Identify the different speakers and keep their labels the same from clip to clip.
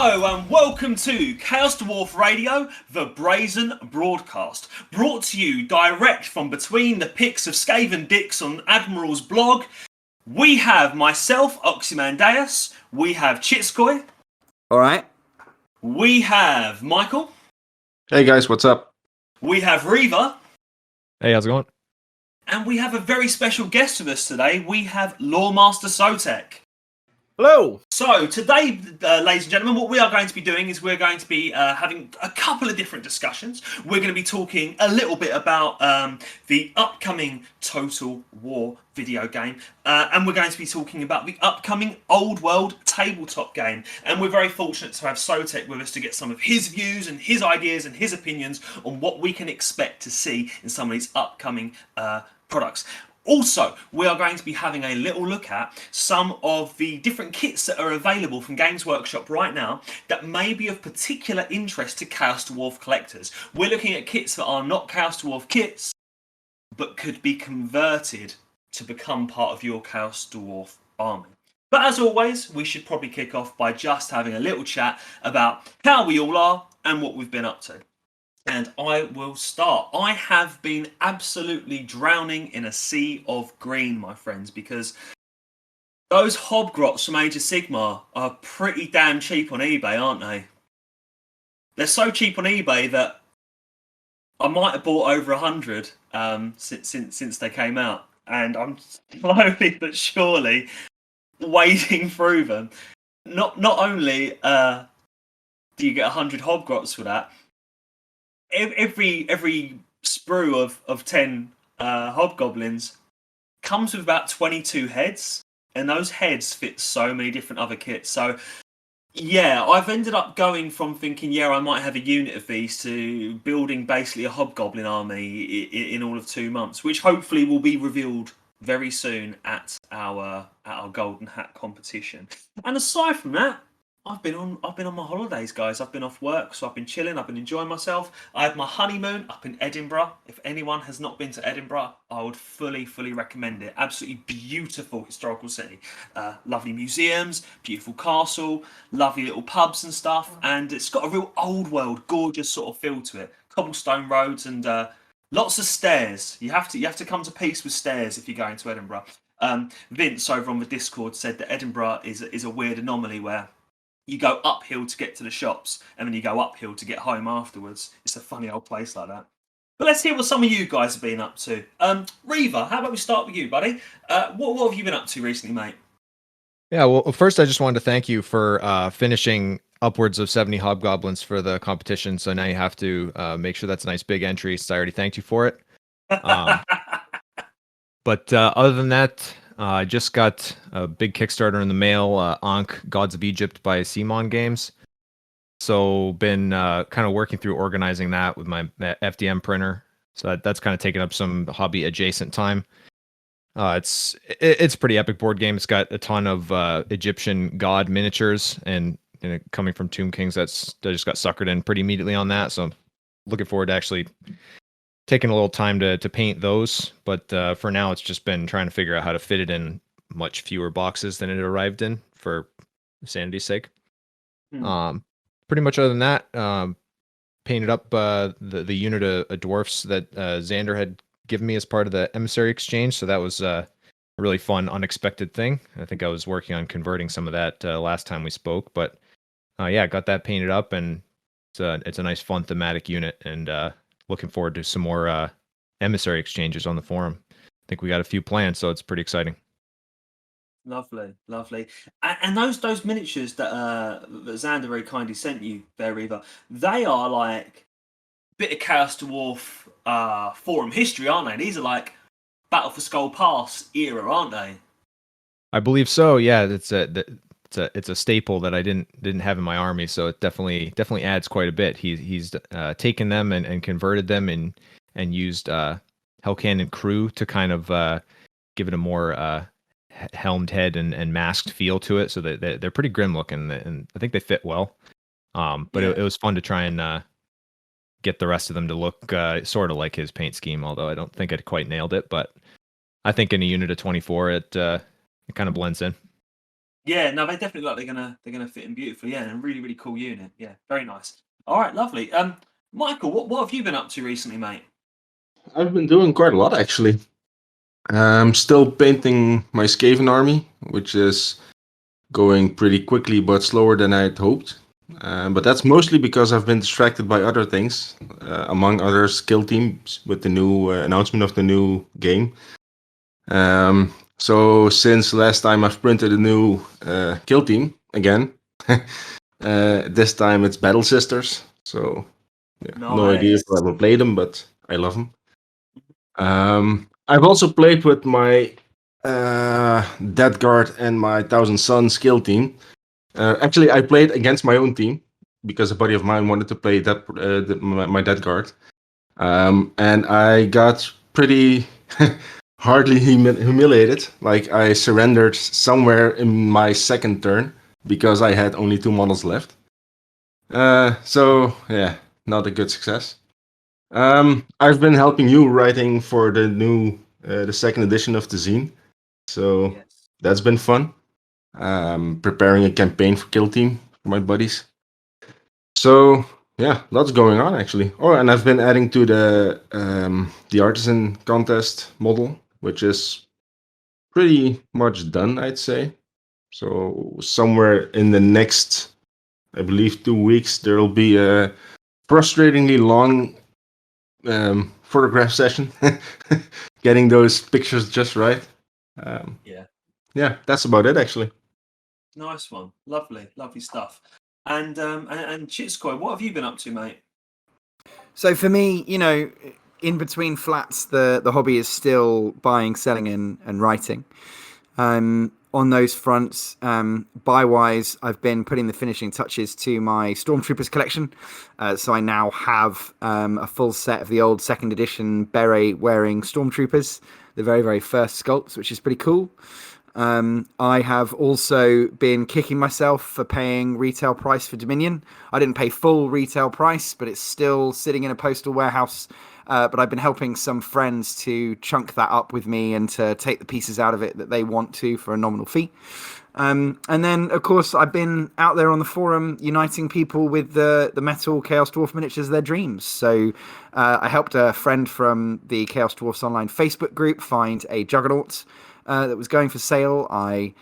Speaker 1: Hello and welcome to Chaos Dwarf Radio, the Brazen broadcast, brought to you direct from between the pics of Skaven Dicks on Admiral's blog. We have myself, Oxymandias, we have Chitzkoi.
Speaker 2: Alright.
Speaker 1: We have Michael.
Speaker 3: Hey guys, what's up?
Speaker 1: We have Reaver.
Speaker 4: Hey, how's it going?
Speaker 1: And we have a very special guest with us today. We have Loremaster of Sotek.
Speaker 2: Hello!
Speaker 1: So today, ladies and gentlemen, what we are going to be doing is we're going to be having a couple of different discussions. We're going to be talking a little bit about the upcoming Total War video game, and we're going to be talking about the upcoming Old World tabletop game. And we're very fortunate to have Sotek with us to get some of his views and his ideas and his opinions on what we can expect to see in some of these upcoming products. Also, we are going to be having a little look at some of the different kits that are available from Games Workshop right now that may be of particular interest to Chaos Dwarf collectors. We're looking at kits that are not Chaos Dwarf kits, but could be converted to become part of your Chaos Dwarf army. But as always, we should probably kick off by just having a little chat about how we all are and what we've been up to. And I will start. I have been absolutely drowning in a sea of green, my friends, because those Hobgrots from Age of Sigmar are pretty damn cheap on eBay, aren't they? They're so cheap on eBay that I might have bought over 100 since they came out, and I'm slowly but surely wading through them. Not only do you get 100 Hobgrots for that. Every sprue of 10 Hobgoblins comes with about 22 heads, and those heads fit so many different other kits. So yeah, I've ended up going from thinking, yeah, I might have a unit of these, to building basically a Hobgoblin army in all of 2 months, which hopefully will be revealed very soon at our Golden Hat competition. And aside from that, I've been on my holidays, guys. I've been off work, so I've been chilling. I've been enjoying myself. I had my honeymoon up in Edinburgh. If anyone has not been to Edinburgh, I would fully recommend it. Absolutely beautiful historical city. Lovely museums, beautiful castle, lovely little pubs and stuff. And it's got a real old world, gorgeous sort of feel to it. Cobblestone roads and lots of stairs. You have to come to peace with stairs if you're going to Edinburgh. Vince over on the Discord said that Edinburgh is a weird anomaly where you go uphill to get to the shops, and then you go uphill to get home afterwards. It's a funny old place like that. But let's hear what some of you guys have been up to. Reaver, how about we start with you, buddy? What have you been up to recently, mate?
Speaker 4: Yeah, well, first I just wanted to thank you for finishing upwards of 70 Hobgoblins for the competition. So now you have to make sure that's a nice big entry. So I already thanked you for it. But other than that, I just got a big Kickstarter in the mail, Ankh, Gods of Egypt by Simon Games. So been kind of working through organizing that with my FDM printer. So that's kind of taken up some hobby adjacent time. It's a pretty epic board game. It's got a ton of Egyptian god miniatures, and coming from Tomb Kings, I just got suckered in pretty immediately on that. So I'm looking forward to actually taking a little time to paint those, but for now it's just been trying to figure out how to fit it in much fewer boxes than it arrived in for sanity's sake. Pretty much other than that, painted up the unit of dwarfs that Xander had given me as part of the emissary exchange, so that was a really fun, unexpected thing. I think I was working on converting some of that last time we spoke, but yeah, got that painted up, and it's a nice, fun, thematic unit, and looking forward to some more emissary exchanges on the forum. I think we got a few planned, so it's pretty exciting.
Speaker 1: Lovely. And those miniatures that Xander very kindly sent you there, Reaver, they are like a bit of Chaos Dwarf forum history, aren't they? These are like Battle for Skull Pass era, aren't they? I
Speaker 4: believe so. Yeah, it's a staple that I didn't have in my army, so it definitely adds quite a bit. He's taken them and converted them and used Hellcannon crew to kind of give it a more helmed head and masked feel to it, so that they're pretty grim looking, and I think they fit well. But yeah. It was fun to try and get the rest of them to look sort of like his paint scheme, although I don't think I quite nailed it. But I think in a unit of 24, it kind of blends in.
Speaker 1: Yeah, no, they definitely look like they're gonna fit in beautifully. Yeah, and a really really cool unit. Yeah, very nice. All right, lovely. Michael, what have you been up to recently, mate?
Speaker 3: I've been doing quite a lot actually. I'm still painting my Skaven army, which is going pretty quickly but slower than I'd hoped. But that's mostly because I've been distracted by other things, among others, Kill Teams with the new announcement of the new game. So since last time I've printed a new Kill Team again. This time it's Battle Sisters. So yeah, no idea if I will play them, but I love them. I've also played with my Dead Guard and my Thousand Sun skill team. Actually, I played against my own team because a buddy of mine wanted to play my Dead Guard. And I got pretty hardly humiliated. Like I surrendered somewhere in my second turn because I had only 2 models left. So yeah, not a good success. I've been helping you writing for the new, the second edition of the zine, so that's been fun. Preparing a campaign for Kill Team for my buddies. So yeah, lots going on actually. Oh, and I've been adding to the artisan contest model, which is pretty much done, I'd say. So somewhere in the next, I believe, 2 weeks, there will be a frustratingly long photograph session, getting those pictures just right. Yeah, that's about it actually.
Speaker 1: Nice one, lovely stuff. And Chitzkoi, what have you been up to, mate?
Speaker 2: So for me, in between flats, the hobby is still buying, selling, and writing. On those fronts, buy-wise, I've been putting the finishing touches to my Stormtroopers collection. So I now have a full set of the old second edition beret-wearing Stormtroopers, the very, very first sculpts, which is pretty cool. I have also been kicking myself for paying retail price for Dominion. I didn't pay full retail price, but it's still sitting in a postal warehouse. But I've been helping some friends to chunk that up with me and to take the pieces out of it that they want to for a nominal fee. And then, of course, I've been out there on the forum uniting people with the metal Chaos Dwarf miniatures of their dreams. So I helped a friend from the Chaos Dwarfs Online Facebook group find a Juggernaut that was going for sale. I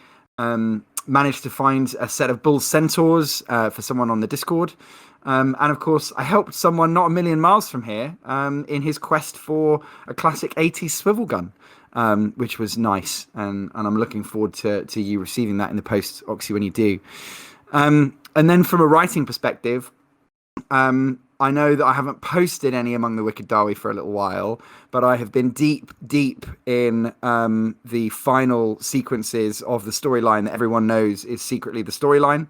Speaker 2: managed to find a set of Bull Centaurs for someone on the Discord. And of course, I helped someone not a million miles from here in his quest for a classic 80s swivel gun, which was nice. And I'm looking forward to you receiving that in the post, Oxy, when you do. And then from a writing perspective, I know that I haven't posted any Among the Wicked Dawi for a little while, but I have been deep in the final sequences of the storyline that everyone knows is secretly the storyline.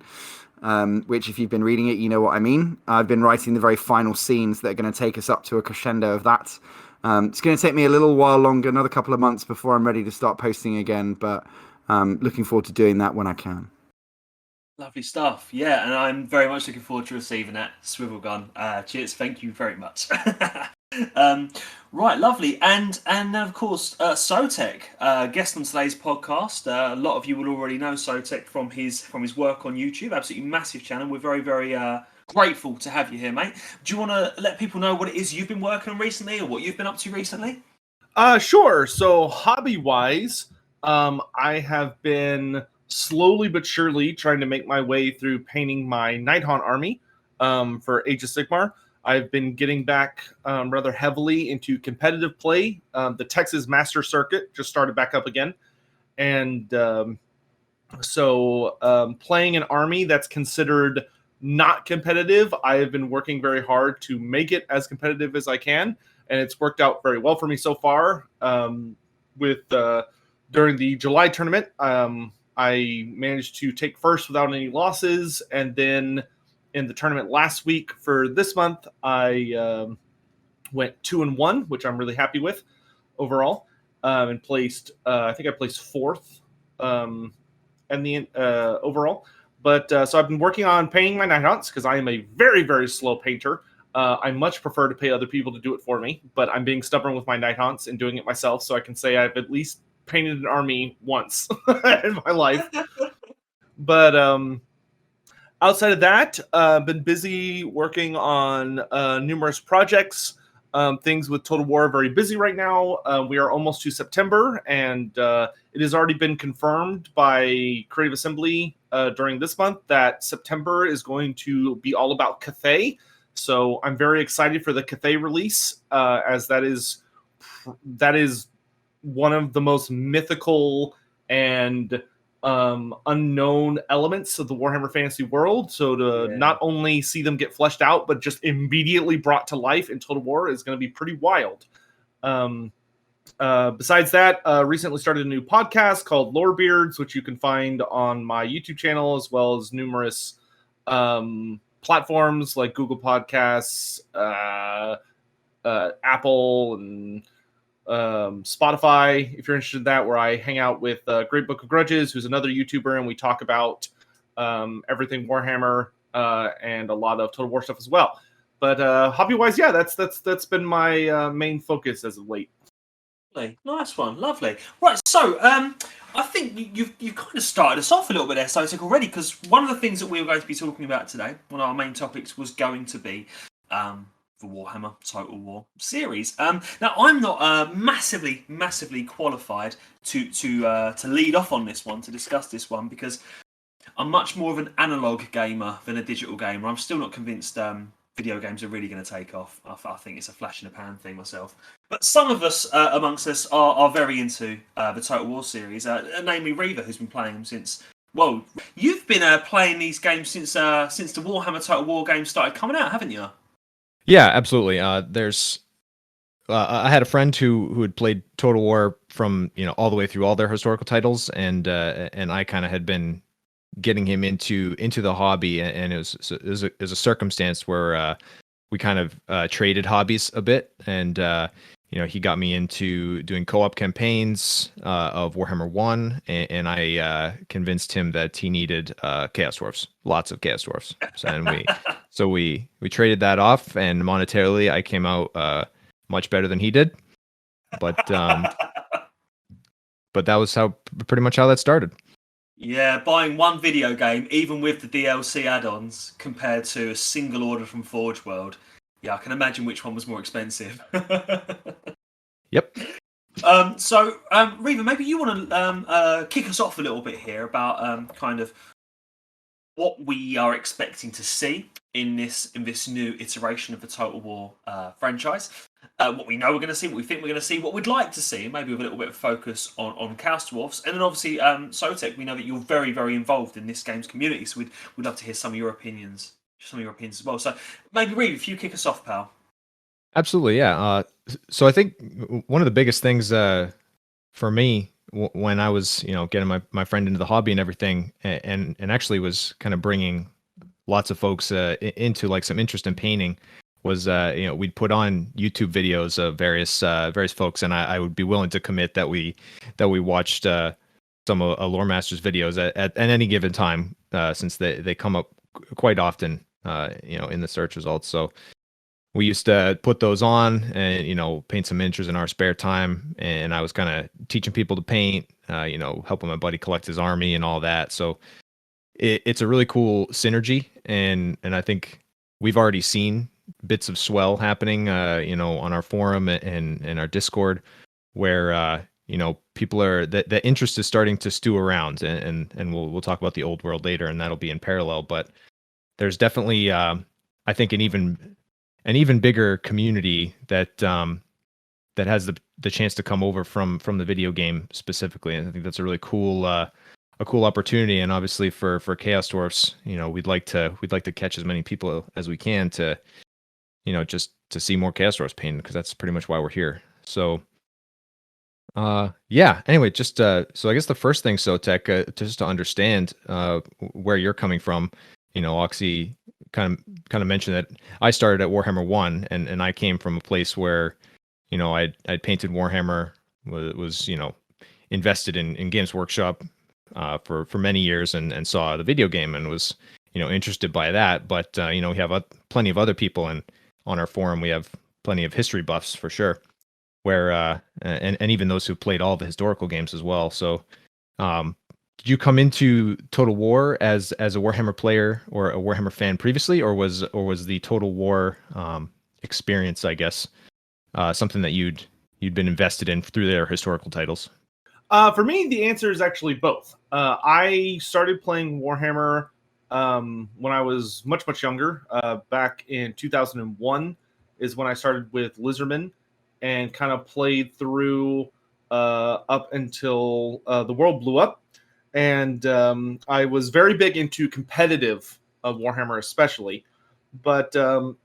Speaker 2: Which, if you've been reading it, you know what I mean. I've been writing the very final scenes that are going to take us up to a crescendo of that. It's going to take me a little while longer, another couple of months before I'm ready to start posting again, but looking forward to doing that when I can.
Speaker 1: Lovely stuff. Yeah, and I'm very much looking forward to receiving that swivel gun. Cheers, thank you very much. Right, lovely. And of course, Sotek, guest on today's podcast. A lot of you will already know Sotek from his work on YouTube. Absolutely massive channel. We're very, very grateful to have you here, mate. Do you want to let people know what it is you've been working on recently, or what you've been up to recently?
Speaker 5: Sure. So hobby-wise, I have been slowly but surely trying to make my way through painting my Nighthaunt army for Age of Sigmar. I've been getting back rather heavily into competitive play. The Texas Master Circuit just started back up again. And so playing an army that's considered not competitive, I have been working very hard to make it as competitive as I can. And it's worked out very well for me so far. During the July tournament, I managed to take first without any losses. And then in the tournament last week for this month, I went 2-1, which I'm really happy with overall, and placed. I think I placed fourth in the overall. But so I've been working on painting my Nighthaunts because I am a very, very slow painter. I much prefer to pay other people to do it for me, but I'm being stubborn with my Nighthaunts and doing it myself, so I can say I've at least painted an army once in my life. But outside of that, been busy working on numerous projects. Things with Total War are very busy right now. We are almost to September, and it has already been confirmed by Creative Assembly during this month that September is going to be all about Cathay. So I'm very excited for the Cathay release, as that is one of the most mythical and unknown elements of the Warhammer Fantasy world. So to not only see them get fleshed out, but just immediately brought to life in Total War is going to be pretty wild. Besides that, recently started a new podcast called Lore Beards, which you can find on my YouTube channel, as well as numerous platforms like Google Podcasts, Apple, and Spotify, if you're interested in that, where I hang out with Great Book of Grudges, who's another YouTuber, and we talk about everything Warhammer and a lot of Total War stuff as well. But hobby-wise, yeah, that's been my main focus as of late.
Speaker 1: Nice one, lovely. Right, so I think you've kind of started us off a little bit there, Sotek, already, because one of the things that we were going to be talking about today, one of our main topics, was going to be the Warhammer Total War series. Now, I'm not massively qualified to lead off on this one, to discuss this one, because I'm much more of an analog gamer than a digital gamer. I'm still not convinced video games are really going to take off. I think it's a flash in the pan thing myself. But some of us amongst us are very into the Total War series, namely Reaver, who's been playing them since... Well, you've been playing these games since the Warhammer Total War games started coming out, haven't you?
Speaker 4: Yeah, absolutely. There's I had a friend who had played Total War from all the way through all their historical titles, and I kind of had been getting him into the hobby, and it was a circumstance where we kind of traded hobbies a bit, and he got me into doing co-op campaigns of Warhammer 1, and I convinced him that he needed Chaos Dwarfs, lots of Chaos Dwarfs, and we traded that off, and monetarily I came out much better than he did, but that was pretty much how that started.
Speaker 1: Yeah, buying one video game, even with the DLC add-ons, compared to a single order from Forge World. Yeah, I can imagine which one was more expensive.
Speaker 4: Yep.
Speaker 1: So, Reaver, maybe you want to kick us off a little bit here about kind of what we are expecting to see in this new iteration of the Total War franchise. What we know we're going to see, what we think we're going to see, what we'd like to see, maybe with a little bit of focus on Chaos Dwarfs. And then obviously, Sotek, we know that you're very, very involved in this game's community, so we'd love to hear some of your opinions as well. So maybe, Reaver, if you kick us off, pal.
Speaker 4: Absolutely, yeah. So I think one of the biggest things for me when I was, getting my friend into the hobby and everything, and actually was kind of bringing lots of folks into like some interest in painting, was we'd put on YouTube videos of various folks, and I would be willing to commit that we watched some of Loremaster's videos at any given time, since they come up quite often in the search results. So we used to put those on and paint some miniatures in our spare time, and I was kind of teaching people to paint, helping my buddy collect his army and all that. So it's a really cool synergy, and I think we've already seen bits of swell happening, on our forum and our Discord, where people are the interest is starting to stew around, and we'll talk about the old world later, and that'll be in parallel. But there's definitely I think an even bigger community that has the chance to come over from the video game specifically, and I think that's a really cool opportunity. And obviously for Chaos Dwarfs, we'd like to catch as many people as we can to just to see more Chaos Dwarfs painted, because that's pretty much why we're here. So yeah, anyway, just so I guess the first thing, Sotek, just to understand where you're coming from, Oxy kind of mentioned that I started at Warhammer 1, and I came from a place where I'd painted Warhammer, was invested in Games Workshop for many years, and saw the video game and was interested by that. But we have plenty of other people, and on our forum we have plenty of history buffs for sure, where and even those who played all the historical games as well. So did you come into Total War as a Warhammer player or a Warhammer fan previously, or was the Total War experience, I guess, something that you'd been invested in through their historical titles?
Speaker 5: For me, the answer is actually both. I started playing Warhammer when I was much younger. Back in 2001 is when I started with Lizardman and kind of played through up until the world blew up. And I was very big into competitive Warhammer, especially. But the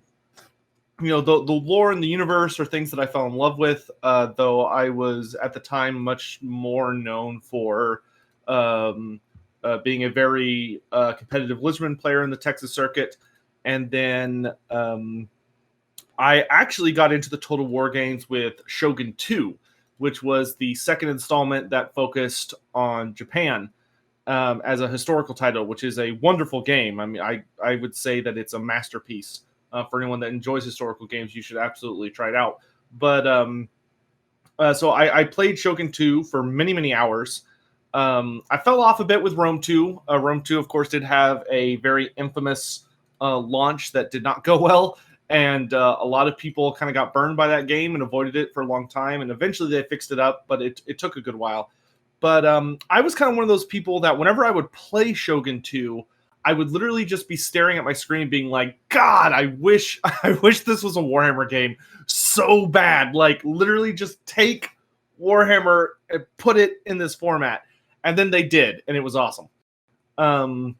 Speaker 5: lore and the universe are things that I fell in love with, though I was at the time much more known for being a very competitive Lizardman player in the Texas circuit. And then I actually got into the Total War games with Shogun 2, which was the second installment that focused on Japan as a historical title, which is a wonderful game. I mean, I would say that it's a masterpiece. For anyone that enjoys historical games, you should absolutely try it out. But so I played Shogun 2 for many hours. I fell off a bit with Rome 2. Rome 2, of course, did have a very infamous launch that did not go well. And a lot of people kind of got burned by that game and avoided it for a long time. And eventually they fixed it up, but it took a good while. But I was kind of one of those people that whenever I would play Shogun 2, I would literally just be staring at my screen being like, God, I wish this was a Warhammer game so bad. Like, literally just take Warhammer and put it in this format. And then they did, and it was awesome. And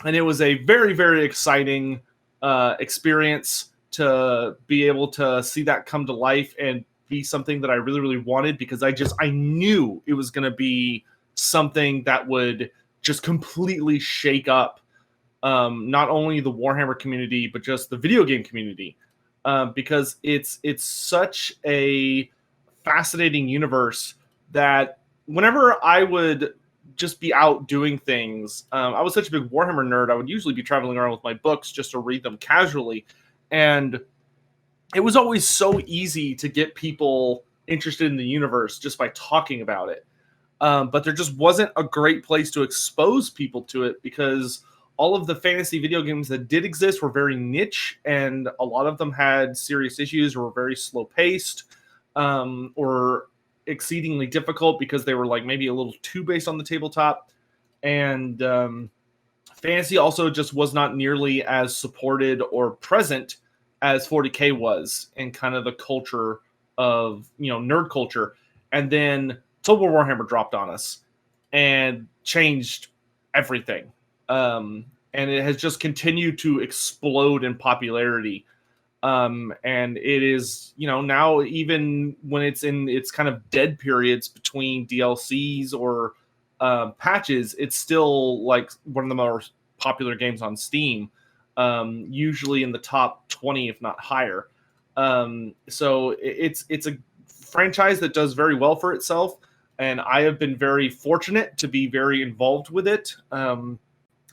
Speaker 5: it was a very, very exciting experience to be able to see that come to life and be something that I really, really wanted, because I knew it was going to be something that would just completely shake up not only the Warhammer community, but just the video game community, because it's such a fascinating universe that whenever I would just be out doing things, I was such a big Warhammer nerd, I would usually be traveling around with my books just to read them casually. And it was always so easy to get people interested in the universe just by talking about it. But there just wasn't a great place to expose people to it, because all of the fantasy video games that did exist were very niche, and a lot of them had serious issues or were very slow paced, or exceedingly difficult because they were like maybe a little too based on the tabletop. And fantasy also just was not nearly as supported or present as 40K was in kind of the culture of, nerd culture. And then Total War Warhammer dropped on us and changed everything. And it has just continued to explode in popularity. And it is, now even when it's in its kind of dead periods between DLCs or patches, it's still like one of the most popular games on Steam, usually in the top 20, if not higher. So it's a franchise that does very well for itself, and I have been very fortunate to be very involved with it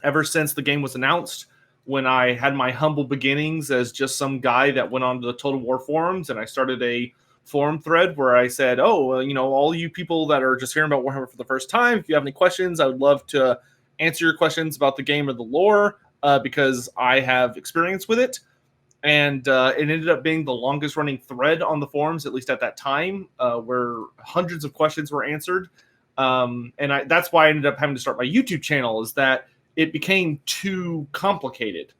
Speaker 5: ever since the game was announced. When I had my humble beginnings as just some guy that went onto the Total War forums, and I started a forum thread where I said, all you people that are just hearing about Warhammer for the first time, if you have any questions, I would love to answer your questions about the game or the lore, because I have experience with it. And it ended up being the longest running thread on the forums, at least at that time, where hundreds of questions were answered. And that's why I ended up having to start my YouTube channel, is that it became too complicated.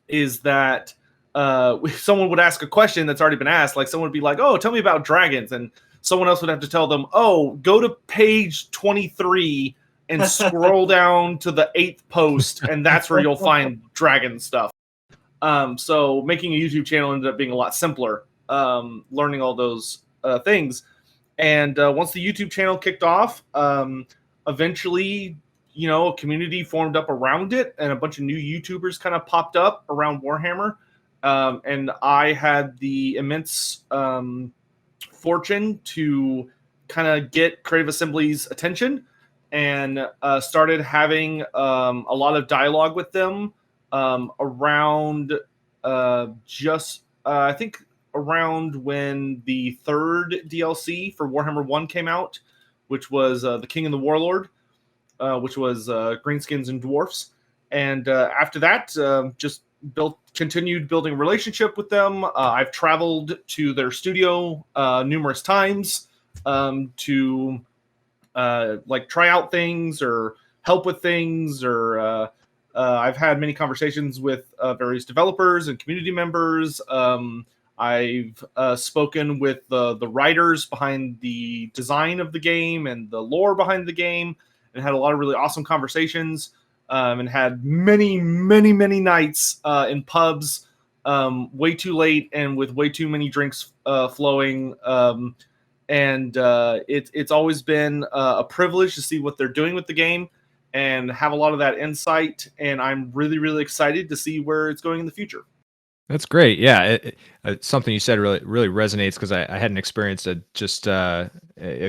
Speaker 5: Is that if someone would ask a question that's already been asked, like someone would be like, oh, tell me about dragons. And someone else would have to tell them, oh, go to page 23 and scroll down to the 8th post, and that's where you'll find dragon stuff. So making a YouTube channel ended up being a lot simpler, learning all those things. And once the YouTube channel kicked off, eventually, a community formed up around it, and a bunch of new YouTubers kind of popped up around Warhammer. And I had the immense fortune to kind of get Creative Assembly's attention, and started having a lot of dialogue with them around I think around when the third DLC for Warhammer 1 came out, which was the King and the Warlord, which was Greenskins and Dwarfs. And after that, just continued building a relationship with them. I've traveled to their studio numerous times to like try out things or help with things, or I've had many conversations with various developers and community members. I've spoken with the writers behind the design of the game and the lore behind the game, and had a lot of really awesome conversations, and had many nights in pubs way too late and with way too many drinks flowing. And it's always been a privilege to see what they're doing with the game and have a lot of that insight. And I'm really excited to see where it's going in the future.
Speaker 4: That's great. Yeah, something you said really resonates, because I had an experience just a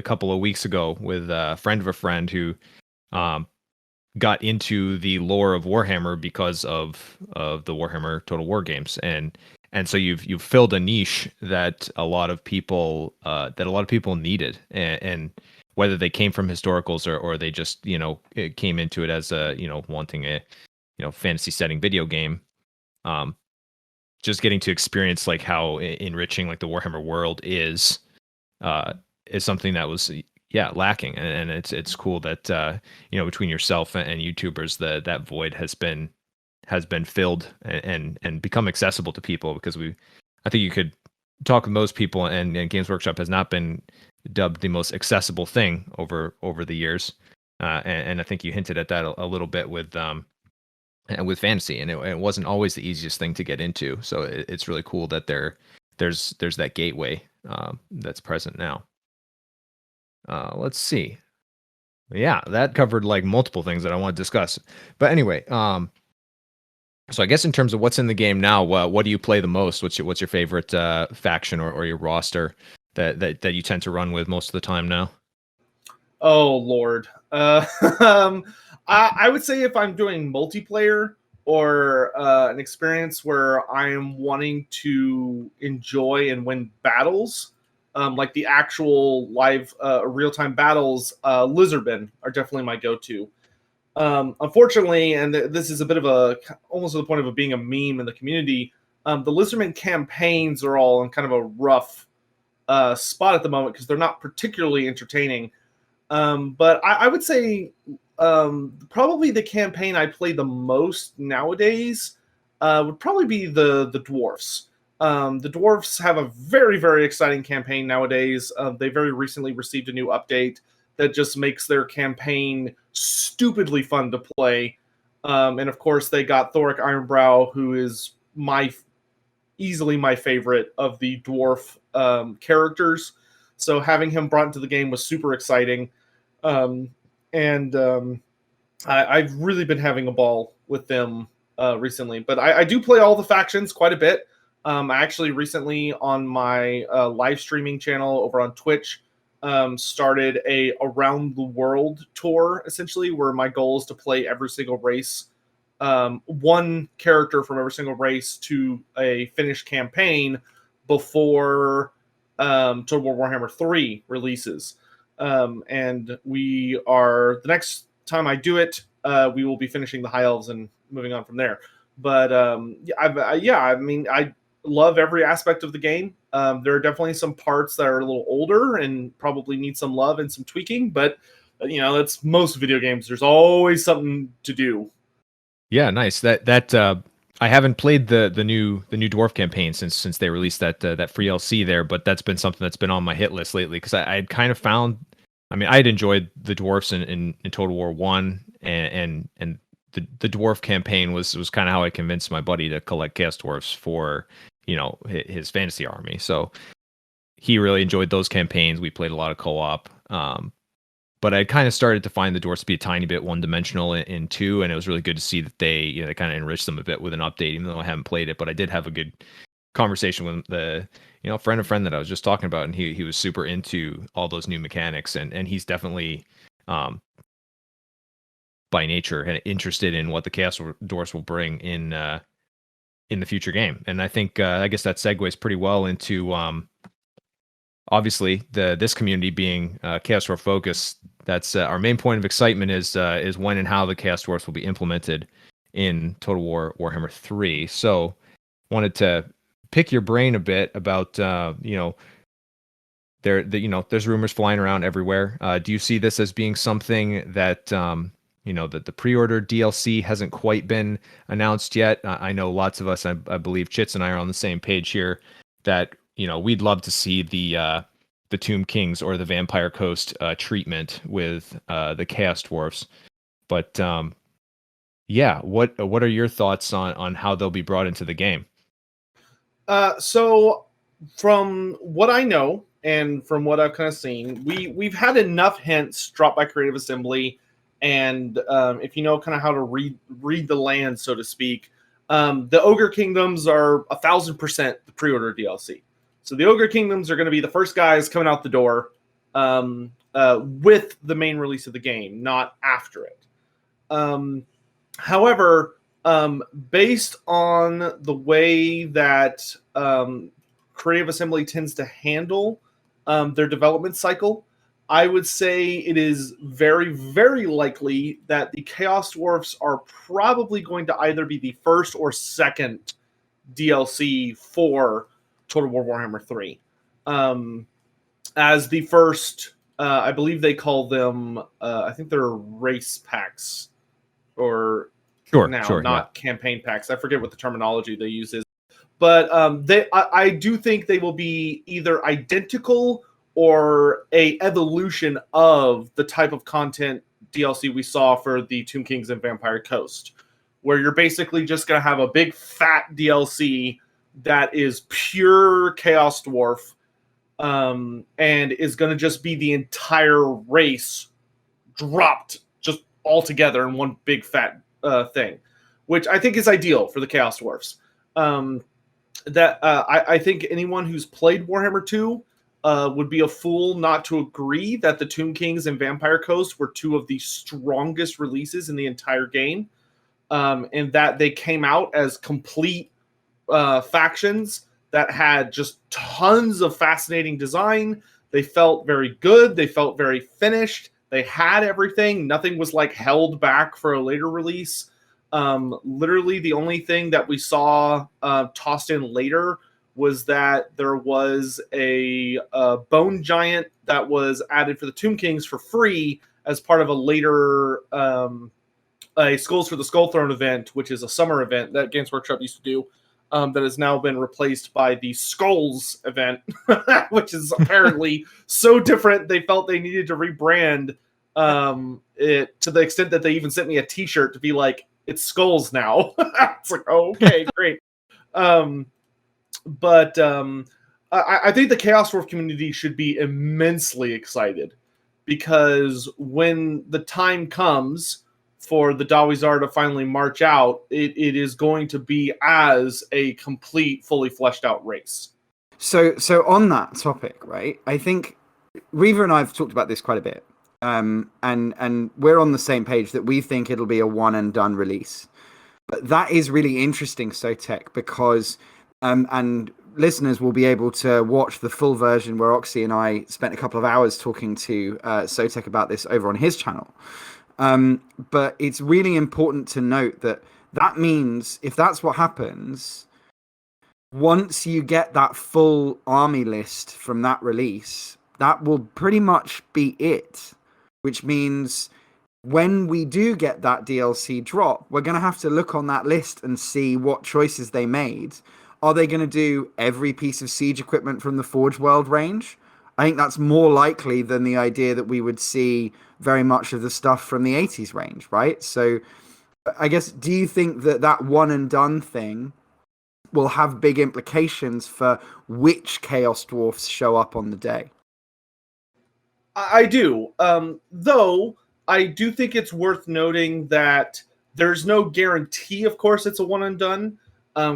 Speaker 4: couple of weeks ago with a friend of a friend who got into the lore of Warhammer because of the Warhammer Total War games, and so you've filled a niche that a lot of people needed, and whether they came from historicals or they just came into it as a wanting a fantasy setting video game. Just getting to experience like how enriching like the Warhammer world is something that was lacking, and it's cool that between yourself and YouTubers that void has been filled and become accessible to people, because I think you could talk with most people, and Games Workshop has not been dubbed the most accessible thing over the years, and I think you hinted at that a little bit with fantasy, and it wasn't always the easiest thing to get into. So it's really cool that there's that gateway that's present now. Let's see. Yeah, that covered like multiple things that I want to discuss. But anyway, so I guess in terms of what's in the game now, what do you play the most? What's your favorite faction or your roster that you tend to run with most of the time now?
Speaker 5: Oh Lord. I would say if I'm doing multiplayer or an experience where I am wanting to enjoy and win battles, like the actual live real-time battles, Lizardmen are definitely my go-to. Unfortunately, and this is a bit of almost to the point of being a meme in the community, the Lizardmen campaigns are all in kind of a rough spot at the moment because they're not particularly entertaining. But I would say probably the campaign I play the most nowadays would probably be the dwarfs. The dwarfs have a very exciting campaign nowadays. They very recently received a new update that just makes their campaign stupidly fun to play. And of course, they got Thoric Ironbrow, who is easily my favorite of the dwarf characters. So having him brought into the game was super exciting. I've really been having a ball with them recently. But I do play all the factions quite a bit. I actually recently on my live streaming channel over on Twitch started a around the world tour, essentially, where my goal is to play every single race, one character from every single race to a finished campaign before Total War Warhammer 3 releases. And the next time I do it, we will be finishing the High Elves and moving on from there. But I love every aspect of the game. There are definitely some parts that are a little older and probably need some love and some tweaking, but that's most video games. There's always something to do.
Speaker 4: Yeah, nice. That I haven't played the new dwarf campaign since they released that free LC there, but that's been something that's been on my hit list lately, because I had kind of found, I had enjoyed the dwarfs in Total War 1, and the dwarf campaign was kind of how I convinced my buddy to collect Chaos Dwarfs for his fantasy army. So he really enjoyed those campaigns. We played a lot of co-op, but I kind of started to find the dwarfs to be a tiny bit one-dimensional in 2, and it was really good to see that they kind of enriched them a bit with an update, even though I haven't played it. But I did have a good conversation with the friend that I was just talking about, and he was super into all those new mechanics, and he's definitely by nature and interested in what the Chaos Dwarfs will bring in the future game. And I think I guess that segues pretty well into obviously this community being Chaos Dwarf focus, that's our main point of excitement is when and how the Chaos Dwarfs will be implemented in Total War Warhammer 3. So wanted to pick your brain a bit about there's rumors flying around everywhere. Do you see this as being something that that the pre-order DLC hasn't quite been announced yet? I know lots of us, I believe Chitz and I are on the same page here, that we'd love to see the Tomb Kings or the Vampire Coast treatment with the Chaos Dwarfs. But what are your thoughts on how they'll be brought into the game?
Speaker 5: So from what I know and from what I've kind of seen, we've had enough hints dropped by Creative Assembly, and if you know kind of how to read the land, so to speak, the Ogre Kingdoms are 1,000% the pre-order DLC. So the Ogre Kingdoms are going to be the first guys coming out the door with the main release of the game, not after it. However, based on the way that Creative Assembly tends to handle their development cycle, I would say it is very, very likely that the Chaos Dwarfs are probably going to either be the first or second DLC for Total War Warhammer 3. As the first, I believe they call them, I think they're race packs, or not campaign packs. I forget what the terminology they use is. But I do think they will be either identical or a evolution of the type of content DLC we saw for the Tomb Kings and Vampire Coast, where you're basically just going to have a big fat DLC that is pure Chaos Dwarf, and is going to just be the entire race dropped just all together in one big fat thing, which I think is ideal for the Chaos Dwarfs. I think anyone who's played Warhammer 2 would be a fool not to agree that the Tomb Kings and Vampire Coast were two of the strongest releases in the entire game, and that they came out as complete factions that had just tons of fascinating design. They felt very good. They felt very finished. They had everything. Nothing was like held back for a later release. Literally the only thing that we saw tossed in later was that there was a bone giant that was added for the Tomb Kings for free as part of a later a Skulls for the Skull Throne event, which is a summer event that Games Workshop used to do, that has now been replaced by the Skulls event, which is apparently so different they felt they needed to rebrand it, to the extent that they even sent me a t-shirt to be like, it's Skulls now. It's like, oh, okay, great. I think the Chaos Dwarf community should be immensely excited, because when the time comes for the Dawizar to finally march out, it is going to be as a complete, fully fleshed out race.
Speaker 2: So on that topic, right, I think Reaver and I have talked about this quite a bit. And we're on the same page that we think it'll be a one and done release. But that is really interesting, Sotek, because and listeners will be able to watch the full version where Oxy and I spent a couple of hours talking to Sotek about this over on his channel. But it's really important to note that means if that's what happens, once you get that full army list from that release, that will pretty much be it. Which means when we do get that DLC drop, we're going to have to look on that list and see what choices they made. Are they going to do every piece of siege equipment from the Forge World range? I think that's more likely than the idea that we would see very much of the stuff from the 80s range, right? So I guess, do you think that one and done thing will have big implications for which Chaos Dwarfs show up on the day?
Speaker 5: I do. Though, I do think it's worth noting that there's no guarantee, of course, it's a one and done.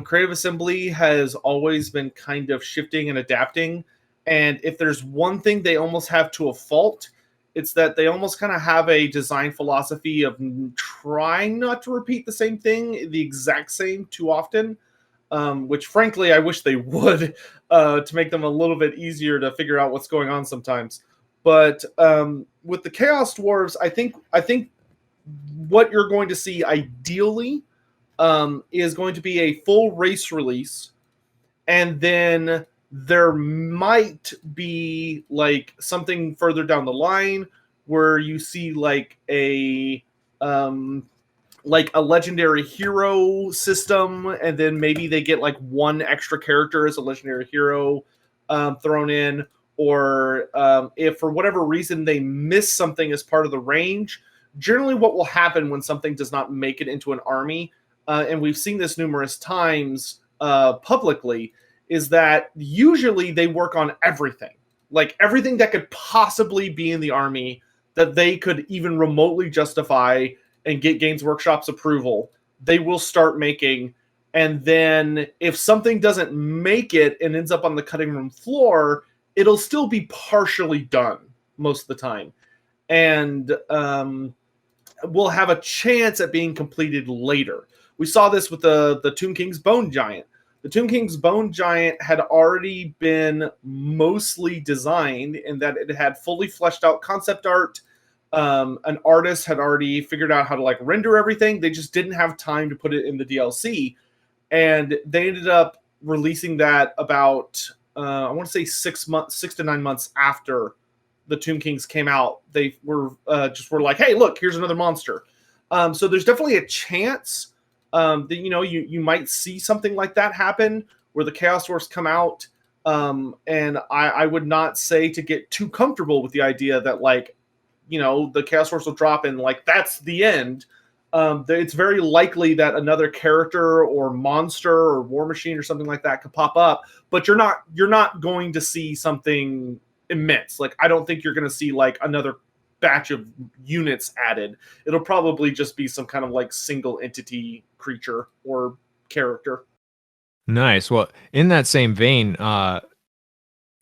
Speaker 5: Creative Assembly has always been kind of shifting and adapting. And if there's one thing they almost have to a fault, it's that they almost kind of have a design philosophy of trying not to repeat the same thing, the exact same, too often. which frankly I wish they would to make them a little bit easier to figure out what's going on sometimes. But with the Chaos Dwarves, I think what you're going to see ideally is going to be a full race release, and then there might be like something further down the line where you see like a legendary hero system, and then maybe they get like one extra character as a legendary hero thrown in, or if for whatever reason they miss something as part of the range. Generally what will happen when something does not make it into an army, and we've seen this numerous times publicly, is that usually they work on everything. Like everything that could possibly be in the army that they could even remotely justify and get Games Workshop's approval, they will start making. And then if something doesn't make it and ends up on the cutting room floor, it'll still be partially done most of the time. And will have a chance at being completed later. We saw this with the Tomb King's Bone Giant. The Tomb King's Bone Giant had already been mostly designed in that it had fully fleshed out concept art. An artist had already figured out how to like render everything. They just didn't have time to put it in the DLC. And they ended up releasing that about, I want to say 6 to 9 months after the Tomb Kings came out. They were were like, hey, look, here's another monster. So there's definitely a chance that you might see something like that happen where the Chaos Dwarfs come out. And I would not say to get too comfortable with the idea that like, the Chaos Dwarfs will drop in like that's the end. It's very likely that another character or monster or war machine or something like that could pop up, but you're not going to see something immense. Like I don't think you're going to see like another batch of units added. It'll probably just be some kind of like single entity creature or character.
Speaker 4: Nice. Well, in that same vein,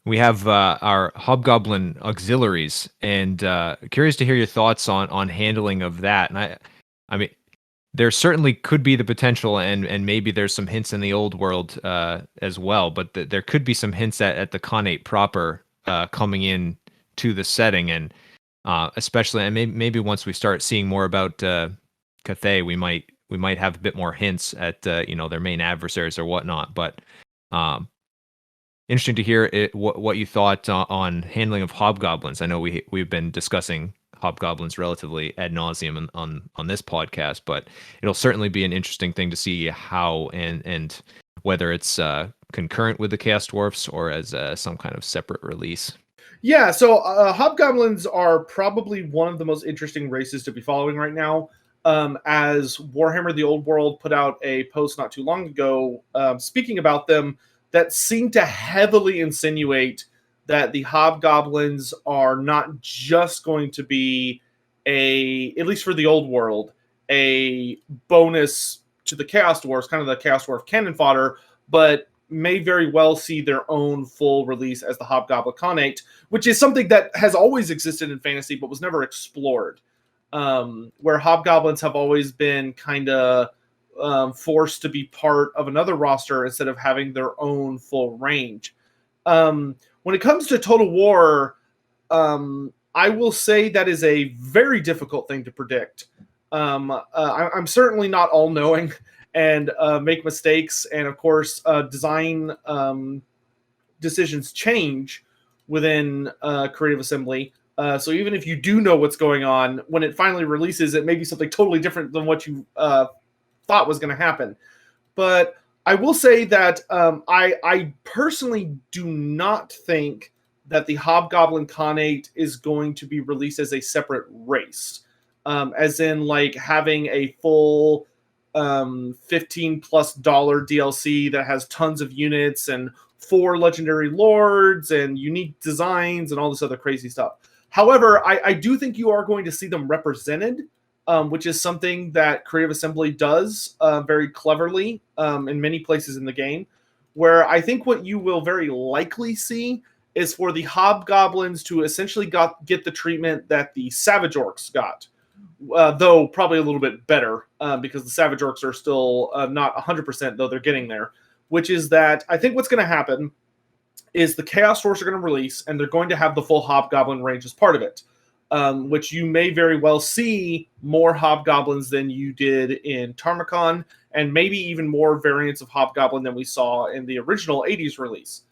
Speaker 4: we have our Hobgoblin auxiliaries, and curious to hear your thoughts on handling of that. And I mean, there certainly could be the potential, and maybe there's some hints in the old world as well, but there could be some hints at the Khanate proper coming in to the setting, and especially, and maybe once we start seeing more about Cathay, we might have a bit more hints at their main adversaries or whatnot. But interesting to hear what you thought on handling of hobgoblins. I know we've been discussing hobgoblins relatively ad nauseum on this podcast, but it'll certainly be an interesting thing to see how and whether it's concurrent with the Chaos Dwarfs or as some kind of separate release.
Speaker 5: Yeah, so hobgoblins are probably one of the most interesting races to be following right now. As Warhammer the Old World put out a post not too long ago speaking about them that seemed to heavily insinuate that the hobgoblins are not just going to be at least for the Old World, a bonus to the Chaos Dwarfs, kind of the Chaos Dwarf cannon fodder, but may very well see their own full release as the Hobgoblin Khanate, which is something that has always existed in fantasy but was never explored. Where hobgoblins have always been kind of forced to be part of another roster instead of having their own full range. When it comes to Total War, I will say that is a very difficult thing to predict. I'm certainly not all-knowing and make mistakes, and of course, design decisions change within Creative Assembly. So even if you do know what's going on, when it finally releases, it may be something totally different than what you thought was going to happen. But I will say that I personally do not think that the Hobgoblin Khanate is going to be released as a separate race. As in like having a full $15+ DLC that has tons of units and 4 legendary lords and unique designs and all this other crazy stuff. However, I do think you are going to see them represented, which is something that Creative Assembly does very cleverly in many places in the game, where I think what you will very likely see is for the Hobgoblins to essentially get the treatment that the Savage Orcs got, though probably a little bit better because the Savage Orcs are still not 100%, though they're getting there. which is that I think what's going to happen is the Chaos Dwarfs are going to release, and they're going to have the full Hobgoblin range as part of it, which you may very well see more Hobgoblins than you did in Tarmacon, and maybe even more variants of Hobgoblin than we saw in the original 80s release.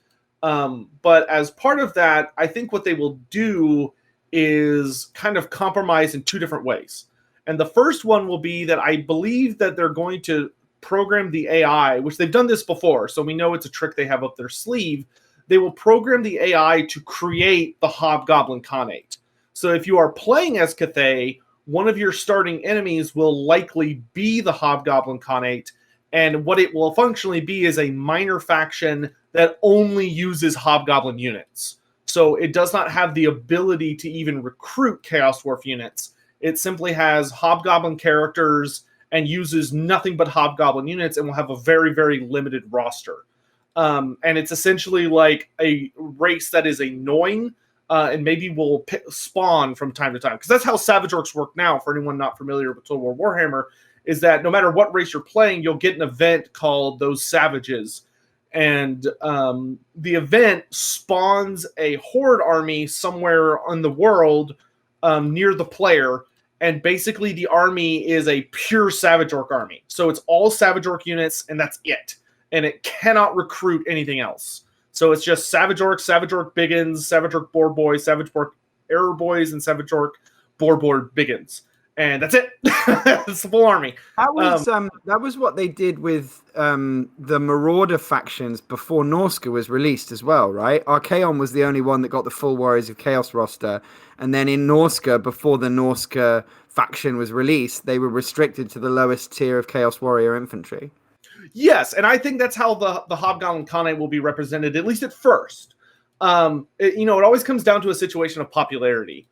Speaker 5: But as part of that, I think what they will do is kind of compromise in two different ways. And the first one will be that I believe that they're going to program the AI, which they've done this before, so we know it's a trick they have up their sleeve. They will program the AI to create the Hobgoblin Khanate. So if you are playing as Cathay, one of your starting enemies will likely be the Hobgoblin Khanate, and what it will functionally be is a minor faction that only uses Hobgoblin units. So it does not have the ability to even recruit Chaos Dwarf units. It simply has Hobgoblin characters and uses nothing but Hobgoblin units, and will have a very, very limited roster. And it's essentially like a race that is annoying, and maybe will spawn from time to time. Because that's how Savage Orcs work now, for anyone not familiar with Total War Warhammer, is that no matter what race you're playing, you'll get an event called those Savages. And the event spawns a horde army somewhere in the world near the player. And basically the army is a pure Savage Orc army. So it's all Savage Orc units, and that's it. And it cannot recruit anything else. So it's just Savage Orc Biggins, Savage Orc Boar Boys, Savage Orc Error Boys, and Savage Orc Boar Biggins. And that's it. It's the full army.
Speaker 2: That was what they did with the Marauder factions before Norsca was released as well, right? Archaon was the only one that got the full Warriors of Chaos roster. And then in Norsca, before the Norsca faction was released, they were restricted to the lowest tier of Chaos Warrior infantry.
Speaker 5: Yes, and I think that's how the Hobgoblin Khanate will be represented, at least at first. It always comes down to a situation of popularity,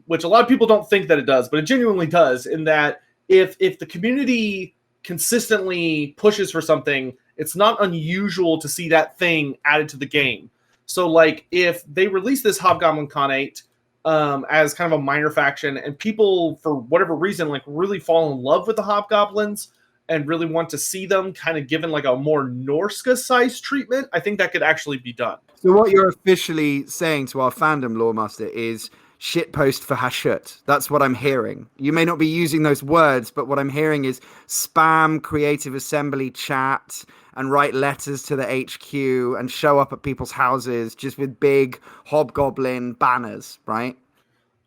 Speaker 5: which a lot of people don't think that it does, but it genuinely does, in that if the community consistently pushes for something, it's not unusual to see that thing added to the game. So, like, if they release this Hobgoblin Khanate as kind of a minor faction, and people, for whatever reason, like, really fall in love with the Hobgoblins, and really want to see them kind of given like a more Norsca-sized treatment, I think that could actually be done.
Speaker 2: So what you're officially saying to our fandom, Loremaster, is shitpost for Hashut. That's what I'm hearing. You may not be using those words, but what I'm hearing is spam Creative Assembly chat and write letters to the HQ and show up at people's houses just with big Hobgoblin banners, right?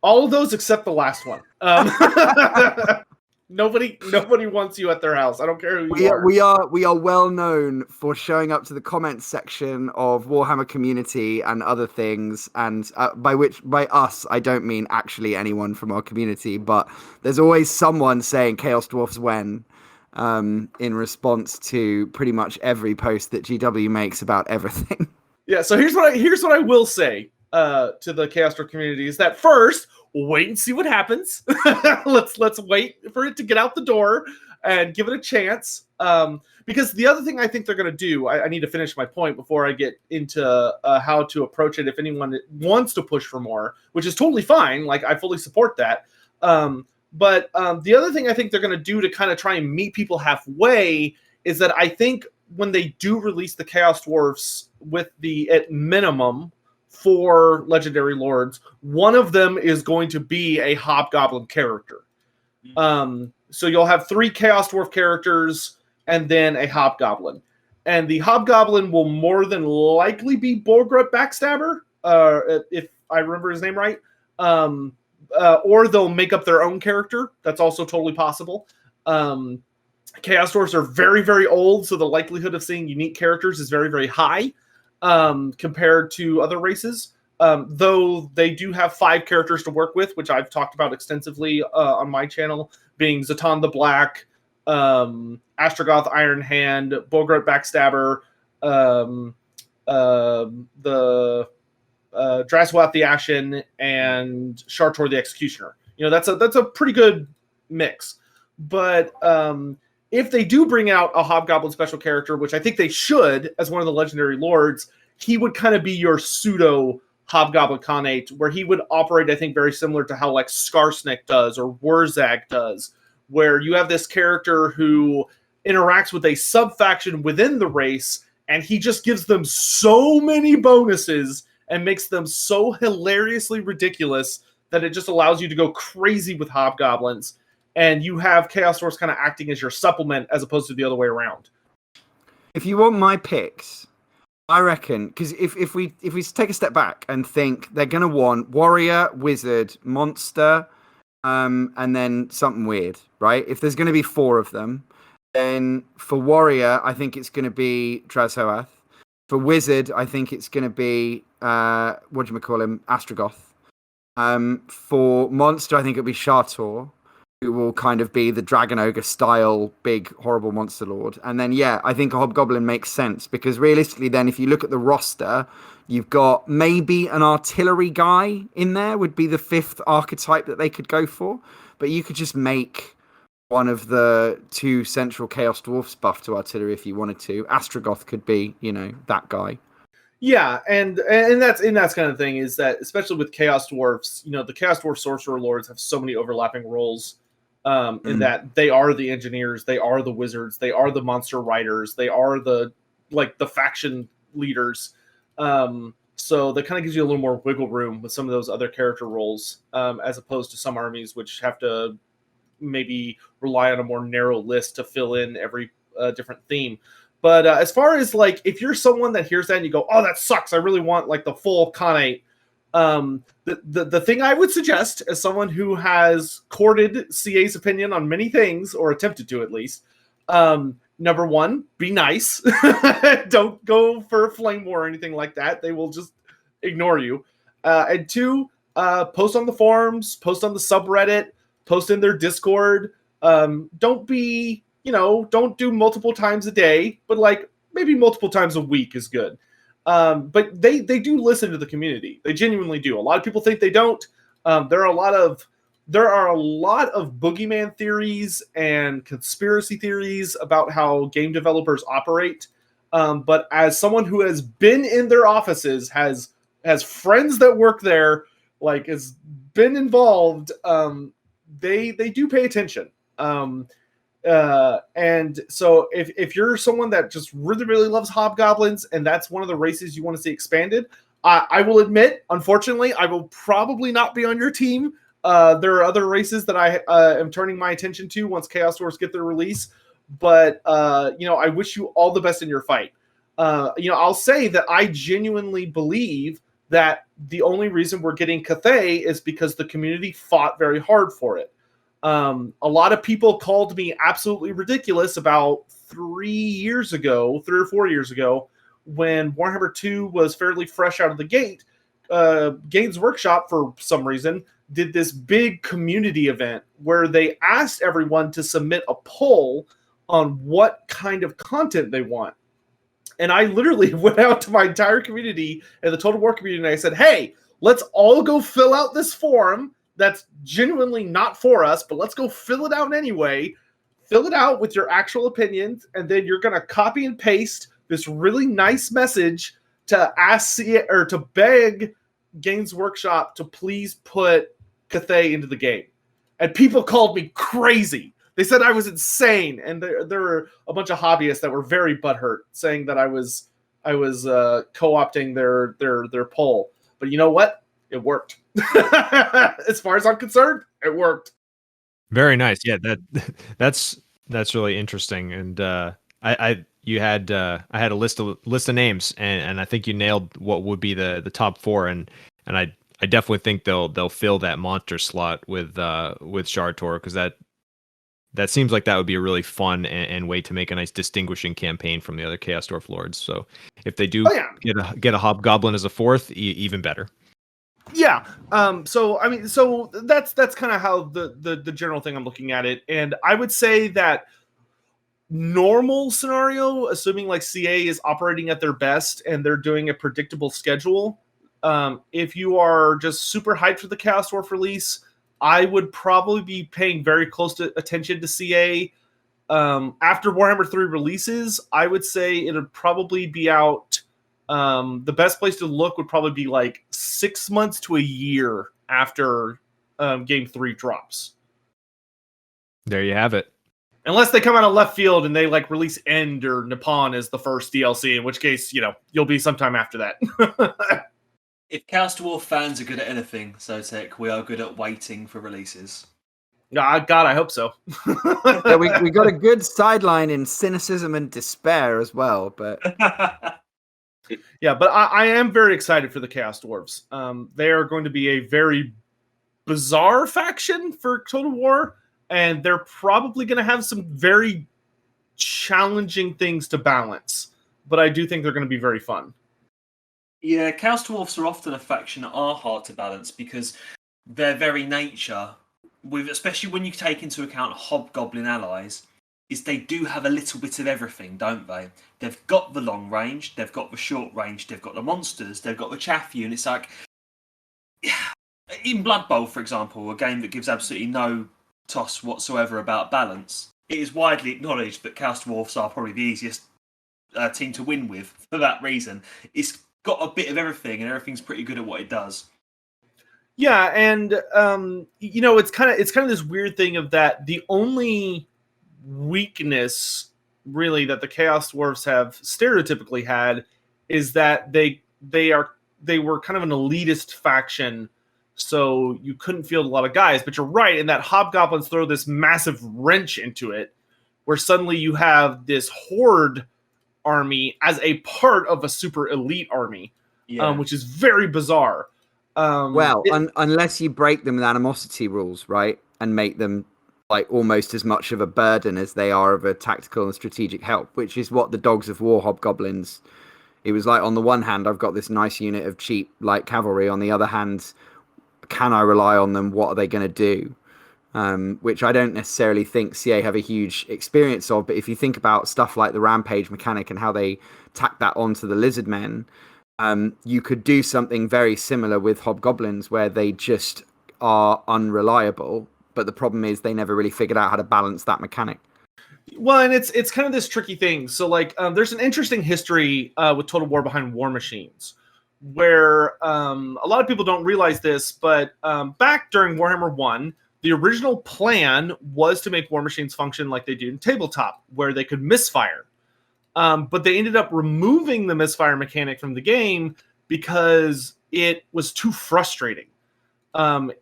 Speaker 5: All of those except the last one. Nobody wants you at their house. I don't care who you are.
Speaker 2: We are well known for showing up to the comments section of Warhammer Community and other things, and by us I don't mean actually anyone from our community, but there's always someone saying Chaos Dwarfs when in response to pretty much every post that GW makes about everything.
Speaker 5: Yeah, so here's what I will say to the Chaos Dwarf community is that first, wait and see what happens. Let's wait for it to get out the door and give it a chance. Because the other thing I think they're going to do, I need to finish my point before I get into how to approach it if anyone wants to push for more, which is totally fine. Like, I fully support that. But the other thing I think they're going to do to kind of try and meet people halfway is that I think when they do release the Chaos Dwarfs with at minimum 4 legendary lords, one of them is going to be a Hobgoblin character. So you'll have 3 Chaos Dwarf characters and then a Hobgoblin. And the Hobgoblin will more than likely be Borgrut Backstabber, if I remember his name right. Or they'll make up their own character. That's also totally possible. Chaos Dwarfs are very, very old, so the likelihood of seeing unique characters is very, very high. Compared to other races, though they do have 5 characters to work with, which I've talked about extensively on my channel, being Zatan the Black, Astrogoth Iron Hand, Borgrut Backstabber, the Draswath the Ashen, and Shartor the Executioner. That's a pretty good mix. But if they do bring out a Hobgoblin special character, which I think they should, as one of the legendary lords, he would kind of be your pseudo Hobgoblin Khanate, where he would operate, I think, very similar to how like Skarsnik does or Wurzag does, where you have this character who interacts with a sub-faction within the race, and he just gives them so many bonuses and makes them so hilariously ridiculous that it just allows you to go crazy with Hobgoblins. And you have Chaos Dwarfs kind of acting as your supplement as opposed to the other way around.
Speaker 2: If you want my picks, I reckon, because if we take a step back and think they're going to want warrior, wizard, monster, and then something weird, right? If there's going to be 4 of them, then for warrior, I think it's going to be Drazhoath. For wizard, I think it's going to be Astrogoth. For monster, I think it'll be Shartor, who will kind of be the Dragon Ogre style big horrible monster lord. And then I think a Hobgoblin makes sense, because realistically then if you look at the roster, you've got maybe an artillery guy in there would be the 5th archetype that they could go for, but you could just make one of the 2 central Chaos Dwarfs buff to artillery if you wanted to. Astrogoth could be, that guy.
Speaker 5: Yeah, and that's kind of thing, is that especially with Chaos Dwarfs, the Chaos Dwarf Sorcerer Lords have so many overlapping roles. In that they are the engineers, they are the wizards, they are the monster riders, they are the faction leaders. So that kind of gives you a little more wiggle room with some of those other character roles, as opposed to some armies which have to maybe rely on a more narrow list to fill in every different theme. But as far as if you're someone that hears that and you go, oh, that sucks, I really want the full Khanate. The thing I would suggest, as someone who has courted CA's opinion on many things, or attempted to at least, number 1, be nice. Don't go for a flame war or anything like that. They will just ignore you. And 2, post on the forums, post on the subreddit, post in their Discord. Don't be, don't do multiple times a day, but maybe multiple times a week is good. But they do listen to the community. They genuinely do. A lot of people think they don't. There are a lot of boogeyman theories and conspiracy theories about how game developers operate. But as someone who has been in their offices, has friends that work there, has been involved, they do pay attention. And so if you're someone that just really, really loves Hobgoblins and that's one of the races you want to see expanded, I will admit, unfortunately, I will probably not be on your team. There are other races that I am turning my attention to once Chaos Dwarfs get their release. But, I wish you all the best in your fight. I'll say that I genuinely believe that the only reason we're getting Cathay is because the community fought very hard for it. A lot of people called me absolutely ridiculous about 3 or 4 years ago, when Warhammer 2 was fairly fresh out of the gate. Games Workshop, for some reason, did this big community event where they asked everyone to submit a poll on what kind of content they want. And I literally went out to my entire community and the Total War community, and I said, hey, let's all go fill out this form that's genuinely not for us, but let's go fill it out anyway. Fill it out with your actual opinions, and then you're going to copy and paste this really nice message to ask or to beg Games Workshop to please put Cathay into the game. And people called me crazy. They said I was insane, and there were a bunch of hobbyists that were very butthurt, saying that I was co-opting their poll. But you know what? It worked. As far as I'm concerned, it worked.
Speaker 4: Very nice. Yeah, that's really interesting. And I had a list of names, and I think you nailed what would be the top 4, and I definitely think they'll fill that monster slot with Shartor, because that seems like that would be a really fun and way to make a nice distinguishing campaign from the other Chaos Dwarf Lords. So if they do get a Hobgoblin as a 4th, even better.
Speaker 5: Yeah. So that's kind of how the general thing I'm looking at it. And I would say that normal scenario, assuming CA is operating at their best and they're doing a predictable schedule, if you are just super hyped for the Chaos Dwarf release, I would probably be paying very close attention to CA. After Warhammer 3 releases, I would say it would probably be out. The best place to look would probably be 6 months to a year after Game 3 drops.
Speaker 4: There you have it.
Speaker 5: Unless they come out of left field and they like release End or Nippon as the first DLC, in which case, you'll be sometime after that.
Speaker 1: If Chaos Dwarf fans are good at anything, Sotek, we are good at waiting for releases.
Speaker 5: God, I hope so.
Speaker 2: Yeah, we got a good sideline in cynicism and despair as well, but
Speaker 5: Yeah, but I am very excited for the Chaos Dwarves. They are going to be a very bizarre faction for Total War, and they're probably going to have some very challenging things to balance. But I do think they're going to be very fun.
Speaker 1: Yeah, Chaos Dwarfs are often a faction that are hard to balance because their very nature, especially when you take into account Hobgoblin allies, is they do have a little bit of everything, don't they? They've got the long range, they've got the short range, they've got the monsters, they've got the chaff units. Like in Blood Bowl, for example, a game that gives absolutely no toss whatsoever about balance, it is widely acknowledged that Chaos Dwarfs are probably the easiest team to win with for that reason. It's got a bit of everything, and everything's pretty good at what it does.
Speaker 5: Yeah, and it's kind of this weird thing of that the only weakness really that the Chaos Dwarfs have stereotypically had is that they were kind of an elitist faction, so you couldn't field a lot of guys. But you're right in that Hobgoblins throw this massive wrench into it, where suddenly you have this horde army as a part of a super elite army, which is very bizarre.
Speaker 2: Unless you break them with animosity rules, right, and make them like almost as much of a burden as they are of a tactical and strategic help, which is what the Dogs of War Hobgoblins. It was like, on the one hand, I've got this nice unit of cheap light cavalry. On the other hand, can I rely on them? What are they going to do? Which I don't necessarily think CA have a huge experience of. But if you think about stuff like the Rampage mechanic and how they tack that onto the Lizard Men, you could do something very similar with Hobgoblins where they just are unreliable. But the problem is they never really figured out how to balance that mechanic.
Speaker 5: Well, and it's kind of this tricky thing. So, like, there's an interesting history with Total War behind War Machines, where a lot of people don't realize this, but back during Warhammer 1, the original plan was to make War Machines function like they do in Tabletop, where they could misfire. But they ended up removing the misfire mechanic from the game because it was too frustrating.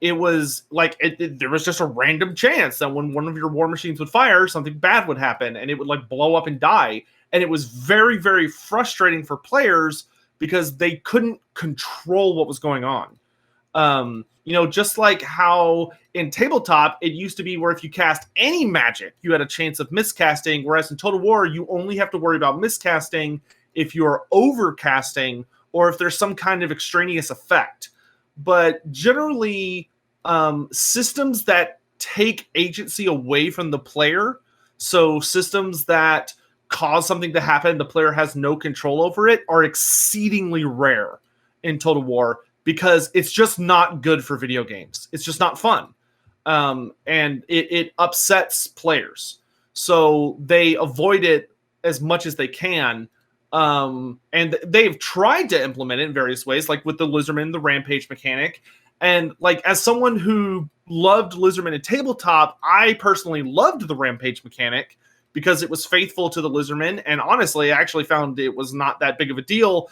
Speaker 5: It was like there was just a random chance that when one of your war machines would fire, something bad would happen and it would like blow up and die. And it was very, very frustrating for players because they couldn't control what was going on. Just like how in Tabletop, it used to be where if you cast any magic, you had a chance of miscasting, whereas in Total War, you only have to worry about miscasting if you're overcasting or if there's some kind of extraneous effect. But generally, systems that take agency away from the player, so systems that cause something to happen, the player has no control over it, are exceedingly rare in Total War because it's just not good for video games. It's just not fun. And it upsets players. So they avoid it as much as they can. And they've tried to implement it in various ways, like with the Lizardmen, the Rampage mechanic. And like, as someone who loved Lizardmen in Tabletop, I personally loved the Rampage mechanic because it was faithful to the Lizardmen. And honestly, I actually found it was not that big of a deal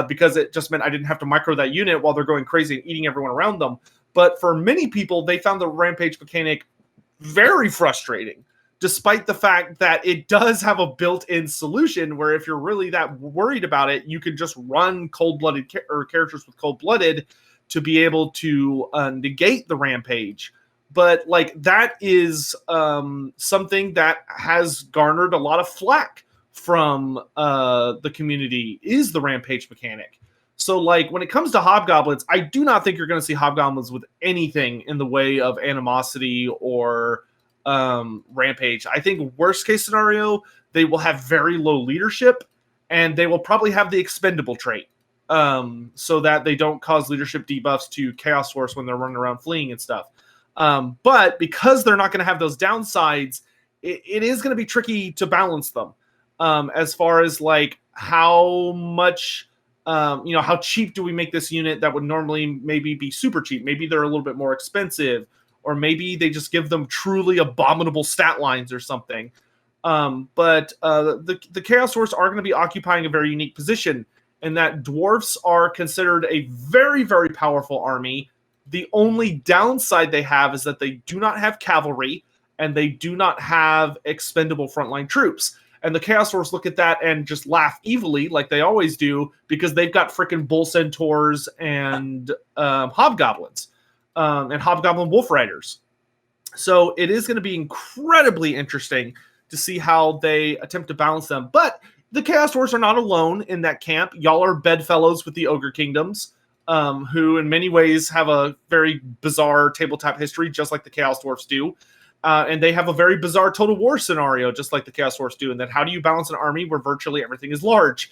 Speaker 5: because it just meant I didn't have to micro that unit while they're going crazy and eating everyone around them. But for many people, they found the Rampage mechanic very frustrating, despite the fact that it does have a built-in solution where if you're really that worried about it, you can just run cold-blooded or characters with cold-blooded to be able to negate the Rampage. But like that is something that has garnered a lot of flack from the community, is the Rampage mechanic. So like when it comes to Hobgoblins, I do not think you're going to see Hobgoblins with anything in the way of animosity or Rampage. I think worst case scenario, they will have very low leadership and they will probably have the expendable trait so that they don't cause leadership debuffs to Chaos Force when they're running around fleeing and stuff. But because they're not going to have those downsides, it is going to be tricky to balance them as far as like how much, how cheap do we make this unit that would normally maybe be super cheap? Maybe they're a little bit more expensive. or maybe they just give them truly abominable stat lines or something. But the Chaos Dwarfs are going to be occupying a very unique position in that dwarfs are considered a very, very powerful army. The only downside they have is that they do not have cavalry and they do not have expendable frontline troops. And the Chaos Dwarfs look at that and just laugh evilly, like they always do, because they've got freaking bull centaurs and hobgoblins and hobgoblin wolf riders. So it is going to be incredibly interesting to see how they attempt to balance them. But the Chaos Dwarfs are not alone in that camp. Y'all are bedfellows with the Ogre Kingdoms, who in many ways have a very bizarre tabletop history, just like the Chaos Dwarfs do. And they have a very bizarre Total War scenario, just like the Chaos Dwarfs do. And then how do you balance an army where virtually everything is large?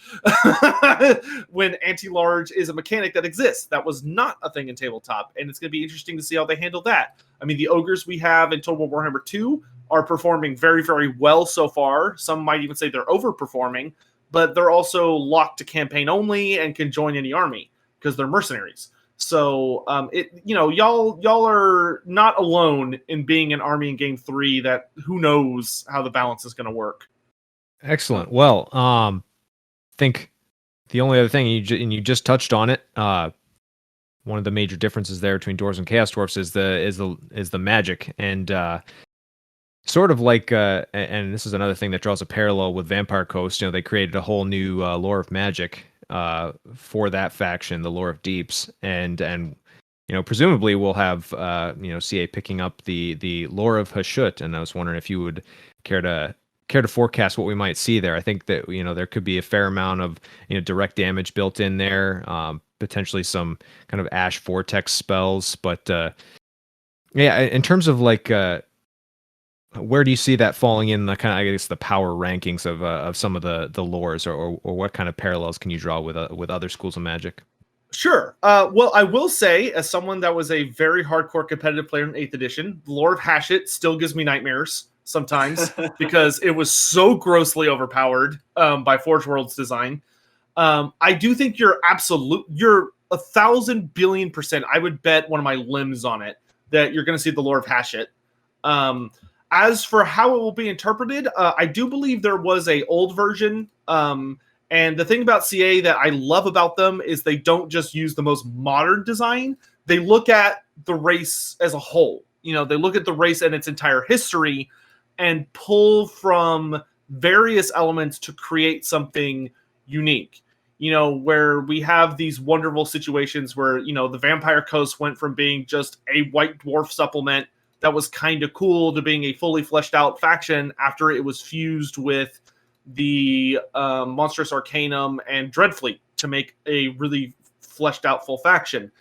Speaker 5: When anti-large is a mechanic that exists. That was not a thing in tabletop. And it's going to be interesting to see how they handle that. I mean, the Ogres we have in Total War Warhammer 2 are performing very, very well so far. Some might even say they're overperforming. But they're also locked to campaign only and can join any army because they're mercenaries. So, y'all are not alone in being an army in Game 3 that who knows how the balance is going to work.
Speaker 4: Excellent. Well, I think the only other thing, and you just touched on it, one of the major differences there between dwarves and chaos dwarfs is the magic, and sort of like, and this is another thing that draws a parallel with Vampire Coast. They created a whole new lore of magic for that faction, the Lore of Deeps, and presumably we'll have CA picking up the Lore of Hashut, and I was wondering if you would care to forecast what we might see there. I think that there could be a fair amount of direct damage built in there, potentially some kind of ash vortex spells, but in terms of like where do you see that falling in the kind of, I guess, the power rankings of some of the lores, or what kind of parallels can you draw with other schools of magic?
Speaker 5: Sure. Well, I will say, as someone that was a very hardcore competitive player in 8th edition, the Lore of Hashut still gives me nightmares sometimes because it was so grossly overpowered by Forge World's design. I do think you're 1,000 billion%. I would bet one of my limbs on it that you're going to see the Lore of Hashut. As for how it will be interpreted, I do believe there was a old version. And the thing about CA that I love about them is they don't just use the most modern design. They look at the race as a whole. They look at the race and its entire history and pull from various elements to create something unique. Where we have these wonderful situations where, the Vampire Coast went from being just a white dwarf supplement that was kind of cool to being a fully fleshed out faction after it was fused with the Monstrous Arcanum and Dreadfleet to make a really fleshed out full faction.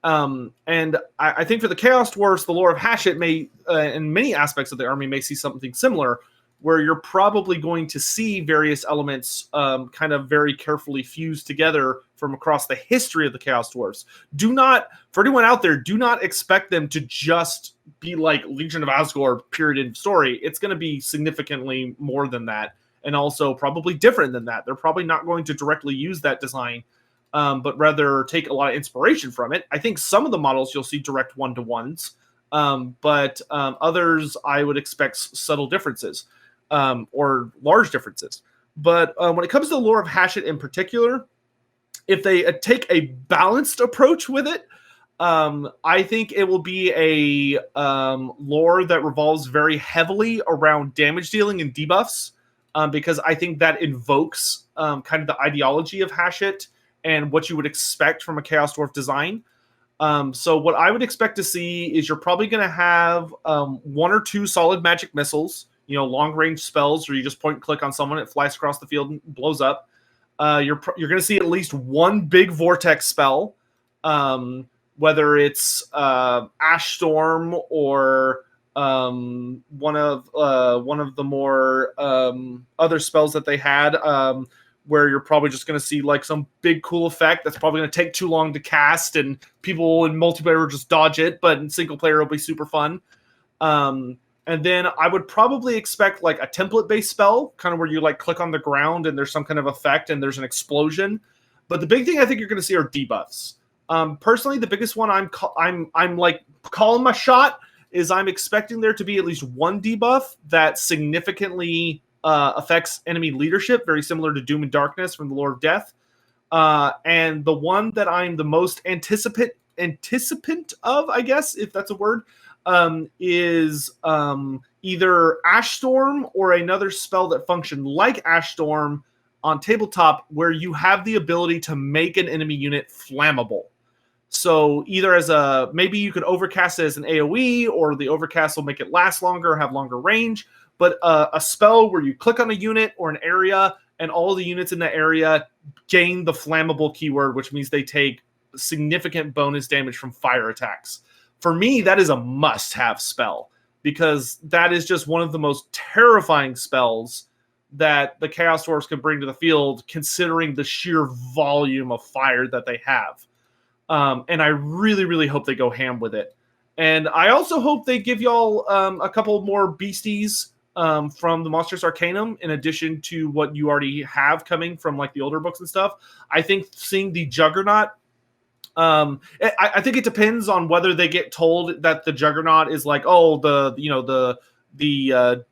Speaker 5: And I think for the Chaos Dwarfs, the Lore of Hashut may, in many aspects of the army, may see something similar, where you're probably going to see various elements kind of very carefully fused together from across the history of the Chaos Dwarfs. For anyone out there, do not expect them to just be like Legion of Asgore period in story. It's going to be significantly more than that, and also probably different than that. They're probably not going to directly use that design, but rather take a lot of inspiration from it. I think some of the models you'll see direct one-to-ones, but others I would expect subtle differences. Or large differences. But when it comes to the Lore of Hashut in particular, if they take a balanced approach with it, I think it will be a lore that revolves very heavily around damage dealing and debuffs, because I think that invokes kind of the ideology of Hashut and what you would expect from a Chaos Dwarf design. So what I would expect to see is you're probably going to have 1 or 2 solid magic missiles, long-range spells where you just point and click on someone, it flies across the field and blows up. You're going to see at least 1 big vortex spell, whether it's Ash Storm or one of the more other spells that they had, where you're probably just going to see like some big cool effect that's probably going to take too long to cast, and people in multiplayer will just dodge it, but in single player it'll be super fun. And then I would probably expect like a template-based spell, kind of where you like click on the ground and there's some kind of effect and there's an explosion. But the big thing I think you're going to see are debuffs. Personally, the biggest one I'm like calling my shot is I'm expecting there to be at least one debuff that significantly affects enemy leadership, very similar to Doom and Darkness from the Lord of Death. And the one that I'm the most anticipant of, I guess, if that's a word, is either Ash Storm or another spell that functioned like Ash Storm on tabletop, where you have the ability to make an enemy unit flammable. So either as maybe you could overcast it as an AoE, or the overcast will make it last longer or have longer range. But a spell where you click on a unit or an area, and all the units in that area gain the flammable keyword, which means they take significant bonus damage from fire attacks. For me, that is a must-have spell, because that is just one of the most terrifying spells that the Chaos Dwarfs can bring to the field, considering the sheer volume of fire that they have. And I really, really hope they go ham with it. And I also hope they give y'all a couple more beasties from the Monsters Arcanum, in addition to what you already have coming from like the older books and stuff. I think seeing the Juggernaut, I think it depends on whether they get told that the Juggernaut is like, oh, the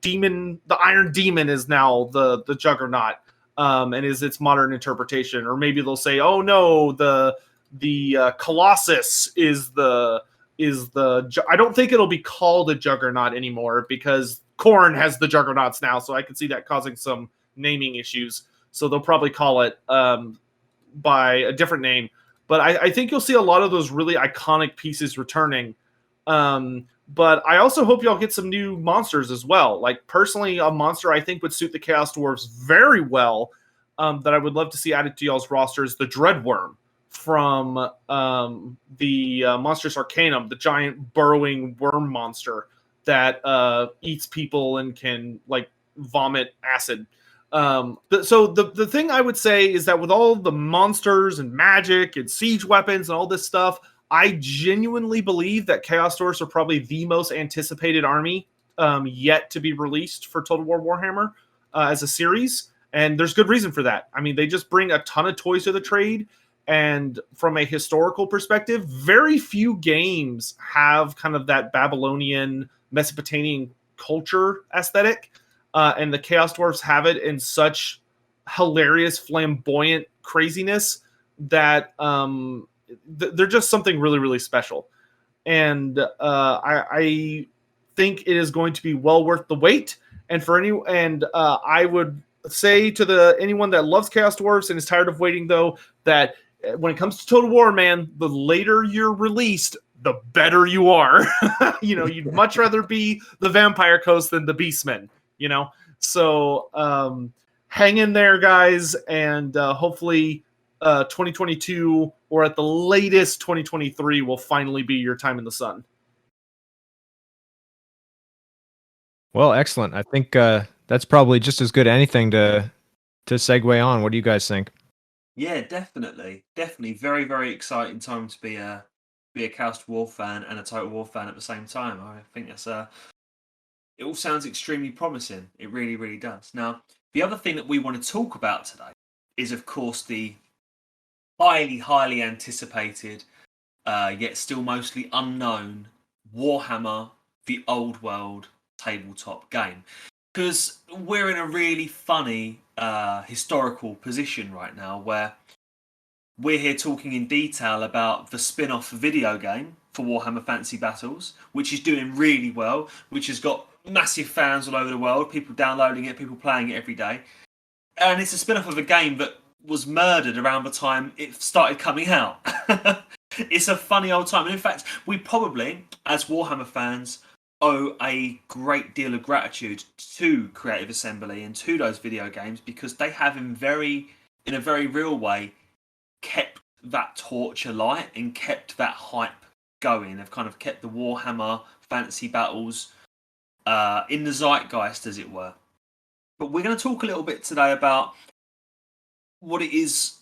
Speaker 5: demon, the Iron Demon is now the Juggernaut, and is its modern interpretation, or maybe they'll say, oh no, the Colossus is the. I don't think it'll be called a Juggernaut anymore, because Khorne has the Juggernauts now, so I can see that causing some naming issues. So they'll probably call it by a different name. But I think you'll see a lot of those really iconic pieces returning. But I also hope y'all get some new monsters as well. Like, personally, a monster I think would suit the Chaos Dwarves very well, that I would love to see added to y'all's roster, is the Dreadworm from the Monsters Arcanum, the giant burrowing worm monster that eats people and can like vomit acid. So the thing I would say is that with all the monsters and magic and siege weapons and all this stuff, I genuinely believe that Chaos Dwarfs are probably the most anticipated army yet to be released for Total War Warhammer as a series. And there's good reason for that. I mean, they just bring a ton of toys to the trade. And from a historical perspective, very few games have kind of that Babylonian, Mesopotamian culture aesthetic. And the Chaos Dwarfs have it in such hilarious, flamboyant craziness that they're just something really, really special. And I think it is going to be well worth the wait. And I would say to anyone that loves Chaos Dwarfs and is tired of waiting, though, that when it comes to Total War, man, the later you're released, the better you are. You'd much rather be the Vampire Coast than the Beastmen, So hang in there, guys, and hopefully 2022 or at the latest 2023 will finally be your time in the sun.
Speaker 4: Well, excellent. I think that's probably just as good anything to segue on. What do you guys think?
Speaker 1: Yeah, definitely. Very, very exciting time to be a Chaos Dwarf fan and a Total War fan at the same time. I think that's it all sounds extremely promising. It really, really does. Now, the other thing that we want to talk about today is, of course, the highly, highly anticipated, yet still mostly unknown Warhammer: The Old World tabletop game. Because we're in a really funny historical position right now, where we're here talking in detail about the spin-off video game for Warhammer Fantasy Battles, which is doing really well, which has got massive fans all over the world, people downloading it, people playing it every day. And it's a spin-off of a game that was murdered around the time it started coming out. It's a funny old time. And in fact, we probably, as Warhammer fans, owe a great deal of gratitude to Creative Assembly and to those video games, because they have in a very real way kept that torch alight and kept that hype going. They've kind of kept the Warhammer Fantasy Battles in the zeitgeist, as it were. But we're going to talk a little bit today about what it is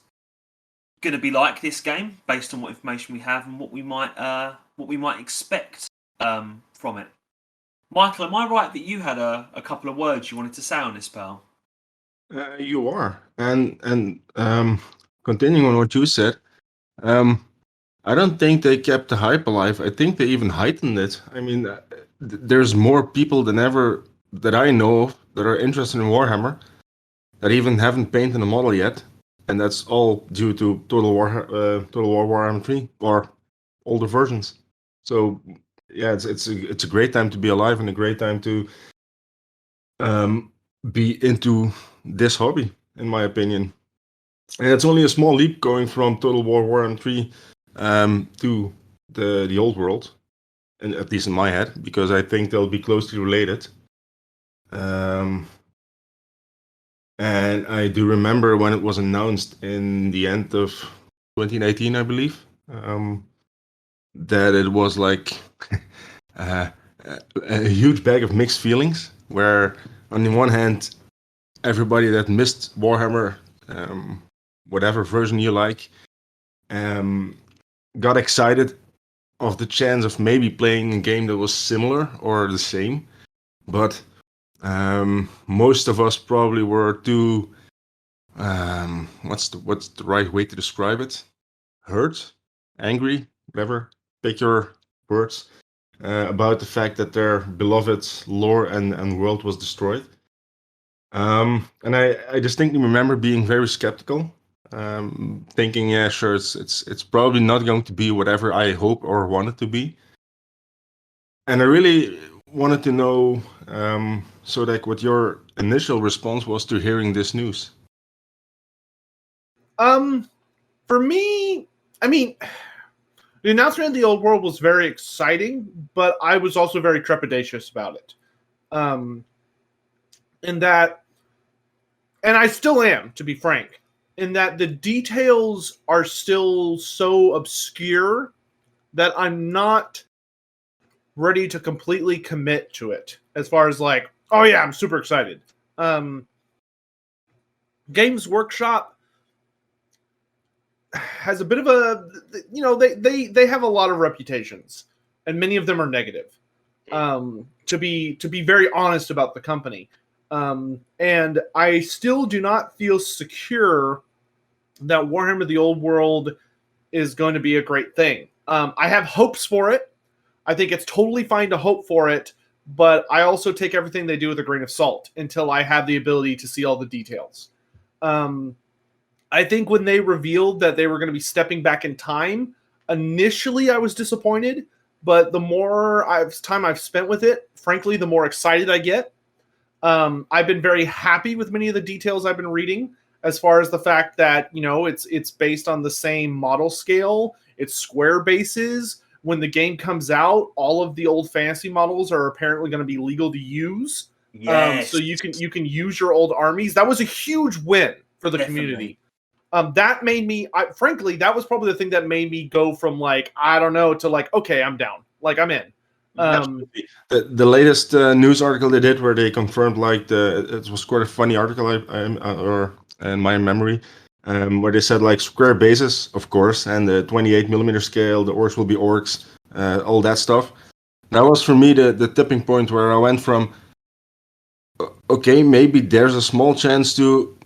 Speaker 1: going to be like, this game, based on what information we have and what we might expect from it. Michael, am I right that you had a couple of words you wanted to say on this, pal?
Speaker 3: You are, and continuing on what you said, I don't think they kept the hype alive. I think they even heightened it. I mean, there's more people than ever that I know of that are interested in Warhammer that even haven't painted a model yet, and that's all due to Total War Warhammer 3 or older versions. So yeah, it's a great time to be alive and a great time to be into this hobby, in my opinion. And it's only a small leap going from Total War Warhammer 3 to the old world, and at least in my head, because I think they'll be closely related. And I do remember when it was announced in the end of 2019, I believe, that it was like a huge bag of mixed feelings, where on the one hand, everybody that missed Warhammer, whatever version you like, got excited of the chance of maybe playing a game that was similar or the same, but most of us probably were too what's the right way to describe it? Hurt, angry, whatever. Pick your words, about the fact that their beloved lore and world was destroyed. And I distinctly remember being very skeptical, thinking, yeah, sure, it's probably not going to be whatever I hope or want it to be. And I really wanted to know, Sotek, what your initial response was to hearing this news.
Speaker 5: For me, I mean, the announcement of the old world was very exciting, but I was also very trepidatious about it. In that, and I still am, to be frank, in that the details are still so obscure that I'm not ready to completely commit to it. As far as like, oh yeah, I'm super excited. Games Workshop has a bit of a, you know, they have a lot of reputations, and many of them are negative. To be very honest about the company, and I still do not feel secure that Warhammer: The Old World is going to be a great thing. I have hopes for it. I think it's totally fine to hope for it, but I also take everything they do with a grain of salt until I have the ability to see all the details. I think when they revealed that they were going to be stepping back in time, initially I was disappointed, but the more time I've spent with it, frankly, the more excited I get. I've been very happy with many of the details I've been reading, as far as the fact that, you know, it's based on the same model scale, it's square bases. When the game comes out, all of the old fantasy models are apparently going to be legal to use.
Speaker 1: Yes.
Speaker 5: So you can use your old armies. That was a huge win for the community. That made me, frankly, that was probably the thing that made me go from like, I don't know, to like, okay, I'm down. Like, I'm in.
Speaker 3: The latest news article they did, where they confirmed, like, it was quite a funny article, or in my memory, where they said, like, square bases, of course, and the 28mm scale, the orcs will be orcs, all that stuff. That was for me the tipping point where I went from, okay, maybe there's a small chance to,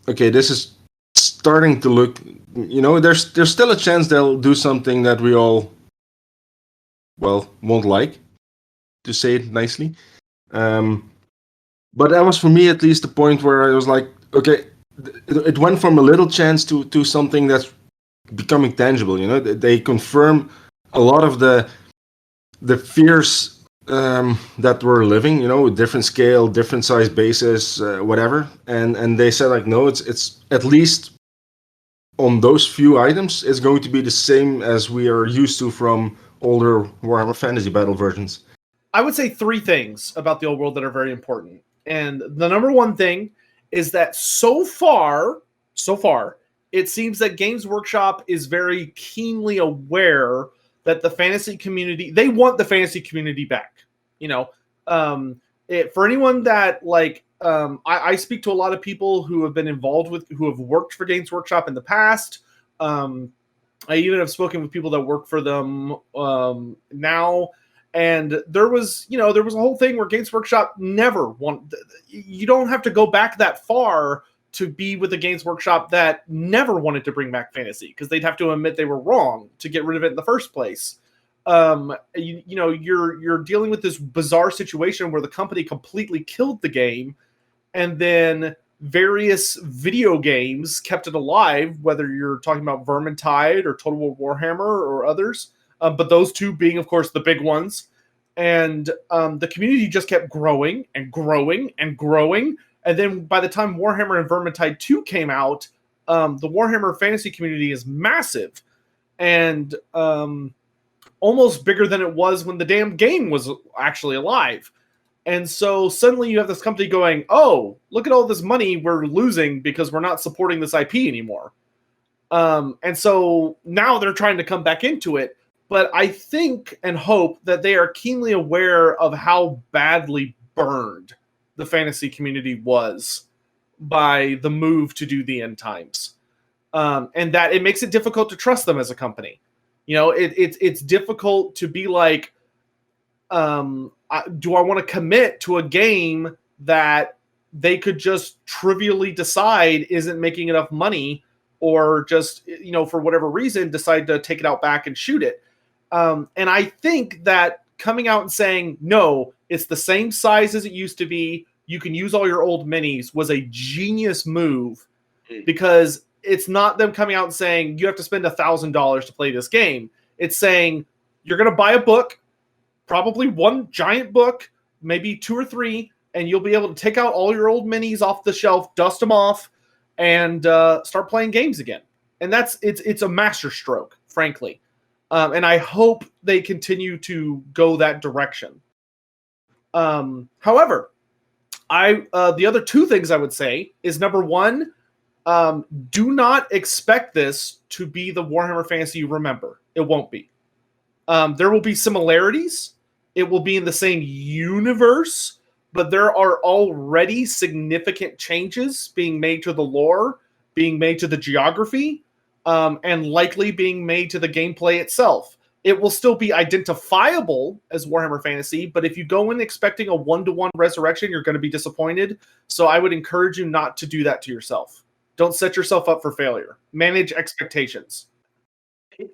Speaker 3: okay, this is starting to look, you know, there's still a chance they'll do something that we all, well, won't like, to say it nicely. But that was, for me at least, the point where I was like, okay, it went from a little chance to something that's becoming tangible. You know, they confirm a lot of the fears that we're living. You know, different scale, different size bases, whatever. And they said, like, no, it's at least on those few items, it's going to be the same as we are used to from older Warhammer Fantasy Battle versions.
Speaker 5: I would say three things about the old world that are very important. And the number one thing is that so far, it seems that Games Workshop is very keenly aware that the fantasy community, they want the fantasy community back. You know, for anyone that, like, I speak to a lot of people who have been involved with, who have worked for Games Workshop in the past. I even have spoken with people that work for them now. And there was a whole thing where Games Workshop never want. You don't have to go back that far to be with a Games Workshop that never wanted to bring back fantasy, because they'd have to admit they were wrong to get rid of it in the first place. you're dealing with this bizarre situation where the company completely killed the game, and then various video games kept it alive, whether you're talking about Vermintide or Total War Warhammer or others, but those two being, of course, the big ones. And the community just kept growing and growing and growing. And then by the time Warhammer and Vermintide 2 came out, the Warhammer fantasy community is massive and almost bigger than it was when the damn game was actually alive. And so suddenly you have this company going, oh, look at all this money we're losing because we're not supporting this IP anymore. And so now they're trying to come back into it. But I think and hope that they are keenly aware of how badly burned the fantasy community was by the move to do the end times. And that it makes it difficult to trust them as a company. It's difficult to be like, do I want to commit to a game that they could just trivially decide isn't making enough money, or just, for whatever reason, decide to take it out back and shoot it. And I think that coming out and saying, no, it's the same size as it used to be, you can use all your old minis, was a genius move, because it's not them coming out and saying, you have to spend $1,000 to play this game. It's saying, you're going to buy a book, probably one giant book, maybe 2 or 3, and you'll be able to take out all your old minis off the shelf, dust them off, and start playing games again. And it's a masterstroke, frankly. And I hope they continue to go that direction. However, the other 2 things I would say is, number 1, do not expect this to be the Warhammer Fantasy you remember. It won't be. There will be similarities. It will be in the same universe, but there are already significant changes being made to the lore, being made to the geography, and likely being made to the gameplay itself. It will still be identifiable as Warhammer Fantasy, but if you go in expecting a 1-to-1 resurrection, you're going to be disappointed. So I would encourage you not to do that to yourself. Don't set yourself up for failure. Manage expectations.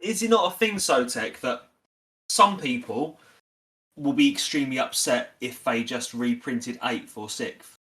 Speaker 1: Is it not a thing, Sotek, that some people will be extremely upset if they just reprinted 8th or 6th?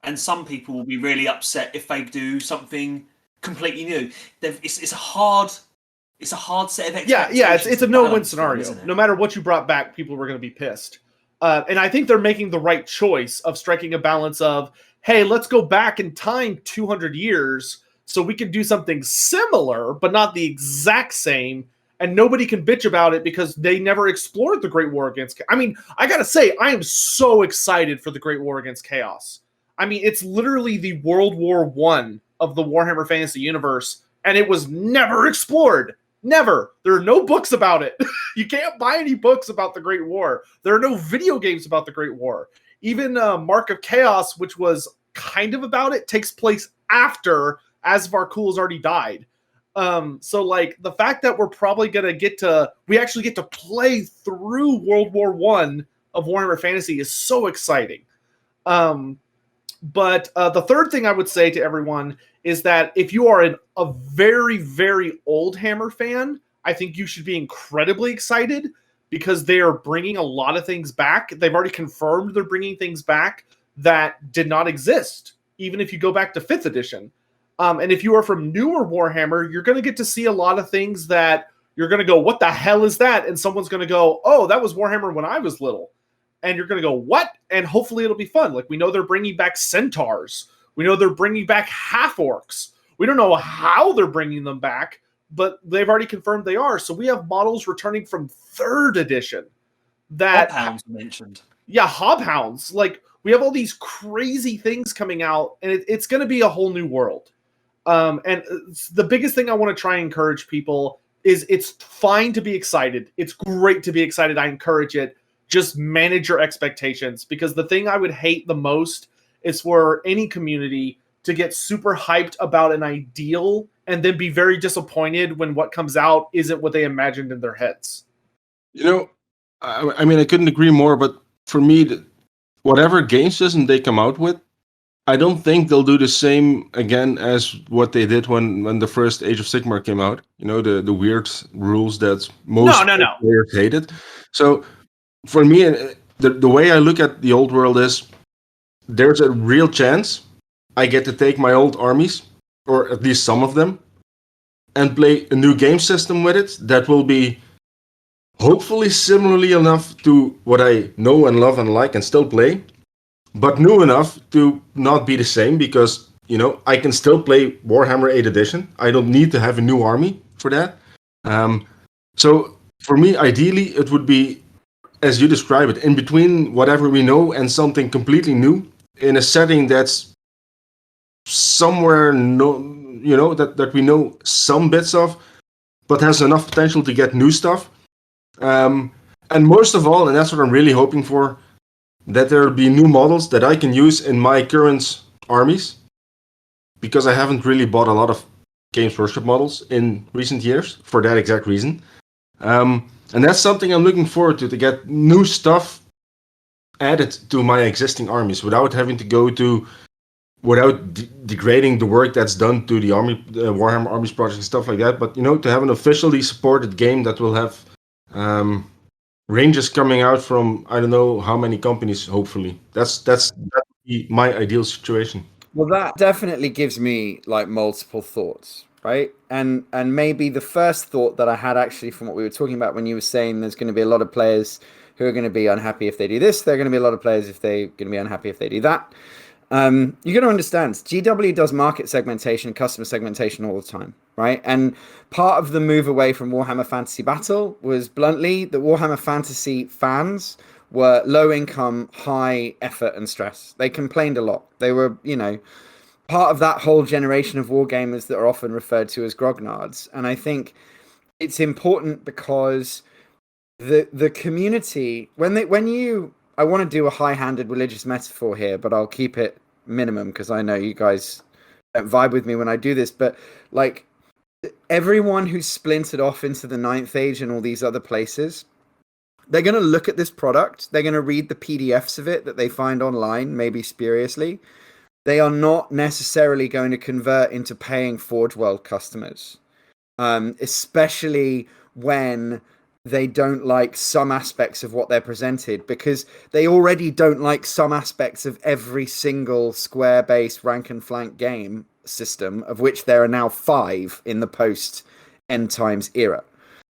Speaker 1: And some people will be really upset if they do something completely new. It's a hard set of expectations.
Speaker 5: Yeah, it's a no-win scenario. No matter what you brought back, people were going to be pissed. And I think they're making the right choice of striking a balance of, hey, let's go back in time 200 years so we can do something similar, but not the exact same, and nobody can bitch about it because they never explored the Great War Against Chaos. I mean, I gotta say, I am so excited for the Great War Against Chaos. I mean, it's literally the World War I of the Warhammer Fantasy universe, and it was never explored. Never. There are no books about it. You can't buy any books about the Great War. There are no video games about the Great War. Even Mark of Chaos, which was kind of about it, takes place after Asvar Kul's already died. So like the fact that we're probably going to we actually get to play through World War I of Warhammer Fantasy is so exciting. But the third thing I would say to everyone is that if you are a very, very old Hammer fan, I think you should be incredibly excited because they are bringing a lot of things back. They've already confirmed they're bringing things back that did not exist, even if you go back to 5th edition. And if you are from newer Warhammer, you're going to get to see a lot of things that you're going to go, what the hell is that? And someone's going to go, oh, that was Warhammer when I was little. And you're going to go, what? And hopefully it'll be fun. Like, we know they're bringing back centaurs. We know they're bringing back half-orcs. We don't know how they're bringing them back, but they've already confirmed they are. So we have models returning from 3rd edition.
Speaker 1: Hobhounds mentioned.
Speaker 5: Yeah, hobhounds. Like, we have all these crazy things coming out, and it's going to be a whole new world. And the biggest thing I want to try and encourage people is it's fine to be excited. It's great to be excited. I encourage it. Just manage your expectations, because the thing I would hate the most is for any community to get super hyped about an ideal and then be very disappointed when what comes out isn't what they imagined in their heads.
Speaker 3: You know, I mean, I couldn't agree more, but for me, whatever game system they come out with, I don't think they'll do the same again as what they did when the first Age of Sigmar came out. You know, the weird rules that most
Speaker 5: No.
Speaker 3: players hated. So for me, the way I look at the old world is there's a real chance I get to take my old armies, or at least some of them, and play a new game system with it that will be hopefully similarly enough to what I know and love and like and still play, but new enough to not be the same, because I can still play Warhammer 8th edition. I don't need to have a new army for that. So for me, ideally, it would be, as you describe it, in between whatever we know and something completely new, in a setting that's somewhere that we know some bits of, but has enough potential to get new stuff. And most of all, and that's what I'm really hoping for, that there will be new models that I can use in my current armies, because I haven't really bought a lot of Games Workshop models in recent years for that exact reason. And that's something I'm looking forward to get new stuff added to my existing armies without having to go to, without degrading the work that's done to the Warhammer Armies project and stuff like that. But to have an officially supported game that will have ranges coming out from I don't know how many companies. Hopefully, that would be my ideal situation.
Speaker 2: Well, that definitely gives me like multiple thoughts, right? And maybe the first thought that I had actually from what we were talking about when you were saying there's going to be a lot of players who are going to be unhappy if they do this, there are going to be a lot of players if they're going to be unhappy if they do that. You're going to understand GW does market segmentation, customer segmentation all the time, right? And part of the move away from Warhammer Fantasy Battle was bluntly that Warhammer Fantasy fans were low income, high effort and stress. They complained a lot. They were, part of that whole generation of wargamers that are often referred to as grognards. And I think it's important because the community, I want to do a high-handed religious metaphor here, but I'll keep it minimum because I know you guys don't vibe with me when I do this. But like everyone who's splintered off into the Ninth Age and all these other places, they're going to look at this product. They're going to read the PDFs of it that they find online, maybe spuriously. They are not necessarily going to convert into paying Forge World customers, especially when they don't like some aspects of what they're presented, because they already don't like some aspects of every single square-based rank and flank game system, of which there are now 5 in the post-End Times era.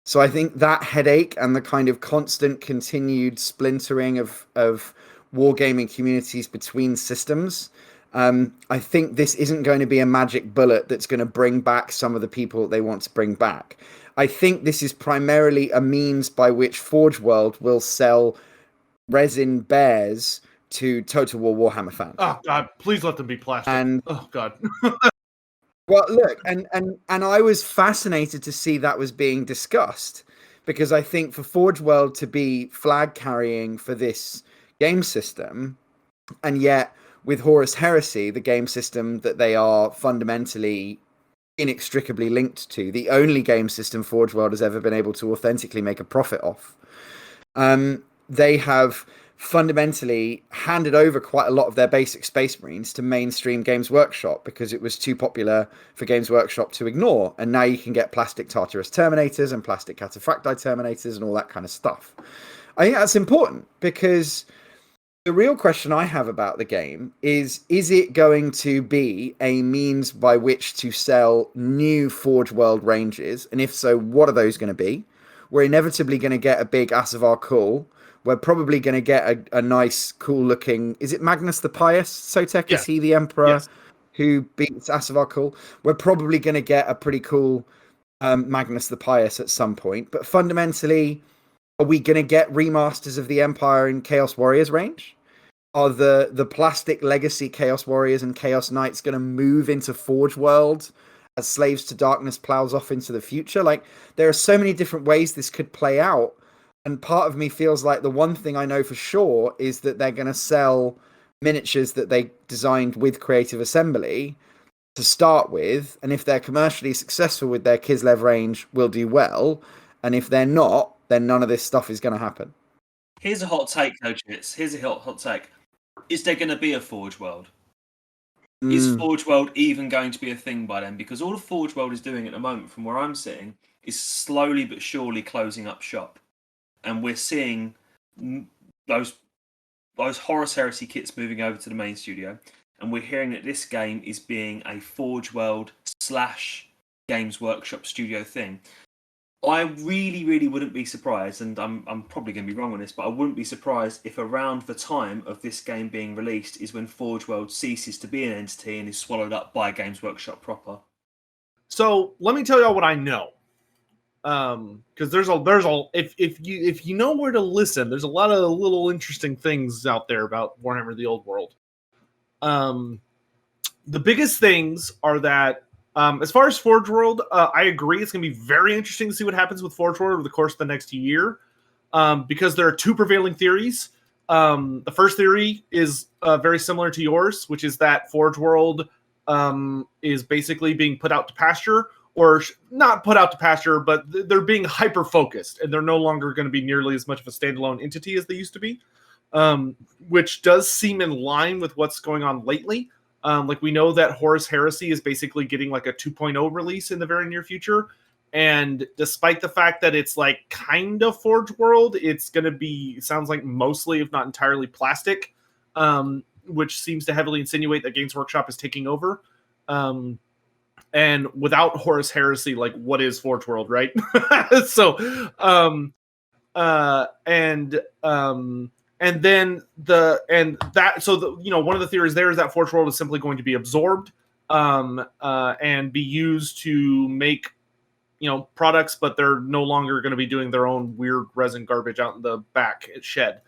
Speaker 2: So I think that headache and the kind of constant continued splintering of wargaming communities between systems, I think this isn't going to be a magic bullet that's going to bring back some of the people they want to bring back. I think this is primarily a means by which Forge World will sell resin bears to Total War Warhammer fans.
Speaker 5: Oh God, please let them be plastic.
Speaker 2: And
Speaker 5: oh God.
Speaker 2: well, look, and I was fascinated to see that was being discussed, because I think for Forge World to be flag carrying for this game system, and yet with Horus Heresy, the game system that they are fundamentally inextricably linked to, the only game system Forge World has ever been able to authentically make a profit off, they have fundamentally handed over quite a lot of their basic Space Marines to mainstream Games Workshop because it was too popular for Games Workshop to ignore. And now you can get plastic Tartarus Terminators and plastic Cataphracti Terminators and all that kind of stuff. I think that's important, because the real question I have about the game is it going to be a means by which to sell new Forge World ranges? And if so, what are those going to be? We're inevitably going to get a big Asavar Call. We're probably going to get a nice, cool-looking... Is it Magnus the Pious? Sotek,
Speaker 5: Yes.
Speaker 2: Is he the Emperor
Speaker 5: Yes.
Speaker 2: who beats Asavar Call? We're probably going to get a pretty cool Magnus the Pious at some point. But fundamentally, are we going to get remasters of the Empire and Chaos Warriors range? Are the plastic legacy Chaos Warriors and Chaos Knights going to move into Forge World as Slaves to Darkness plows off into the future? Like, there are so many different ways this could play out. And part of me feels like the one thing I know for sure is that they're going to sell miniatures that they designed with Creative Assembly to start with. And if they're commercially successful with their Kislev range, will do well. And if they're not, then none of this stuff is going to happen.
Speaker 1: Here's a hot take, though, Chitz. Here's a hot take. Is there going to be a Forge World? Is Forge World even going to be a thing by then? Because all the Forge World is doing at the moment, from where I'm sitting, is slowly but surely closing up shop, and we're seeing those Horus Heresy kits moving over to the main studio, and we're hearing that this game is being a Forge World / Games Workshop studio thing. I really, really wouldn't be surprised, and I'm probably going to be wrong on this, but I wouldn't be surprised if around the time of this game being released is when Forge World ceases to be an entity and is swallowed up by Games Workshop proper.
Speaker 5: So let me tell y'all what I know, because there's a if you know where to listen, there's a lot of little interesting things out there about Warhammer: The Old World. The biggest things are that. As far as Forge World, I agree. It's going to be very interesting to see what happens with Forge World over the course of the next year, because there are two prevailing theories. The first theory is very similar to yours, which is that Forge World is basically being put out to pasture, or not put out to pasture, but they're being hyper-focused, and they're no longer going to be nearly as much of a standalone entity as they used to be, which does seem in line with what's going on lately. Like, we know that Horus Heresy is basically getting like a 2.0 release in the very near future. And despite the fact that it's like kind of Forge World, it's going to be, it sounds like mostly, if not entirely, plastic, which seems to heavily insinuate that Games Workshop is taking over. And without Horus Heresy, like, what is Forge World, right? So, and then one of the theories there is that Forge World is simply going to be absorbed and be used to make, products, but they're no longer going to be doing their own weird resin garbage out in the back shed.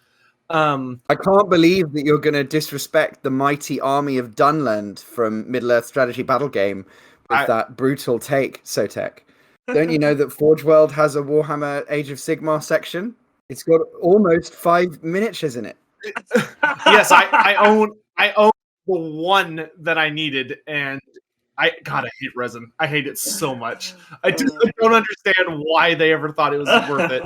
Speaker 2: I can't believe that you're going to disrespect the mighty army of Dunland from Middle-earth strategy battle game with that brutal take, Sotek. Don't you know that Forge World has a Warhammer Age of Sigmar section? It's got almost 5 miniatures in it.
Speaker 5: Yes, I own the one that I needed, and I hate resin. I hate it so much. I just don't understand why they ever thought it was worth it.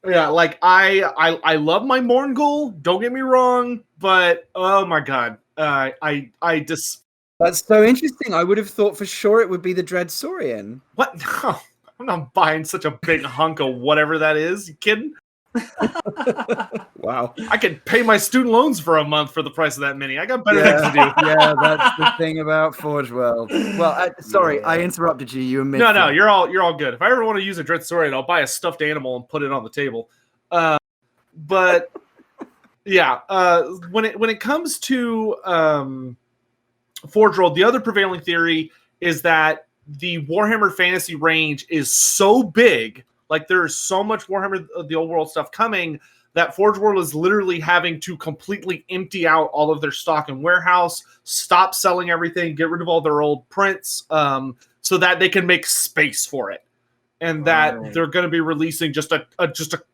Speaker 5: Yeah, like I love my Morngul. Don't get me wrong, but oh my god, I just.
Speaker 2: That's so interesting. I would have thought for sure it would be the Dread Saurian.
Speaker 5: What? No. I'm not buying such a big hunk of whatever that is. You kidding?
Speaker 2: Wow.
Speaker 5: I could pay my student loans for a month for the price of that mini. I got better things to do.
Speaker 2: Yeah, that's the thing about Forge World. Well, sorry, I interrupted you. You were mid.
Speaker 5: No, you're all good. If I ever want to use a Dread Saurian, I'll buy a stuffed animal and put it on the table. But yeah, when it comes to Forge World, the other prevailing theory is that the Warhammer Fantasy range is so big, like there is so much Warhammer the Old World stuff coming, that Forge World is literally having to completely empty out all of their stock and warehouse, stop selling everything, get rid of all their old prints, so that they can make space for it, and that they're going to be releasing just a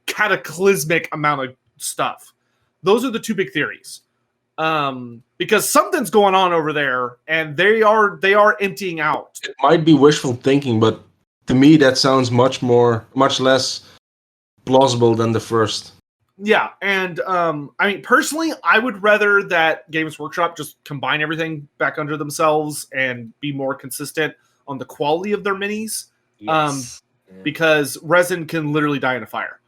Speaker 5: cataclysmic amount of stuff. Those are the two big theories. Because something's going on over there, and they are emptying out.
Speaker 3: It might be wishful thinking, but to me that sounds much less plausible than the first.
Speaker 5: Yeah, and I mean, personally, I would rather that Games Workshop just combine everything back under themselves and be more consistent on the quality of their minis. Yes. Because resin can literally die in a fire,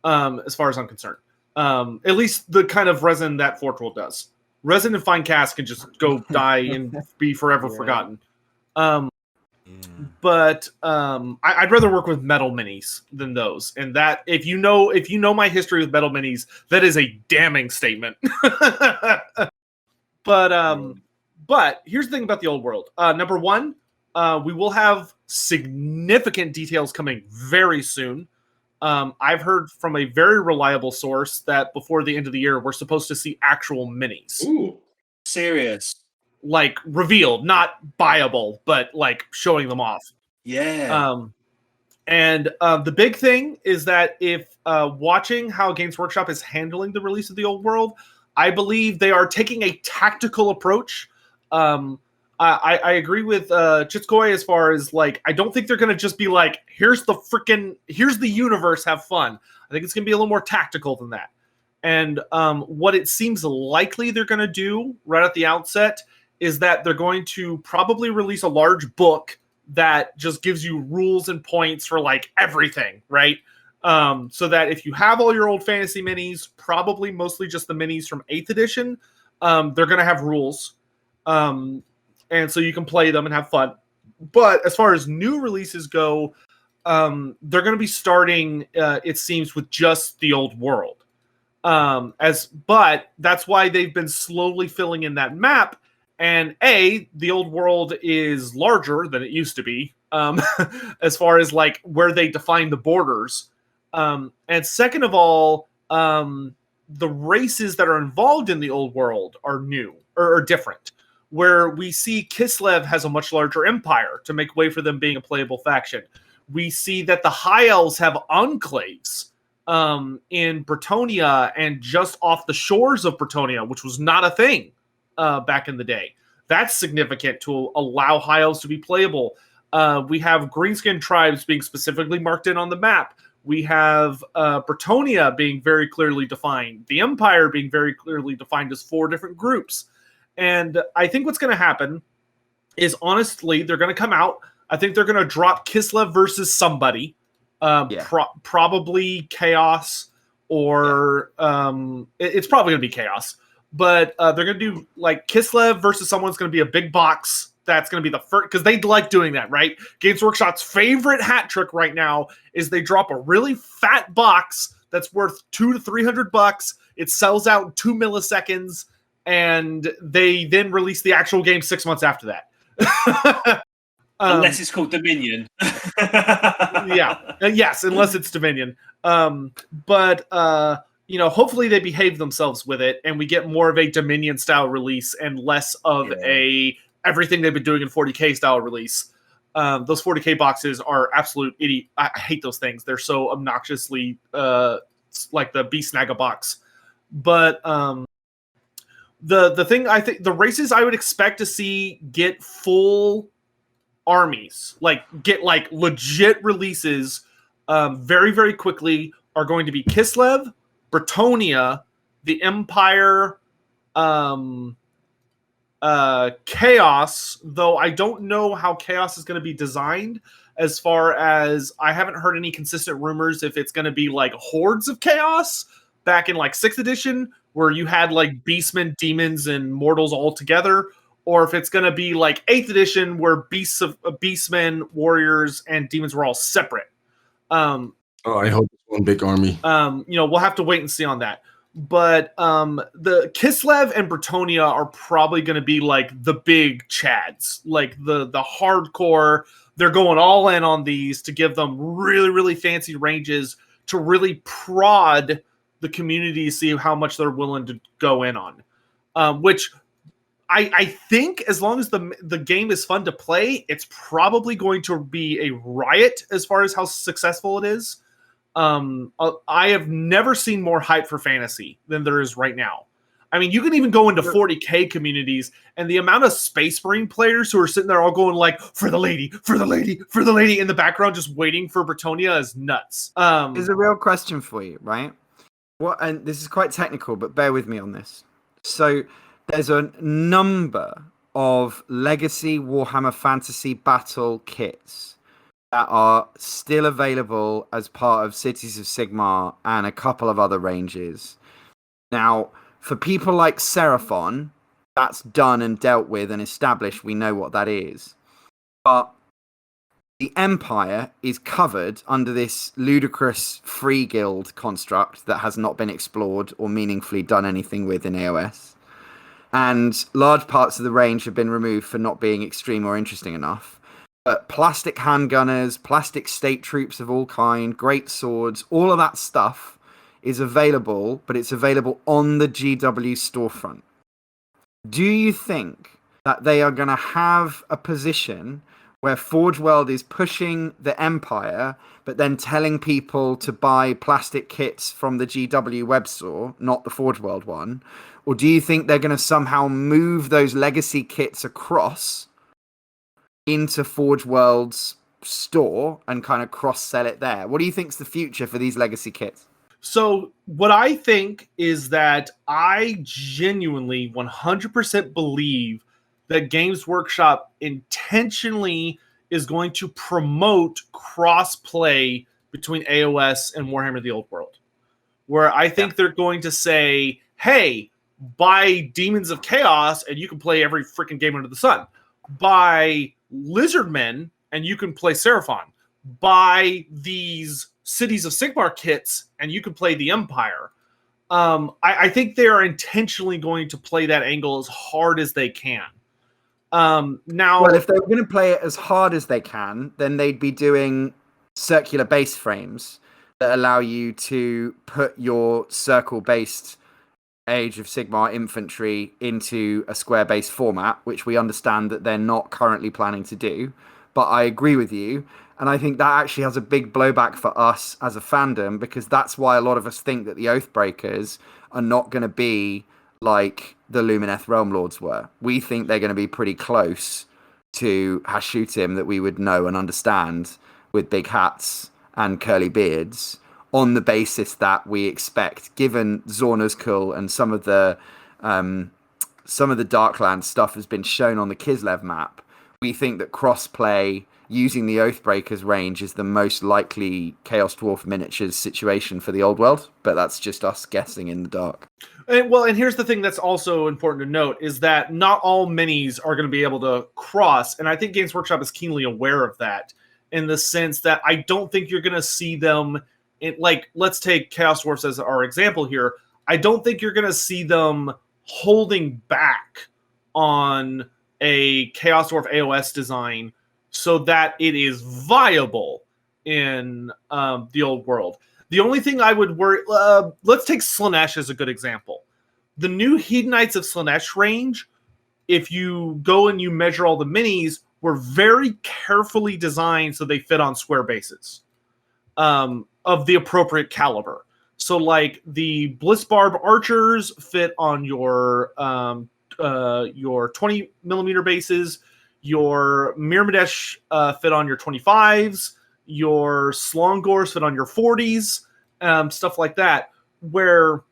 Speaker 5: as far as I'm concerned. At least the kind of resin that Forge World does. Resin and fine cast can just go die and be forever forgotten. But I'd rather work with metal minis than those. And that, if you know my history with metal minis, that is a damning statement. But here's the thing about the Old World. Number one, we will have significant details coming very soon. I've heard from a very reliable source that before the end of the year, we're supposed to see actual minis.
Speaker 1: Ooh, serious.
Speaker 5: Like, revealed, not buyable, but like showing them off.
Speaker 1: Yeah.
Speaker 5: And the big thing is that if watching how Games Workshop is handling the release of the Old World, I believe they are taking a tactical approach. I agree with Chitzkoi as far as, like, I don't think they're going to just be like, here's the universe, have fun. I think it's going to be a little more tactical than that. And what it seems likely they're going to do right at the outset is that they're going to probably release a large book that just gives you rules and points for like everything, right? So that if you have all your old fantasy minis, probably mostly just the minis from 8th edition, they're going to have rules. And so you can play them and have fun. But as far as new releases go, they're going to be starting, it seems, with just the old world. But that's why they've been slowly filling in that map. And the old world is larger than it used to be, as far as like where they define the borders. And second of all, the races that are involved in the old world are new or different. Where we see Kislev has a much larger empire to make way for them being a playable faction. We see that the High Elves have enclaves in Bretonnia and just off the shores of Bretonnia, which was not a thing back in the day. That's significant to allow High Elves to be playable. We have Greenskin tribes being specifically marked in on the map. We have Bretonnia being very clearly defined. The Empire being very clearly defined as 4 different groups. And I think what's going to happen is, honestly, they're going to come out. I think they're going to drop Kislev versus somebody. Probably Chaos, or it's probably going to be Chaos. But they're going to do like Kislev versus someone's going to be a big box. That's going to be the first, because they like doing that, right? Games Workshop's favorite hat trick right now is they drop a really fat box that's worth $200 to $300. It sells out in 2 milliseconds, and they then release the actual game 6 months after that.
Speaker 1: Unless it's called Dominion.
Speaker 5: Yes, unless it's Dominion. But hopefully they behave themselves with it, and we get more of a Dominion style release and less of a everything they've been doing in 40K style release. Those 40K boxes are absolute idiot. I hate those things. They're so obnoxiously like the Beastnaga box. But the thing, I think the races I would expect to see get full armies, like get like legit releases very, very quickly, are going to be Kislev, Bretonnia, the Empire, Chaos, though I don't know how Chaos is going to be designed, as far as I haven't heard any consistent rumors if it's going to be like hordes of Chaos back in like 6th edition, where you had like Beastmen, Demons, and Mortals all together, or if it's going to be like 8th edition where Beastmen, Warriors, and Demons were all separate.
Speaker 3: I hope it's one big army.
Speaker 5: We'll have to wait and see on that. But the Kislev and Bretonnia are probably going to be like the big chads, like the hardcore. They're going all in on these to give them really, really fancy ranges to really prod the community, see how much they're willing to go in on. Which I think, as long as the game is fun to play, it's probably going to be a riot as far as how successful it is. I have never seen more hype for fantasy than there is right now. I mean, you can even go into 40K communities, and the amount of Space Marine players who are sitting there all going like, for the lady, for the lady, for the lady in the background, just waiting for Bretonnia is nuts.
Speaker 2: There's a real question for you, right? And this is quite technical, but bear with me on this. So there's a number of legacy Warhammer Fantasy Battle kits that are still available as part of Cities of Sigmar and a couple of other ranges. Now, for people like Seraphon, that's done and dealt with and established. We know what that is. But the Empire is covered under this ludicrous free guild construct that has not been explored or meaningfully done anything with in AOS. And large parts of the range have been removed for not being extreme or interesting enough. But plastic handgunners, plastic state troops of all kind, great swords, all of that stuff is available, but it's available on the GW storefront. Do you think that they are going to have a position where Forge World is pushing the Empire, but then telling people to buy plastic kits from the GW web store, not the Forge World one? Or do you think they're going to somehow move those legacy kits across into Forge World's store and kind of cross-sell it there? What do you think's the future for these legacy kits?
Speaker 5: So what I think is that I genuinely 100% believe that Games Workshop intentionally is going to promote cross-play between AOS and Warhammer the Old World. Where I think they're going to say, hey, buy Demons of Chaos and you can play every freaking game under the sun. Buy Lizardmen and you can play Seraphon. Buy these Cities of Sigmar kits and you can play the Empire. I think they are intentionally going to play that angle as hard as they can. Now,
Speaker 2: well, if they're going to play it as hard as they can, then they'd be doing circular base frames that allow you to put your circle-based Age of Sigmar infantry into a square base format, which we understand that they're not currently planning to do. But I agree with you. And I think that actually has a big blowback for us as a fandom, because that's why a lot of us think that the Oathbreakers are not going to be like the Lumineth Realm Lords were. We think they're going to be pretty close to Hashutim that we would know and understand, with big hats and curly beards, on the basis that we expect, given Zornazkul and some of the Darklands stuff has been shown on the Kislev map, we think that crossplay using the Oathbreakers range is the most likely Chaos Dwarf miniatures situation for the old world, but that's just us guessing in the dark.
Speaker 5: And here's the thing that's also important to note, is that not all minis are going to be able to cross, and I think Games Workshop is keenly aware of that, in the sense that I don't think you're going to see them, let's take Chaos Dwarfs as our example here. I don't think you're going to see them holding back on a Chaos Dwarf AOS design so that it is viable in the old world. The only thing I would worry... let's take Slaanesh as a good example. The new Hedonites of Slaanesh range, if you go and you measure all the minis, were very carefully designed so they fit on square bases of the appropriate caliber. So, like, the Blissbarb Archers fit on your 20 millimeter bases. Your Mirmadesh fit on your 25s. Your Slongors fit on your 40s. Stuff like that. Where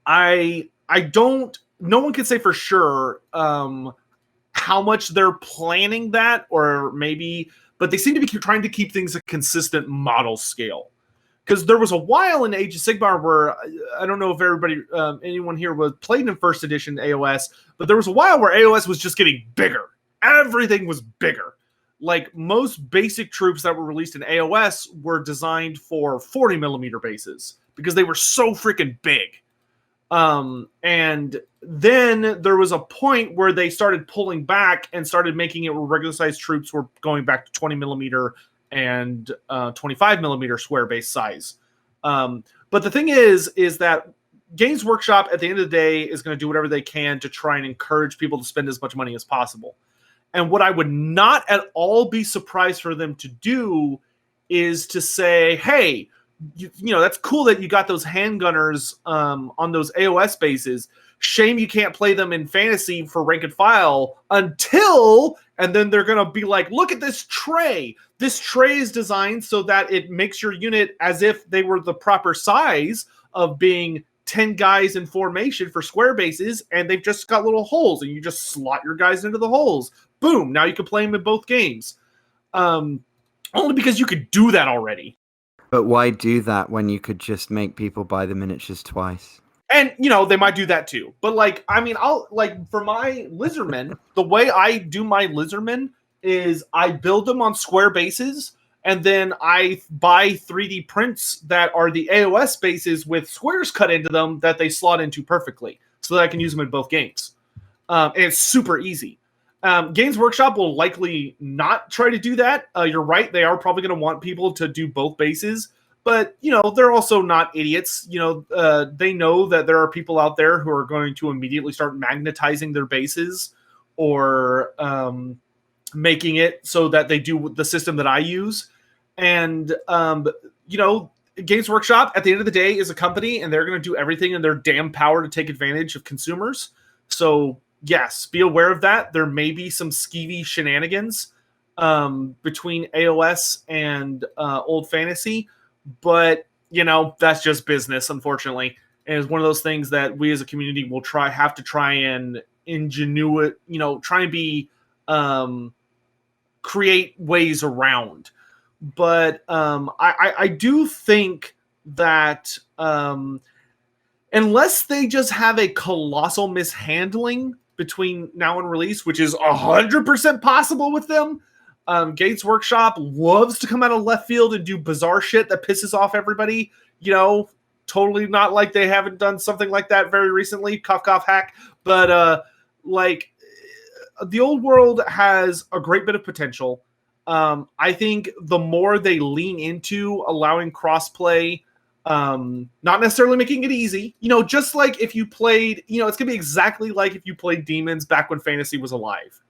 Speaker 5: I don't... No one can say for sure how much they're planning that, or maybe... But they seem to be trying to keep things a consistent model scale. Because there was a while in Age of Sigmar where, I don't know if anyone here was played in first edition AOS, but there was a while where AOS was just getting bigger. Everything was bigger. Like, most basic troops that were released in AOS were designed for 40 millimeter bases because they were so freaking big. And then there was a point where they started pulling back and started making it where regular sized troops were going back to 20 millimeter and 25 millimeter square base size. But the thing is that Games Workshop at the end of the day is going to do whatever they can to try and encourage people to spend as much money as possible. And what I would not at all be surprised for them to do is to say, hey, you know, that's cool that you got those handgunners on those AOS bases. Shame you can't play them in fantasy for rank and file until, and then they're going to be like, look at this tray. This tray is designed so that it makes your unit as if they were the proper size of being 10 guys in formation for square bases, and they've just got little holes, and you just slot your guys into the holes. Boom, now you can play them in both games. Only because you could do that already.
Speaker 2: But why do that when you could just make people buy the miniatures twice?
Speaker 5: And, you know, they might do that too. But, like, I mean, for my Lizardmen, the way I do my Lizardmen is I build them on square bases, and then I buy 3D prints that are the AOS bases with squares cut into them that they slot into perfectly so that I can use them in both games. And it's super easy. Games Workshop will likely not try to do that. You're right. They are probably going to want people to do both bases. But, you know, they're also not idiots. You know, they know that there are people out there who are going to immediately start magnetizing their bases or making it so that they do the system that I use. And, you know, Games Workshop, at the end of the day, is a company, and they're going to do everything in their damn power to take advantage of consumers. So, yes, be aware of that. There may be some skeevy shenanigans between AOS and Old Fantasy. But, you know, that's just business, unfortunately. And it's one of those things that we as a community will have to try and try and be create ways around. But I do think that unless they just have a colossal mishandling between now and release, which is 100% possible with them, Gates Workshop loves to come out of left field and do bizarre shit that pisses off everybody. Totally not like they haven't done something like that very recently. Cough, cough, hack. But the old world has a great bit of potential. I think the more they lean into allowing crossplay, not necessarily making it easy, just like if you played, it's going to be exactly like if you played Demons back when Fantasy was alive.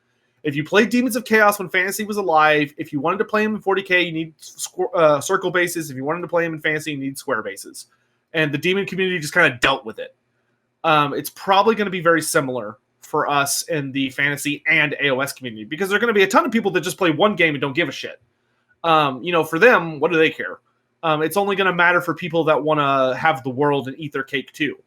Speaker 5: If you played Demons of Chaos when Fantasy was alive, if you wanted to play him in 40k, you need circle bases. If you wanted to play him in Fantasy, you need square bases. And the Demon community just kind of dealt with it. It's probably going to be very similar for us in the Fantasy and AOS community, because there are going to be a ton of people that just play one game and don't give a shit. For them, what do they care? It's only going to matter for people that want to have the world and eat their cake too.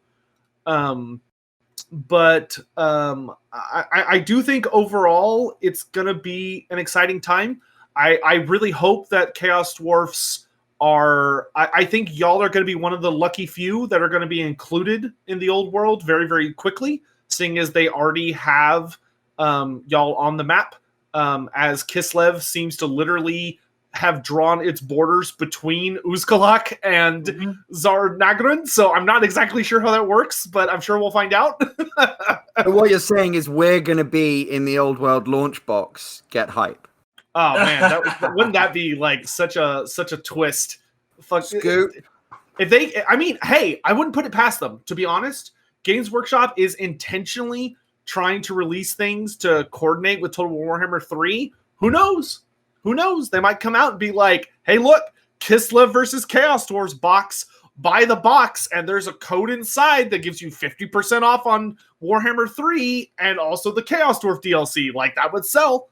Speaker 5: But I do think overall it's going to be an exciting time. I really hope that Chaos Dwarfs I think y'all are going to be one of the lucky few that are going to be included in the old world very, very quickly, seeing as they already have y'all on the map, as Kislev seems to literally have drawn its borders between Uzkalak and Zarnagrun. So I'm not exactly sure how that works, but I'm sure we'll find out.
Speaker 2: So what you're saying is we're going to be in the old world launch box. Get hype.
Speaker 5: Oh man, wouldn't that be like such a twist? Fuck,
Speaker 2: Scoot.
Speaker 5: Hey, I wouldn't put it past them, to be honest. Games Workshop is intentionally trying to release things to coordinate with Total Warhammer 3. Who knows? They might come out and be like, hey, look, Kislev versus Chaos Dwarfs box. Buy the box, and there's a code inside that gives you 50% off on Warhammer 3 and also the Chaos Dwarf DLC. Like, that would sell.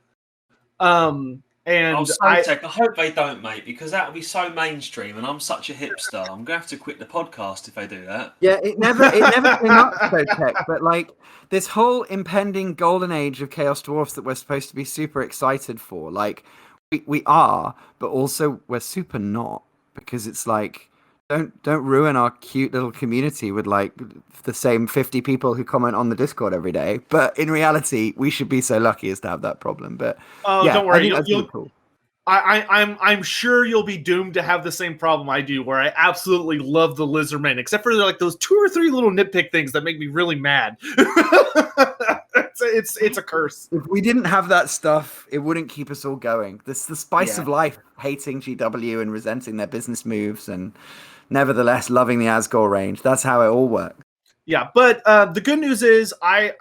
Speaker 1: And Sotek, I hope they don't, mate, because that would be so mainstream, and I'm such a hipster. I'm gonna have to quit the podcast if they do that.
Speaker 2: Yeah, it never came up Sotek, but like this whole impending golden age of Chaos Dwarfs that we're supposed to be super excited for, like we are, but also we're super not, because it's like don't ruin our cute little community with like the same 50 people who comment on the Discord every day. But in reality, we should be so lucky as to have that problem. But yeah,
Speaker 5: don't worry,
Speaker 2: you'll cool.
Speaker 5: I'm sure you'll be doomed to have the same problem I do, where I absolutely love the Lizardmen, except for like those 2 or 3 little nitpick things that make me really mad. It's a curse.
Speaker 2: If we didn't have that stuff, it wouldn't keep us all going. This the spice of life, hating GW and resenting their business moves, and nevertheless loving the Asgore range. That's how it all works.
Speaker 5: Yeah, but the good news is, I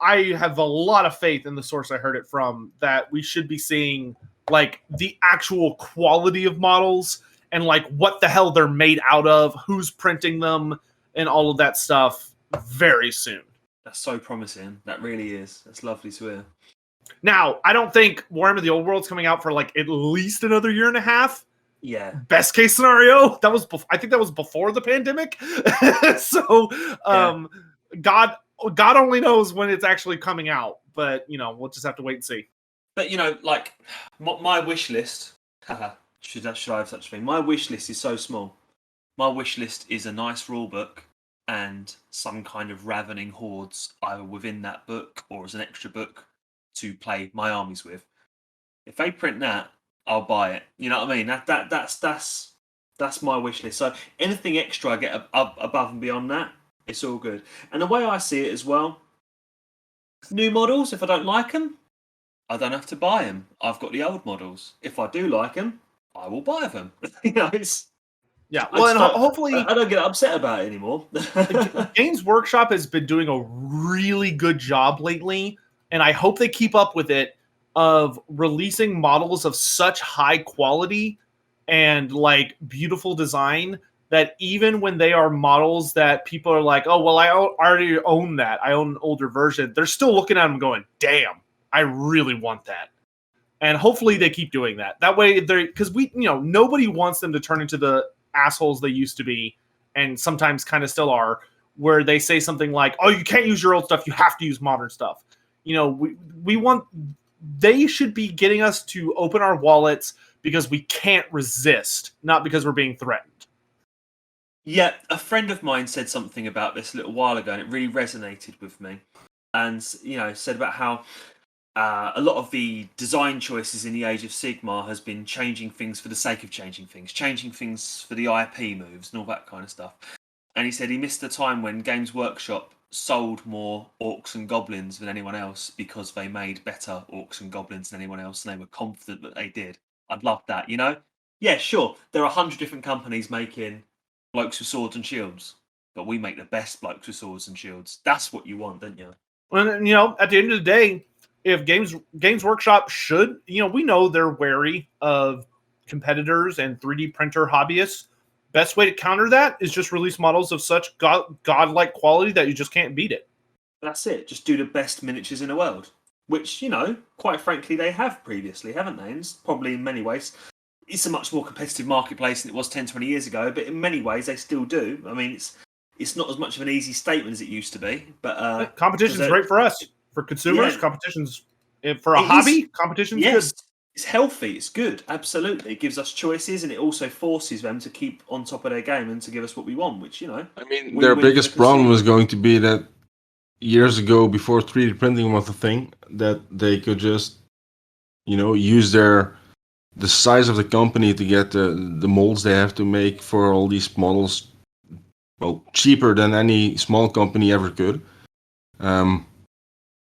Speaker 5: have a lot of faith in the source I heard it from, that we should be seeing like the actual quality of models and like what the hell they're made out of, who's printing them, and all of that stuff very soon.
Speaker 1: That's so promising. That really is. That's lovely to hear.
Speaker 5: Now, I don't think Warhammer the Old World's coming out for like at least another year and a half.
Speaker 1: Yeah.
Speaker 5: Best case scenario. I think that was before the pandemic. So, God only knows when it's actually coming out. But we'll just have to wait and see.
Speaker 1: But like my wish list. Should I have such a thing? My wish list is so small. My wish list is a nice rule book and some kind of ravening hordes either within that book or as an extra book to play my armies with. If they print that, I'll buy it. You know what I mean? That's my wish list. So anything extra I get above and beyond that, it's all good. And the way I see it as well, new models, if I don't like them, I don't have to buy them. I've got the old models. If I do like them, I will buy them.
Speaker 5: Hopefully
Speaker 1: I don't get upset about it anymore.
Speaker 5: Games Workshop has been doing a really good job lately, and I hope they keep up with it, of releasing models of such high quality and like beautiful design that even when they are models that people are like, oh, well, I already own that, I own an older version, they're still looking at them going, damn, I really want that. And hopefully they keep doing that. That way because nobody wants them to turn into the assholes they used to be, and sometimes kind of still are, where they say something like, "Oh, you can't use your old stuff; you have to use modern stuff." They should be getting us to open our wallets because we can't resist, not because we're being threatened.
Speaker 1: Yeah, a friend of mine said something about this a little while ago, and it really resonated with me. And said about how a lot of the design choices in the Age of Sigmar has been changing things for the sake of changing things for the IP moves and all that kind of stuff. And he said he missed the time when Games Workshop sold more orcs and goblins than anyone else because they made better orcs and goblins than anyone else, and they were confident that they did. I'd love that, Yeah, sure, there are 100 different companies making blokes with swords and shields, but we make the best blokes with swords and shields. That's what you want, don't you?
Speaker 5: And at the end of the day, if Games Workshop should, we know they're wary of competitors and 3D printer hobbyists. Best way to counter that is just release models of such godlike quality that you just can't beat it.
Speaker 1: That's it. Just do the best miniatures in the world, which, quite frankly, they have previously, haven't they? And probably in many ways, it's a much more competitive marketplace than it was 10, 20 years ago, but in many ways, they still do. I mean, it's not as much of an easy statement as it used to be. But
Speaker 5: competition's great for us. For consumers, competition's... For a hobby, competition's good.
Speaker 1: It's healthy, it's good, absolutely. It gives us choices, and it also forces them to keep on top of their game and to give us what we want, which,
Speaker 3: I mean, their biggest problem was going to be that years ago, before 3D printing was a thing, that they could just, use the size of the company to get the molds they have to make for all these models, well, cheaper than any small company ever could.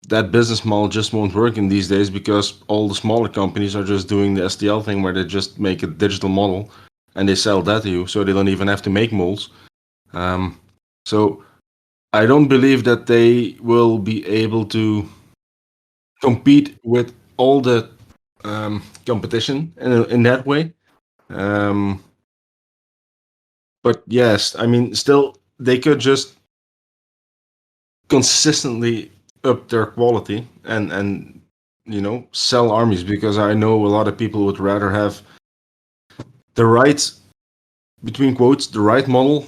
Speaker 3: That business model just won't work in these days because all the smaller companies are just doing the STL thing where they just make a digital model and they sell that to you, so they don't even have to make molds. So I don't believe that they will be able to compete with all the competition in that way. But yes, I mean, still, they could just consistently up their quality and sell armies, because I know a lot of people would rather have the right, between quotes, the right model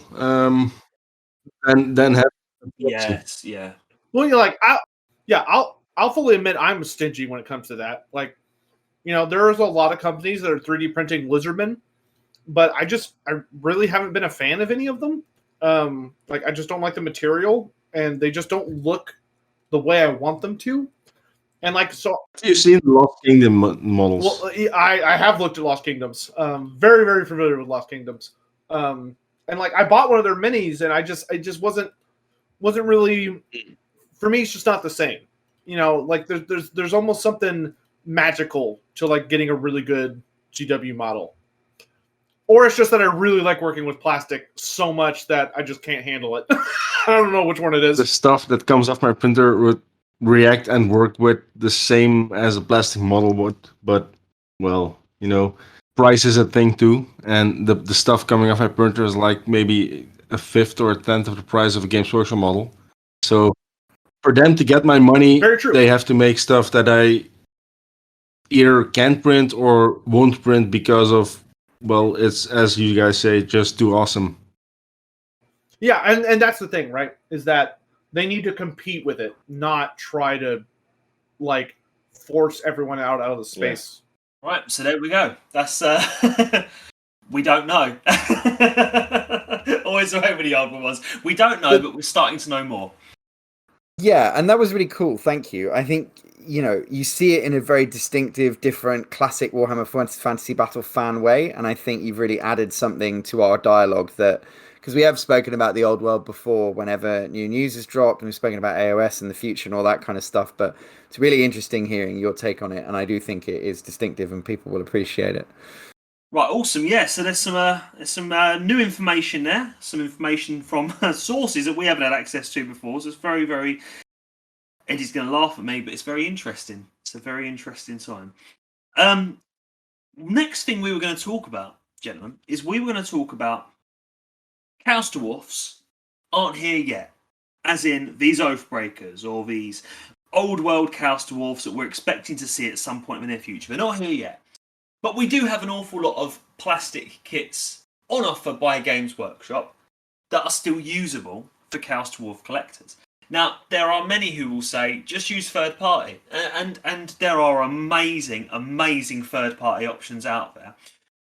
Speaker 3: and then have
Speaker 1: yes, yeah.
Speaker 5: Well, you're like, I'll fully admit I'm stingy when it comes to that. Like, there's a lot of companies that are 3D printing lizardmen, but I really haven't been a fan of any of them. I just don't like the material, and they just don't look the way I want them to. And
Speaker 3: you've seen the Lost Kingdom models.
Speaker 5: Well, I have looked at Lost Kingdoms. Very, very familiar with Lost Kingdoms. And I bought one of their minis, and I just wasn't really, for me. It's just not the same. There's almost something magical to getting a really good GW model. Or it's just that I really like working with plastic so much that I just can't handle it. I don't know which one it is.
Speaker 3: The stuff that comes off my printer would react and work with the same as a plastic model would, but, well, price is a thing too, and the stuff coming off my printer is maybe a fifth or a tenth of the price of a Games Workshop model. So for them to get my money, they have to make stuff that I either can't print or won't print because of, well, it's, as you guys say, just too awesome.
Speaker 5: Yeah, and that's the thing, right? Is that they need to compete with it, not try to force everyone out of the space.
Speaker 1: Yeah. Right, so there we go. That's we don't know. Always the way with the old ones. We don't know, but we're starting to know more.
Speaker 2: Yeah, and that was really cool. Thank you. I think you see it in a very distinctive, different, classic Warhammer Fantasy Battle fan way, and I think you've really added something to our dialogue that. Because we have spoken about the old world before whenever new news is dropped, and we've spoken about AOS and the future and all that kind of stuff, but it's really interesting hearing your take on it, and I do think it is distinctive and people will appreciate it.
Speaker 1: Right, awesome. Yeah, so there's some new information there, some information from sources that we haven't had access to before, so it's very, very... Eddie's going to laugh at me, but it's very interesting. It's a very interesting time. Next thing we were going to talk about, gentlemen, is we were going to talk about Chaos Dwarfs aren't here yet, as in these Oathbreakers or these old world Chaos Dwarfs that we're expecting to see at some point in the near future. They're not here yet. But we do have an awful lot of plastic kits on offer by Games Workshop that are still usable for Chaos Dwarf collectors. Now, there are many who will say, just use third party. And there are amazing, amazing third party options out there.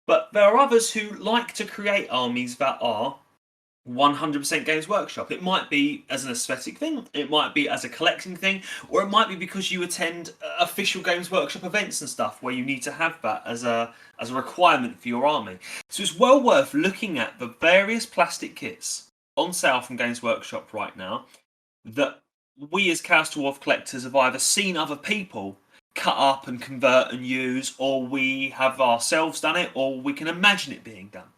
Speaker 1: But there are others who like to create armies that are 100% Games Workshop. It might be as an aesthetic thing, it might be as a collecting thing, or it might be because you attend official Games Workshop events and stuff where you need to have that as a requirement for your army. So it's well worth looking at the various plastic kits on sale from Games Workshop right now that we as Chaos Dwarf collectors have either seen other people cut up and convert and use, or we have ourselves done it, or we can imagine it being done.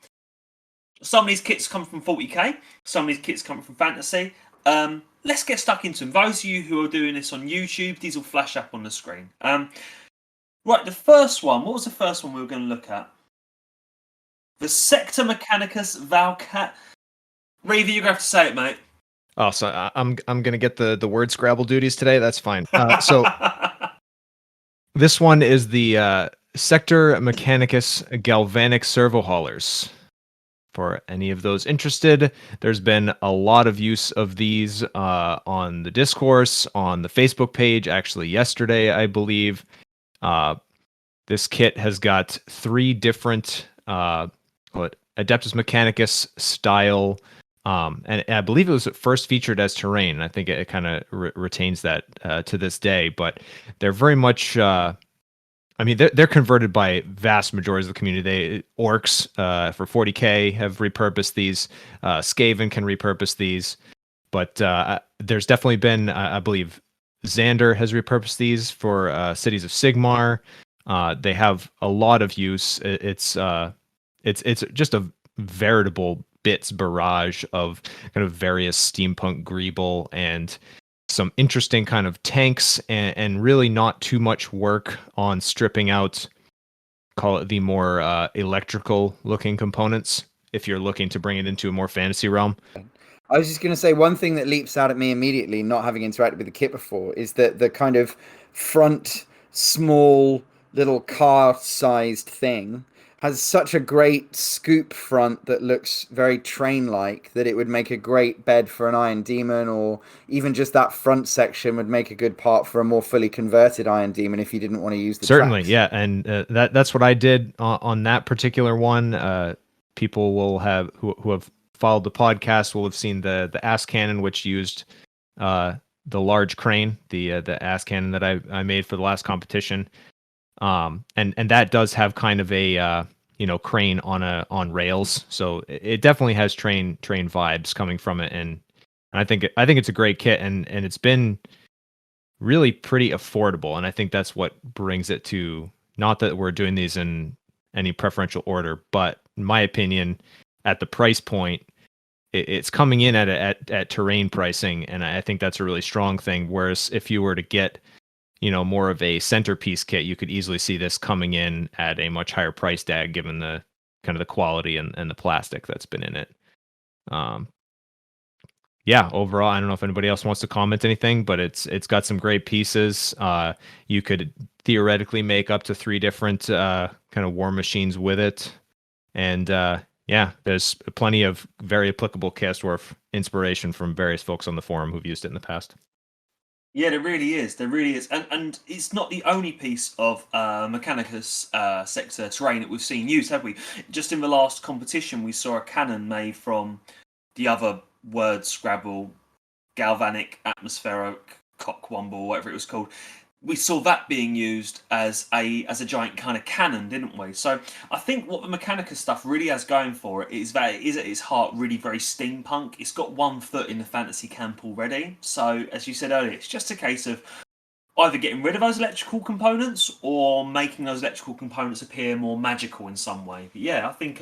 Speaker 1: Some of these kits come from 40k, some of these kits come from fantasy. Let's get stuck into them. Those of you who are doing this on YouTube, these will flash up on the screen. Right, the first one, what was the first one we were going to look at? The Sector Mechanicus Valcat. Reaver, you're going to have to say it, mate.
Speaker 4: Oh, so I'm going to get the word Scrabble duties today. That's fine. So this one is the Sector Mechanicus Galvanic Servo Haulers. For any of those interested, there's been a lot of use of these on the discourse, on the Facebook page, actually yesterday, I believe. This kit has got 3 different Adeptus Mechanicus style, and I believe it was first featured as terrain, and I think it kind of retains that to this day, but they're very much... I mean, they're converted by vast majorities of the community. Orcs for 40k have repurposed these. Skaven can repurpose these. But there's definitely been, I believe, Xander has repurposed these for Cities of Sigmar. They have a lot of use. It's just a veritable bits barrage of kind of various steampunk greeble and some interesting kind of tanks, and really not too much work on stripping out, call it the more electrical looking components, if you're looking to bring it into a more fantasy realm.
Speaker 2: I was just going to say, one thing that leaps out at me immediately, not having interacted with the kit before, is that the kind of front, small, little car-sized thing has such a great scoop front that looks very train-like that it would make a great bed for an Iron Demon, or even just that front section would make a good part for a more fully converted Iron Demon if you didn't want to use the
Speaker 4: Certainly,
Speaker 2: tracks.
Speaker 4: yeah, and that's what I did on that particular one. People will have who have followed the podcast will have seen the ass cannon, which used the large crane, the ass cannon that I made for the last competition. And that does have kind of a crane on rails, so it definitely has train vibes coming from it, and I think it's a great kit, and it's been really pretty affordable, and I think that's what brings it to, not that we're doing these in any preferential order, but in my opinion, at the price point, it's coming in at terrain pricing, and I think that's a really strong thing. Whereas if you were to get more of a centerpiece kit, you could easily see this coming in at a much higher price tag, given the kind of the quality and the plastic that's been in it. Overall, I don't know if anybody else wants to comment anything, but it's got some great pieces. You could theoretically make up to 3 different kind of war machines with it. And there's plenty of very applicable Chaos Dwarf inspiration from various folks on the forum who've used it in the past.
Speaker 1: Yeah, there really is. There really is. And it's not the only piece of Mechanicus sector terrain that we've seen used, have we? Just in the last competition, we saw a cannon made from the other word Scrabble, Galvanic, Atmospheric, Cockwomble, whatever it was called. We saw that being used as a giant kind of cannon, didn't we? So I think what the Mechanicus stuff really has going for it is that it is at its heart really very steampunk. It's got one foot in the fantasy camp already. So as you said earlier, it's just a case of either getting rid of those electrical components or making those electrical components appear more magical in some way. But yeah, I think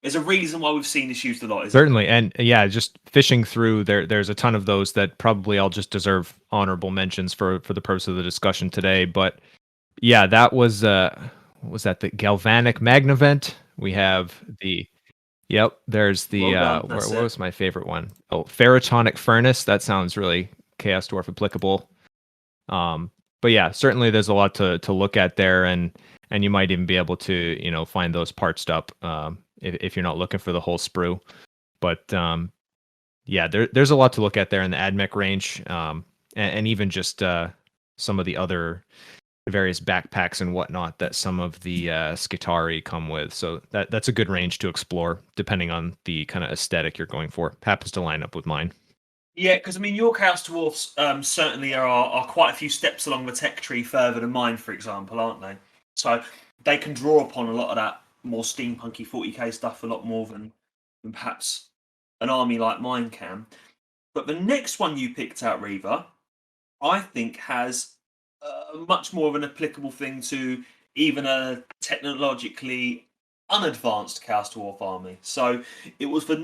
Speaker 1: there's a reason why we've seen this used a lot.
Speaker 4: Certainly, and just fishing through there's a ton of those that probably all just deserve honorable mentions for the purpose of the discussion today. But yeah, that was what was that, the Galvanic Magnavent? We have there's the what was my favorite one? Oh, Ferrotonic Furnace. That sounds really Chaos Dwarf applicable. But yeah, certainly there's a lot to look at there, and you might even be able to find those partsed up if you're not looking for the whole sprue. But yeah, there's a lot to look at there in the AdMech range, and even just some of the other various backpacks and whatnot that some of the Skitarii come with. So that's a good range to explore, depending on the kind of aesthetic you're going for. Happens to line up with mine.
Speaker 1: Yeah, because I mean, your Chaos Dwarfs certainly are quite a few steps along the tech tree further than mine, for example, aren't they? So they can draw upon a lot of that more steampunky 40k stuff a lot more than perhaps an army like mine can. But the next one you picked out, Reaver, I think has much more of an applicable thing to even a technologically unadvanced Chaos Dwarf army. So it was the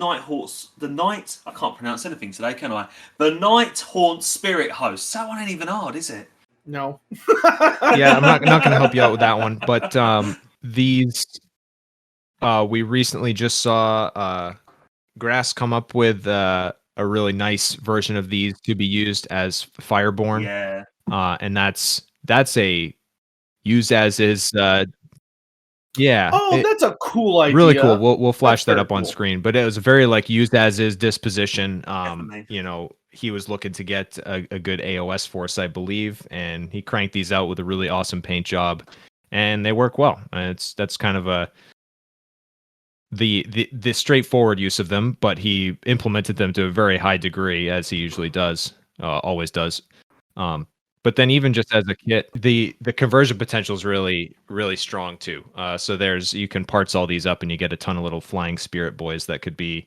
Speaker 1: I can't pronounce anything today, can I? The Nighthaunt Spirit Host. That one ain't even hard, is it?
Speaker 5: No.
Speaker 4: Yeah, I'm not going to help you out with that one, but these we recently just saw Grass come up with a really nice version of these to be used as Fireborn.
Speaker 1: Yeah.
Speaker 4: And that's a use as is. Yeah.
Speaker 5: That's a cool idea.
Speaker 4: Really cool. We'll flash
Speaker 5: That's
Speaker 4: that up
Speaker 5: very
Speaker 4: on
Speaker 5: cool.
Speaker 4: screen. But it was very like used as is disposition.
Speaker 1: Definitely.
Speaker 4: You know, he was looking to get a good AOS force, I believe, and he cranked these out with a really awesome paint job, and they work well. That's kind of the straightforward use of them, but he implemented them to a very high degree, as he usually does, always does. But then even just as a kit, the conversion potential is really, really strong too. So you can parts all these up and you get a ton of little flying spirit boys that could be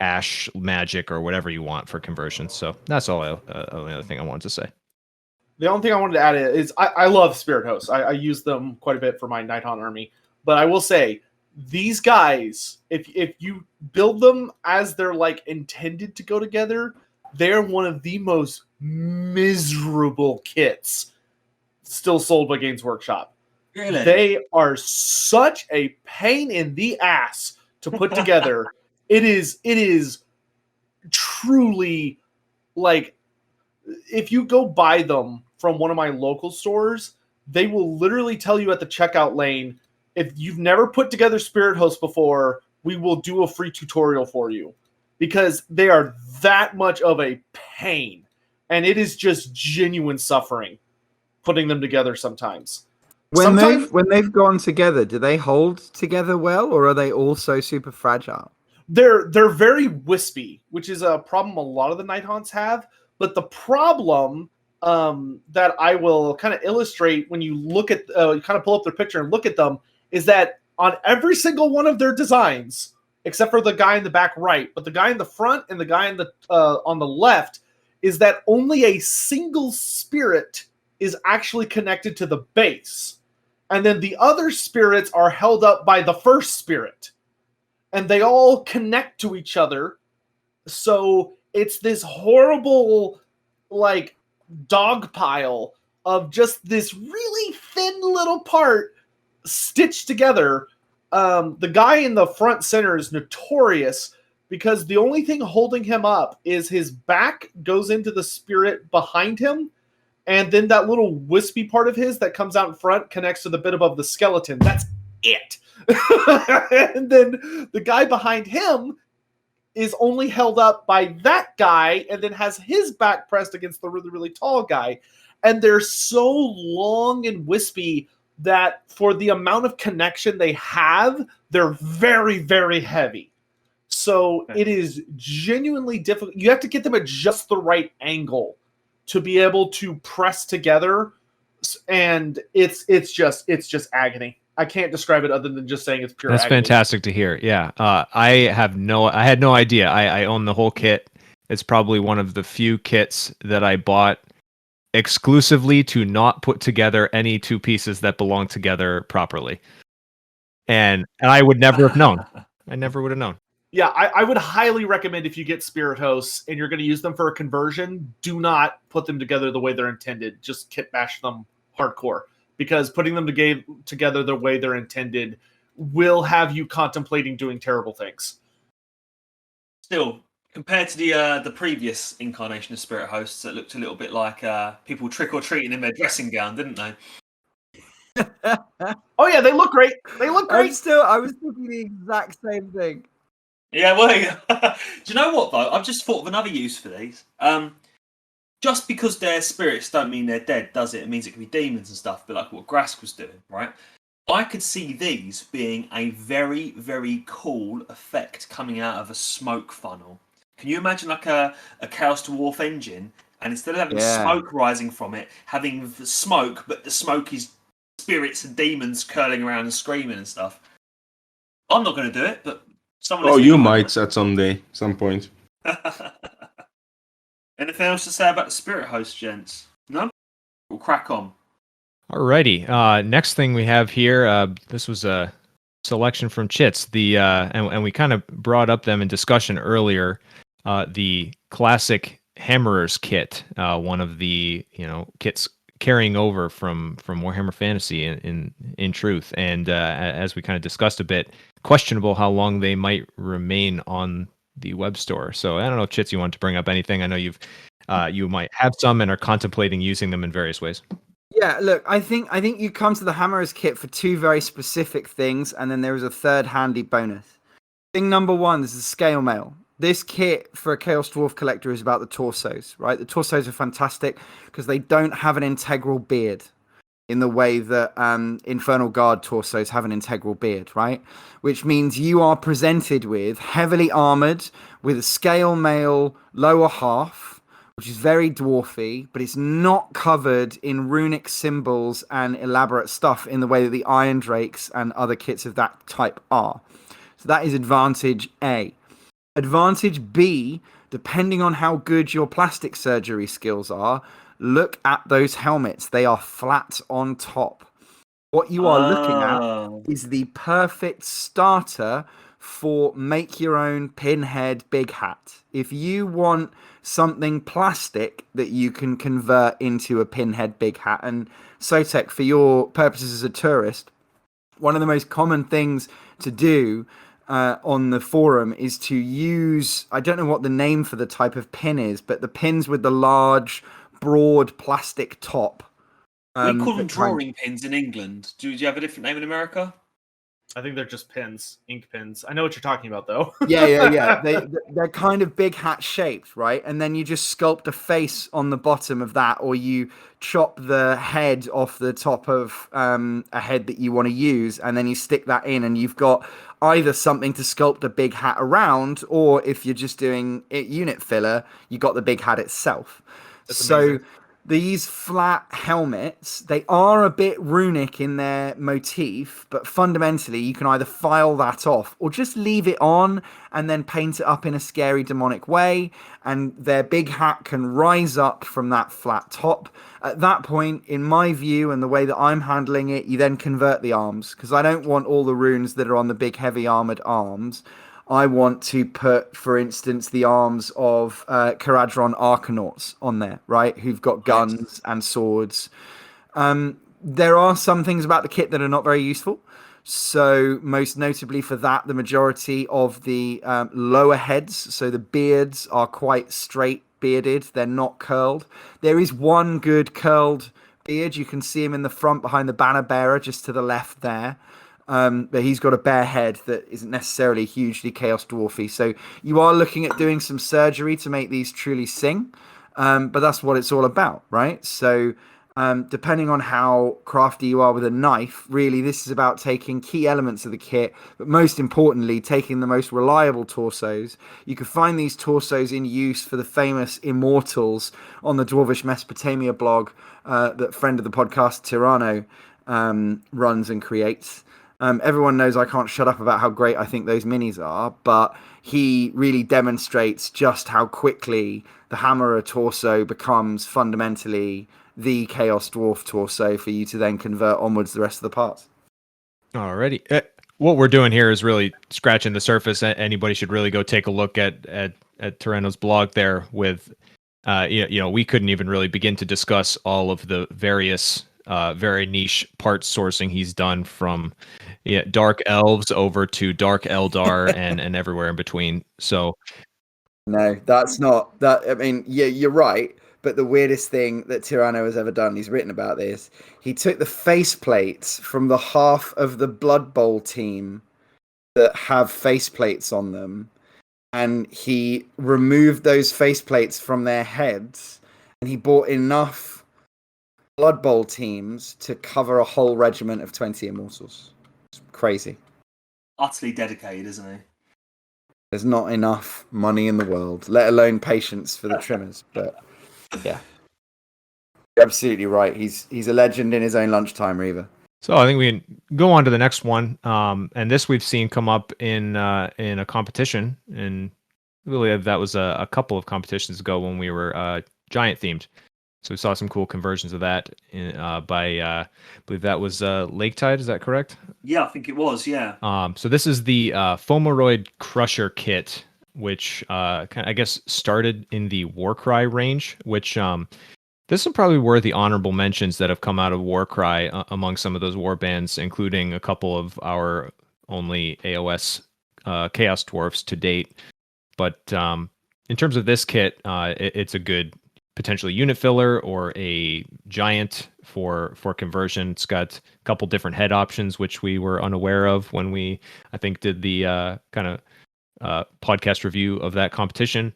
Speaker 4: ash magic or whatever you want for conversion. So that's all the only other thing I wanted to say.
Speaker 5: The only thing I wanted to add is I love Spirit Hosts. I use them quite a bit for my Nighthaunt army. But I will say, these guys, if you build them as they're like intended to go together, they're one of the most miserable kits still sold by Games Workshop.
Speaker 1: Really?
Speaker 5: They are such a pain in the ass to put together. It is truly like, if you go buy them from one of my local stores, they will literally tell you at the checkout lane, if you've never put together Spirit Host before, we will do a free tutorial for you, because they are that much of a pain, and it is just genuine suffering putting them together sometimes.
Speaker 2: When they've gone together, do they hold together well, or are they also super fragile?
Speaker 5: They're very wispy, which is a problem a lot of the Nighthaunts have. But the problem that I will kind of illustrate when you look at, kind of pull up their picture and look at them, is that on every single one of their designs, except for the guy in the back right, but the guy in the front and the guy in the on the left, is that only a single spirit is actually connected to the base. And then the other spirits are held up by the first spirit. And they all connect to each other. So it's this horrible, like, dog pile of just this really thin little part stitched together. The guy in the front center is notorious because the only thing holding him up is his back goes into the spirit behind him, and then that little wispy part of his that comes out in front connects to the bit above the skeleton. That's it. And then the guy behind him is only held up by that guy and then has his back pressed against the really, really tall guy. And they're so long and wispy that for the amount of connection they have, they're very, very heavy. So it is genuinely difficult. You have to get them at just the right angle to be able to press together. And it's just agony. I can't describe it other than just saying it's pure
Speaker 4: That's
Speaker 5: agony.
Speaker 4: fantastic to hear. Yeah. I had no idea. I own the whole kit. It's probably one of the few kits that I bought exclusively to not put together any two pieces that belong together properly. And I would never have known. I never would have known.
Speaker 5: Yeah, I would highly recommend, if you get Spirit Hosts and you're going to use them for a conversion, do not put them together the way they're intended. Just kit bash them hardcore. Because putting them together the way they're intended will have you contemplating doing terrible things.
Speaker 1: Still, compared to the previous incarnation of Spirit Hosts, that looked a little bit like people trick-or-treating in their dressing gown, didn't they?
Speaker 5: Oh yeah, they look great. They look great.
Speaker 2: I was thinking the exact same thing.
Speaker 1: Yeah, well, do you know what though? I've just thought of another use for these. Just because they're spirits don't mean they're dead, does it? It means it could be demons and stuff, but like what Grask was doing, right? I could see these being a very, very cool effect coming out of a smoke funnel. Can you imagine like a Chaos Dwarf engine, and instead of having smoke rising from it, having the smoke, but the smoke is spirits and demons curling around and screaming and stuff? I'm not going to do it, but someone.
Speaker 3: Oh, you might at some point.
Speaker 1: Anything else to say about the spirit host, gents? No? We'll crack on.
Speaker 4: Alrighty. Next thing we have here, this was a selection from Chits. And we kind of brought up them in discussion earlier. The classic Hammerers kit, one of the kits carrying over from Warhammer Fantasy in truth, and as we kind of discussed a bit, questionable how long they might remain on the web store. So I don't know, Chits, you want to bring up anything? I know you might have some and are contemplating using them in various ways.
Speaker 2: Yeah, look, I think you come to the Hammerers kit for two very specific things, and then there is a third handy bonus. Thing number one is the scale mail. This kit for a Chaos Dwarf collector is about the torsos, right? The torsos are fantastic because they don't have an integral beard in the way that Infernal Guard torsos have an integral beard, right? Which means you are presented with heavily armored with a scale mail lower half, which is very dwarfy, but it's not covered in runic symbols and elaborate stuff in the way that the Iron Drakes and other kits of that type are. So that is advantage A. Advantage B, depending on how good your plastic surgery skills are, look at those helmets. They are flat on top. What you are looking at is the perfect starter for make your own pinhead big hat. If you want something plastic that you can convert into a pinhead big hat, and Sotek, for your purposes as a tourist, one of the most common things to do on the forum is to use, I don't know what the name for the type of pin is, but the pins with the large, broad plastic top.
Speaker 1: We call them drawing pins in England. Do you have a different name in America?
Speaker 5: I think they're just pins, ink pins. I know what you're talking about, though.
Speaker 2: Yeah. They're kind of big hat shaped, right? And then you just sculpt a face on the bottom of that, or you chop the head off the top of a head that you want to use, and then you stick that in, and you've got either something to sculpt a big hat around, or if you're just doing it unit filler, you got the big hat itself.
Speaker 5: That's
Speaker 2: so
Speaker 5: amazing.
Speaker 2: These flat helmets, they are a bit runic in their motif, but fundamentally you can either file that off or just leave it on and then paint it up in a scary demonic way, and their big hat can rise up from that flat top. At that point, in my view and the way that I'm handling it, you then convert the arms, because I don't want all the runes that are on the big heavy armored arms. I want to put, for instance, the arms of Caradron Arcanauts on there, right? Who've got guns and swords. There are some things about the kit that are not very useful. So most notably for that, the majority of the lower heads, so the beards are quite straight bearded. They're not curled. There is one good curled beard. You can see him in the front behind the banner bearer, just to the left there. But he's got a bare head that isn't necessarily hugely Chaos Dwarfy. So you are looking at doing some surgery to make these truly sing. But that's what it's all about, right? So depending on how crafty you are with a knife, really this is about taking key elements of the kit, but most importantly, taking the most reliable torsos. You can find these torsos in use for the famous Immortals on the Dwarvish Mesopotamia blog that friend of the podcast, Tyranno, runs and creates. Everyone knows I can't shut up about how great I think those minis are, but he really demonstrates just how quickly the Hammerer torso becomes fundamentally the Chaos Dwarf torso for you to then convert onwards the rest of the parts.
Speaker 4: Alrighty. What we're doing here is really scratching the surface. Anybody should really go take a look at Tyranno's blog there with, we couldn't even really begin to discuss all of the various very niche part sourcing he's done, from dark elves over to dark Eldar and everywhere in between. So
Speaker 2: no, that's not that. I mean, yeah, you're right. But the weirdest thing that Tyranno has ever done, he's written about this. He took the faceplates from the half of the Blood Bowl team that have faceplates on them, and he removed those faceplates from their heads, and he bought enough Blood Bowl teams to cover a whole regiment of 20 immortals. It's crazy.
Speaker 1: Utterly dedicated, isn't he?
Speaker 2: There's not enough money in the world, let alone patience for the trimmers. But yeah, you're absolutely right. He's a legend in his own lunchtime, Reaver.
Speaker 4: So I think we can go on to the next one, and this we've seen come up in a competition, and I believe that was a couple of competitions ago when we were giant themed. So we saw some cool conversions of that by I believe that was Lake Tide. Is that correct?
Speaker 1: Yeah, I think it was. Yeah.
Speaker 4: So this is the Fomoroid Crusher kit, which I guess started in the Warcry range, which this is probably worthy honorable mentions that have come out of Warcry among some of those war bands, including a couple of our only AOS Chaos Dwarfs to date. But in terms of this kit, it's a good potentially unit filler or a giant for conversion. It's got a couple different head options, which we were unaware of when we, I think, did the kind of podcast review of that competition.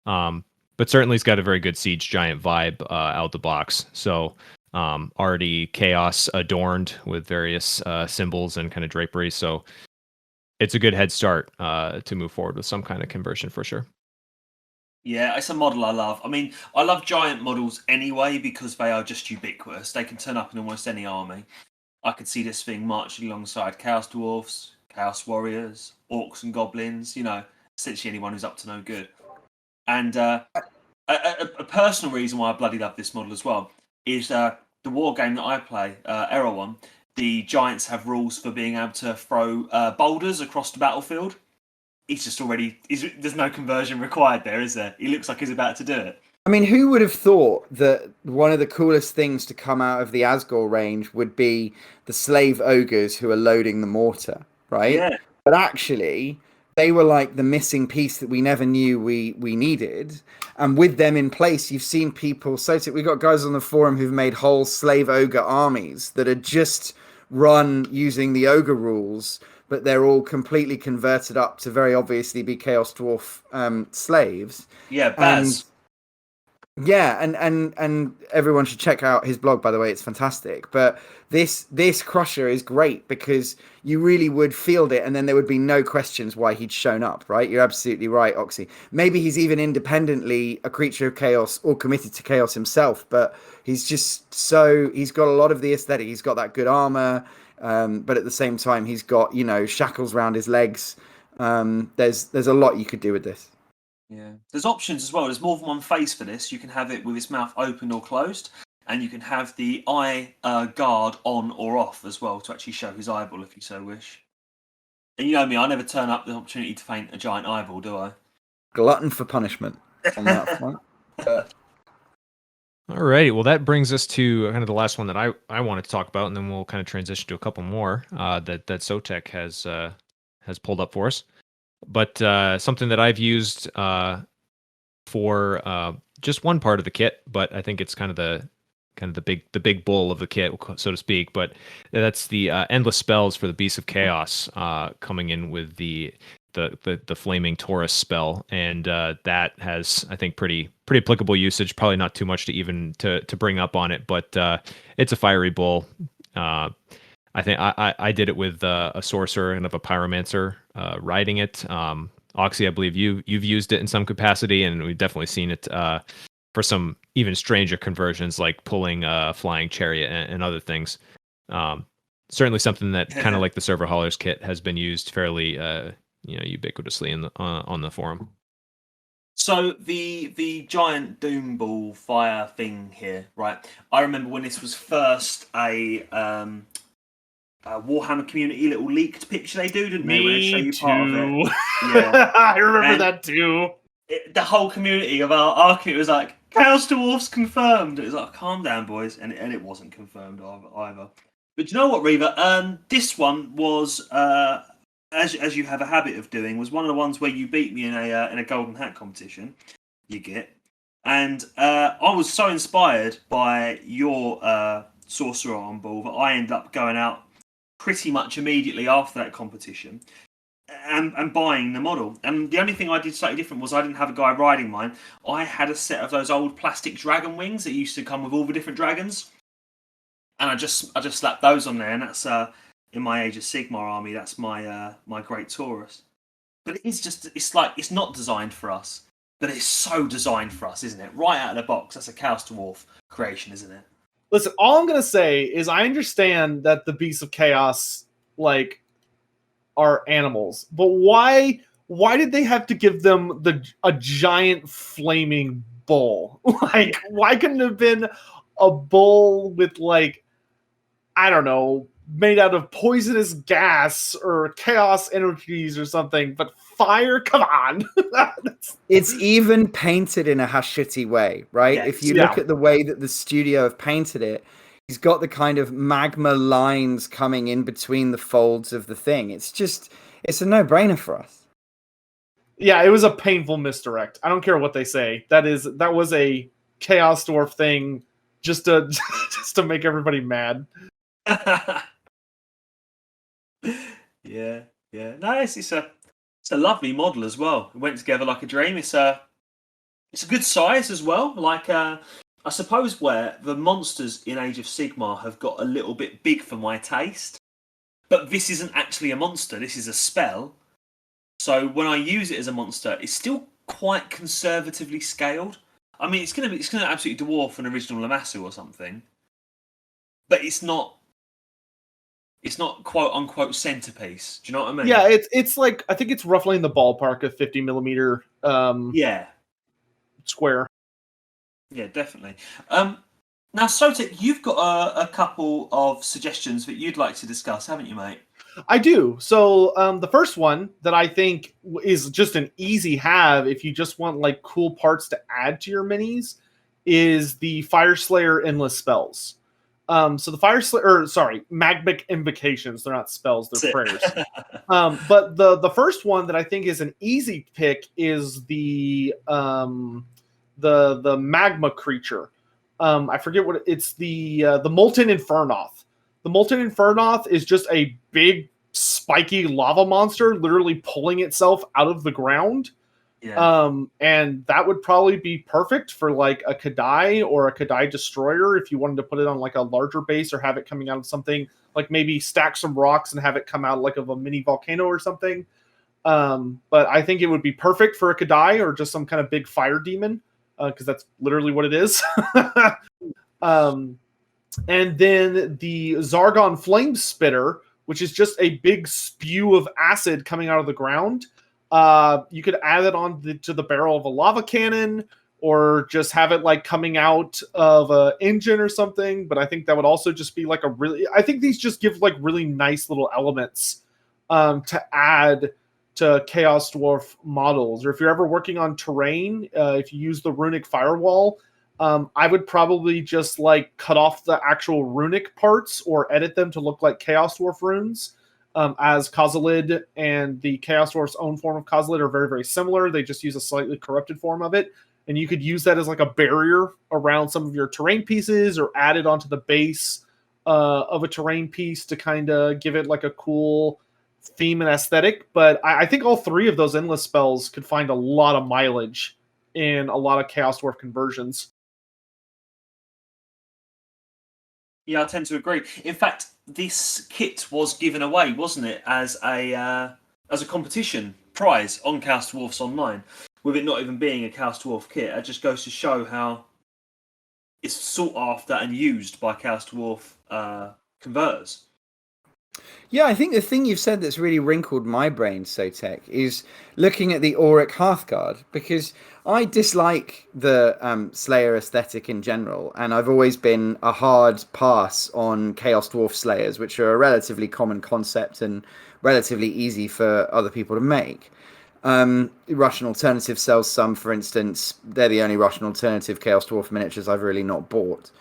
Speaker 4: But certainly it's got a very good Siege Giant vibe out the box. So already Chaos adorned with various symbols and kind of drapery. So it's a good head start to move forward with some kind of conversion for sure.
Speaker 1: Yeah, it's a model I love. I mean, I love giant models anyway because they are just ubiquitous. They can turn up in almost any army. I could see this thing marching alongside Chaos Dwarfs, Chaos Warriors, Orcs and Goblins, essentially anyone who's up to no good. And a personal reason why I bloody love this model as well is the war game that I play, Era 1, the giants have rules for being able to throw boulders across the battlefield. He's just there's no conversion required there, is there? He looks like he's about to do it.
Speaker 2: I mean, who would have thought that one of the coolest things to come out of the Asgore range would be the slave ogres who are loading the mortar, right?
Speaker 1: Yeah.
Speaker 2: But actually, they were like the missing piece that we never knew we needed. And with them in place, you've seen people, we've got guys on the forum who've made whole slave ogre armies that are just run using the ogre rules, but they're all completely converted up to very obviously be Chaos Dwarf slaves.
Speaker 1: Yeah, Baz.
Speaker 2: And everyone should check out his blog, by the way. It's fantastic. But this Crusher is great because you really would field it and then there would be no questions why he'd shown up, right? You're absolutely right, Oxy. Maybe he's even independently a creature of chaos or committed to chaos himself, but he's got a lot of the aesthetic. He's got that good armor, but at the same time, he's got, shackles around his legs. There's a lot you could do with this.
Speaker 1: Yeah, there's options as well. There's more than one face for this. You can have it with his mouth open or closed, and you can have the eye guard on or off as well to actually show his eyeball if you so wish. And you know me, I never turn up the opportunity to paint a giant eyeball, do I?
Speaker 2: Glutton for punishment on that front.
Speaker 4: Alrighty, well that brings us to kind of the last one that I wanted to talk about, and then we'll kind of transition to a couple more that Sotek has pulled up for us. But something that I've used for just one part of the kit, but I think it's kind of the big bull of the kit, so to speak. But that's the endless spells for the Beasts of Chaos coming in with the Flaming Taurus spell, and that has, I think, pretty applicable usage. Probably not too much to bring up on it, but it's a fiery bull. I think I did it with a sorcerer and of a pyromancer riding it. Oxy, I believe you've used it in some capacity, and we've definitely seen it for some even stranger conversions, like pulling a flying chariot and other things. Certainly something that kind of like the Server Haulers kit has been used fairly ubiquitously on the forum.
Speaker 1: So the giant doom ball fire thing here, right? I remember when this was first a Warhammer community little leaked picture they do, didn't they? Where they show you part of it.
Speaker 5: Yeah. I remember that too.
Speaker 1: The whole community of our kit was like, Chaos Dwarfs confirmed. It was like, calm down, boys, and it wasn't confirmed either. But you know what, Reaver? This one was as you have a habit of doing, was one of the ones where you beat me in a golden hat competition. You get, and I was so inspired by your sorcerer on ball that I ended up going out pretty much immediately after that competition and buying the model. And the only thing I did slightly different was I didn't have a guy riding mine. I had a set of those old plastic dragon wings that used to come with all the different dragons, and I just slapped those on there, and that's in my Age of Sigmar army. That's my my Great Taurus. But it's not designed for us, but it's so designed for us, isn't it? Right out of the box, that's a Chaos Dwarf creation, isn't it?
Speaker 5: Listen, all I'm gonna say is I understand that the Beasts of Chaos are animals, but why did they have to give them a giant flaming bull? Why couldn't it have been a bull with I don't know, made out of poisonous gas or chaos energies or something, but fire? Come on.
Speaker 2: It's even painted in a Hashiti way, right?
Speaker 1: Yes.
Speaker 2: If you look at the way that the studio have painted it, he's got the kind of magma lines coming in between the folds of the thing. It's a no-brainer for us.
Speaker 5: Yeah, it was a painful misdirect. I don't care what they say. That was a Chaos Dwarf thing just to make everybody mad.
Speaker 1: Yeah. No, it's a lovely model as well. It went together like a dream. It's a good size as well. I suppose where the monsters in Age of Sigmar have got a little bit big for my taste, but this isn't actually a monster. This is a spell. So when I use it as a monster, it's still quite conservatively scaled. I mean, it's gonna absolutely dwarf an original Loremaster or something, but it's not quote unquote centerpiece. Do you know what I mean?
Speaker 5: Yeah, it's I think it's roughly in the ballpark of 50 millimeter. Square.
Speaker 1: Yeah, definitely. Now, Sotek, you've got a couple of suggestions that you'd like to discuss, haven't you, mate?
Speaker 5: I do. So the first one that I think is just an easy have if you just want cool parts to add to your minis is the Fire Slayer Endless Spells. So the Magmic Invocations. They're not spells, they're prayers. But the first one that I think is an easy pick is the magma creature. I forget what it's the Molten Infernoth. The Molten Infernoth is just a big spiky lava monster literally pulling itself out of the ground.
Speaker 1: Yeah.
Speaker 5: And that would probably be perfect for a Kadai or a Kadai Destroyer if you wanted to put it on a larger base or have it coming out of something maybe stack some rocks and have it come out of a mini volcano or something. But I think it would be perfect for a Kadai or just some kind of big fire demon because that's literally what it is. And then the Zargon Flame Spitter, which is just a big spew of acid coming out of the ground. You could add it on to the barrel of a lava cannon or just have it coming out of an engine or something. But I think that would also just be I think these just give really nice little elements to add to Chaos Dwarf models. Or if you're ever working on terrain, if you use the runic firewall, I would probably just cut off the actual runic parts or edit them to look like Chaos Dwarf runes. As Kozilid and the Chaos Dwarf's own form of Kozilid are very, very similar. They just use a slightly corrupted form of it. And you could use that as a barrier around some of your terrain pieces or add it onto the base of a terrain piece to kind of give it a cool theme and aesthetic. But I think all three of those endless spells could find a lot of mileage in a lot of Chaos Dwarf conversions.
Speaker 1: Yeah, I tend to agree. In fact, this kit was given away, wasn't it, as a competition prize on Chaos Dwarfs Online, with it not even being a Chaos Dwarf kit. It just goes to show how it's sought after and used by Chaos Dwarf converters.
Speaker 2: Yeah, I think the thing you've said that's really wrinkled my brain, Sotek, is looking at the Auric Hearthguard, because I dislike the Slayer aesthetic in general, and I've always been a hard pass on Chaos Dwarf Slayers, which are a relatively common concept and relatively easy for other people to make. Russian Alternative sells some, for instance. They're the only Russian Alternative Chaos Dwarf miniatures I've really not bought.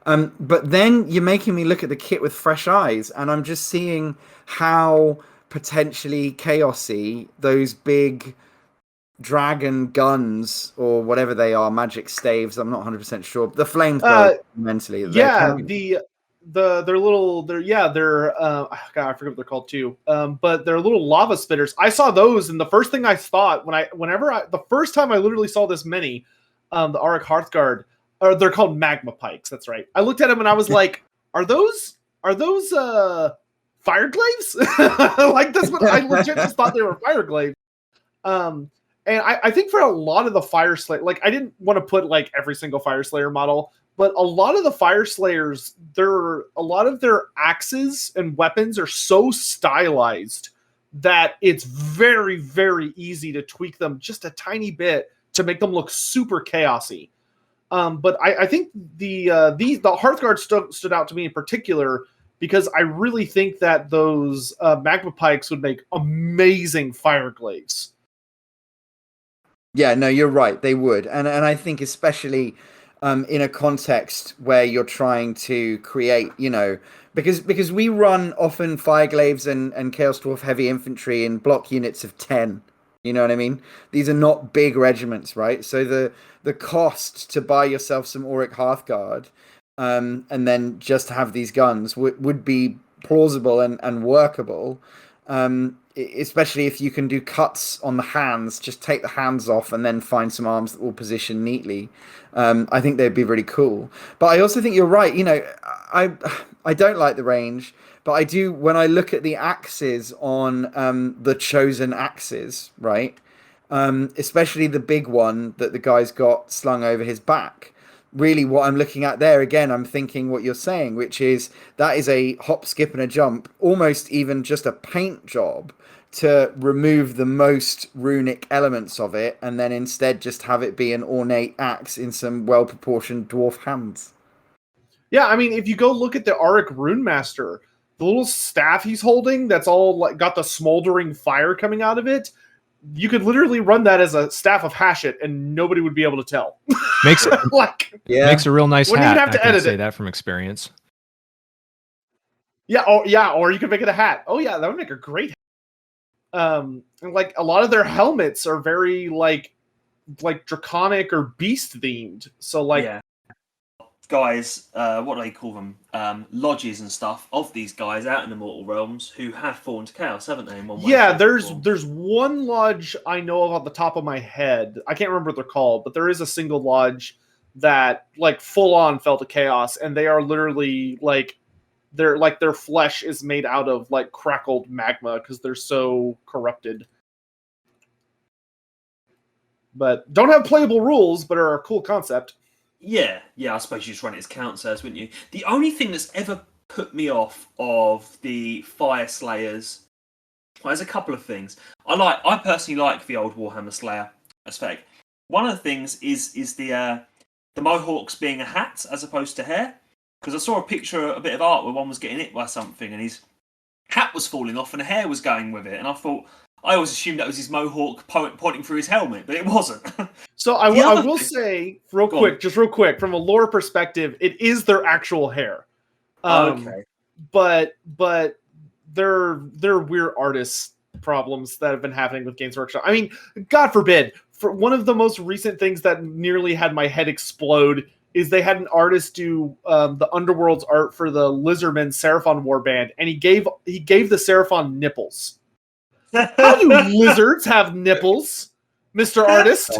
Speaker 2: But then you're making me look at the kit with fresh eyes, and I'm just seeing how potentially chaosy those big dragon guns, or whatever they are, magic staves, I'm not 100% sure. The flamethrowers, mentally.
Speaker 5: God, I forget what they're called too. But they're little lava spitters. I saw those, and the first thing I thought the first time I literally saw this mini, the Auric Hearthguard, or they're called magma pikes. That's right. I looked at them and I was like, are those fire glaives? Like that's what I legit just thought they were fire glaives. And I think for a lot of the Fire Slayer, like I didn't want to put like every single Fire Slayer model, but a lot of the Fire Slayers, a lot of their axes and weapons are so stylized that it's very, very easy to tweak them just a tiny bit to make them look super chaosy. But I think the Hearthguard stood out to me in particular because I really think that those magma pikes would make amazing fire glaives.
Speaker 2: Yeah, no, you're right. They would, and I think especially in a context where you're trying to create, because we run often fire glaives and Chaos Dwarf heavy infantry in block units of 10. You know what I mean? These are not big regiments, right? So the cost to buy yourself some Auric Hearthguard and then just have these guns would be plausible and workable. Especially if you can do cuts on the hands, just take the hands off and then find some arms that will position neatly. I think they'd be really cool. But I also think you're right. I don't like the range, but I do when I look at the axes on the chosen axes, right? Especially the big one that the guy's got slung over his back. Really what I'm looking at there, again, I'm thinking what you're saying, which is that is a hop, skip, and a jump, almost even just a paint job to remove the most runic elements of it and then instead just have it be an ornate axe in some well-proportioned dwarf hands.
Speaker 5: Yeah, I mean, if you go look at the Auric Runemaster, the little staff he's holding that's all like got the smoldering fire coming out of it, you could literally run that as a staff of Hashit and nobody would be able to tell.
Speaker 4: Makes a real nice
Speaker 5: Wouldn't
Speaker 4: hat.
Speaker 5: even have to
Speaker 4: I can
Speaker 5: edit
Speaker 4: say
Speaker 5: it.
Speaker 4: that from experience.
Speaker 5: Yeah, or you could make it a hat. Oh yeah, that would make a great hat. And like a lot of their helmets are very like draconic or beast themed. So like
Speaker 1: guys, what do they call them? Lodges and stuff of these guys out in the mortal realms who have fallen to chaos, haven't they? In one way,
Speaker 5: there's one lodge I know of off the top of my head. I can't remember what they're called, but there is a single lodge that like full on fell to chaos, and they are literally like their flesh is made out of like crackled magma because they're so corrupted. But don't have playable rules, but are a cool concept.
Speaker 1: Yeah, I suppose you just run it as counters, wouldn't you? The only thing that's ever put me off of the Fire Slayers, well, there's a couple of things. I personally like the old Warhammer Slayer aesthetic. One of the things is the mohawks being a hat as opposed to hair. Because I saw a picture, a bit of art where one was getting hit by something and his hat was falling off and the hair was going with it. And I always assumed that was his mohawk pointing through his helmet, but it wasn't.
Speaker 5: So I will say, real quick, from a lore perspective, it is their actual hair.
Speaker 1: Okay.
Speaker 5: But they're weird artist problems that have been happening with Games Workshop. I mean, God forbid, for one of the most recent things that nearly had my head explode is they had an artist do the Underworld's art for the Lizardman Seraphon warband, and he gave the Seraphon nipples. How do lizards have nipples, Mr. Artist?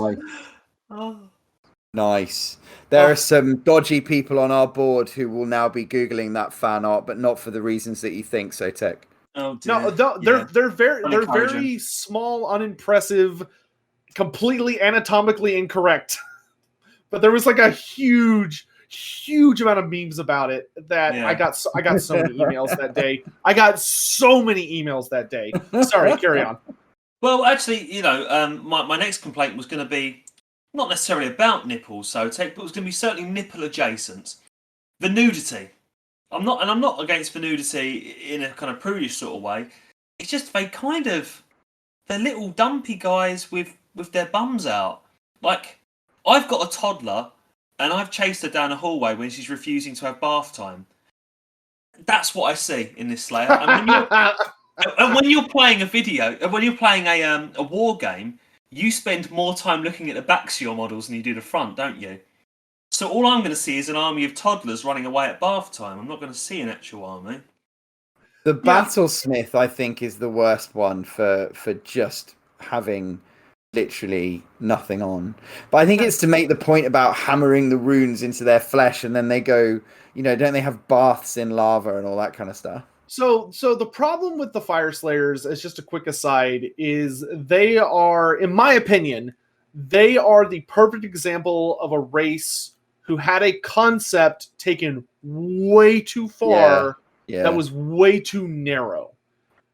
Speaker 2: Nice. There are some dodgy people on our board who will now be Googling that fan art, but not for the reasons that you think, Sotek.
Speaker 1: Oh dear.
Speaker 5: No, they're very small, unimpressive, completely anatomically incorrect. But there was like a huge amount of memes about it that I got so many emails that day. Sorry, carry on.
Speaker 1: Well, actually, my next complaint was going to be not necessarily about nipples, but it was going to be certainly nipple adjacent. The nudity. I'm not against the nudity in a kind of prudish sort of way. It's just they're little dumpy guys with their bums out. Like, I've got a toddler, and I've chased her down a hallway when she's refusing to have bath time. That's what I see in this Slayer. And when you're playing a war game, you spend more time looking at the backs of your models than you do the front, don't you? So all I'm going to see is an army of toddlers running away at bath time. I'm not going to see an actual army.
Speaker 2: The Battlesmith, I think, is the worst one for just having literally nothing on. But I think it's to make the point about hammering the runes into their flesh, and then they go, don't they have baths in lava and all that kind of stuff?
Speaker 5: So the problem with the Fire Slayers, as just a quick aside, is they are, in my opinion, they are the perfect example of a race who had a concept taken way too far.
Speaker 2: Yeah.
Speaker 5: That was way too narrow.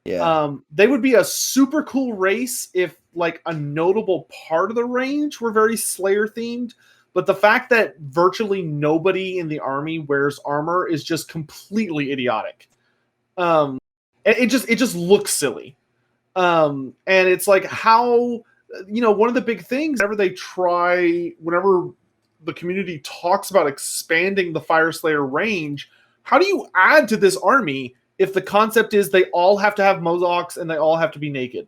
Speaker 2: Yeah.
Speaker 5: They would be a super cool race if like a notable part of the range were very Slayer themed. But the fact that virtually nobody in the army wears armor is just completely idiotic. It just looks silly. And it's like how, one of the big things whenever the community talks about expanding the Fire Slayer range, how do you add to this army if the concept is they all have to have mohawks and they all have to be naked?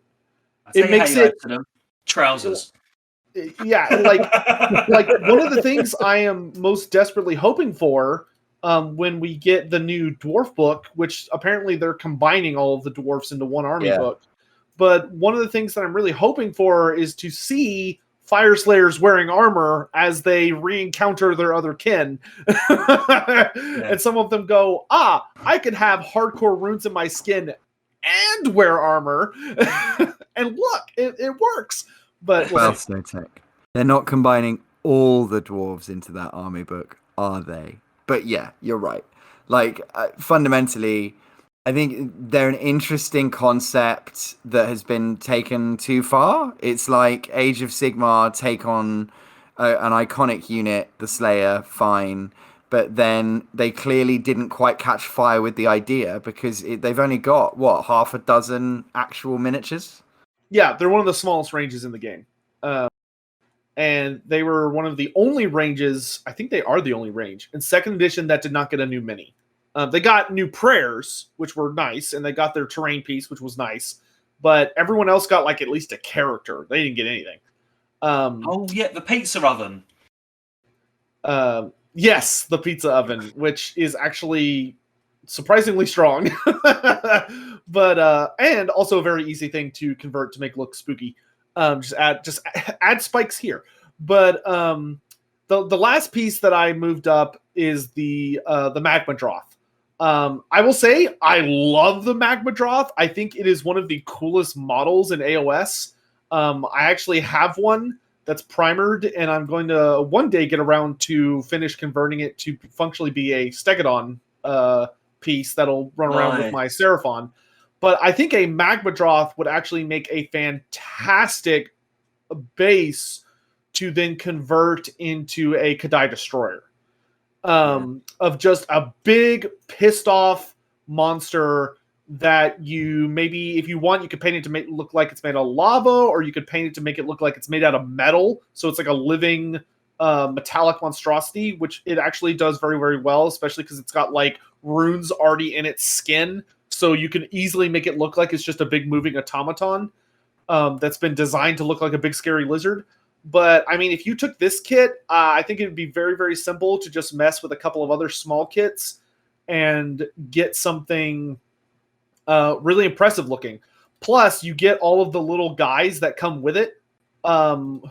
Speaker 1: It makes it to them. Trousers.
Speaker 5: Yeah, like one of the things I am most desperately hoping for when we get the new dwarf book, which apparently they're combining all of the dwarfs into one army book. But one of the things that I'm really hoping for is to see Fire Slayers wearing armor as they re-encounter their other kin. And some of them go, I could have hardcore runes in my skin and wear armor. And look, it works. But
Speaker 2: well, Sotek, they're not combining all the dwarves into that army book, are they? But yeah, you're right. Like, fundamentally, I think they're an interesting concept that has been taken too far. It's like Age of Sigmar take on an iconic unit, the Slayer, fine. But then they clearly didn't quite catch fire with the idea because they've only got, half a dozen actual miniatures?
Speaker 5: Yeah, they're one of the smallest ranges in the game. And they were one of the only ranges, I think they are the only range, in 2nd edition that did not get a new mini. They got new prayers, which were nice, and they got their terrain piece, which was nice. But everyone else got like at least a character. They didn't get anything.
Speaker 1: The pizza oven.
Speaker 5: Yes, the pizza oven, which is actually surprisingly strong. But and also a very easy thing to convert to make look spooky. Just add spikes here. But the last piece that I moved up is the Magma Droth. I will say I love the Magma Droth. I think it is one of the coolest models in AOS. I actually have one that's primered, and I'm going to one day get around to finish converting it to functionally be a Stegodon piece that'll run around with my Seraphon. But I think a Magma Droth would actually make a fantastic base to then convert into a Kadai Destroyer. Of just a big pissed off monster that you maybe, if you want, you could paint it to make it look like it's made out of lava, or you could paint it to make it look like it's made out of metal. So it's like a living metallic monstrosity, which it actually does very, very well, especially because it's got like runes already in its skin. So you can easily make it look like it's just a big moving automaton that's been designed to look like a big scary lizard. But, I mean, if you took this kit, I think it would be very, very simple to just mess with a couple of other small kits and get something really impressive looking. Plus, you get all of the little guys that come with it,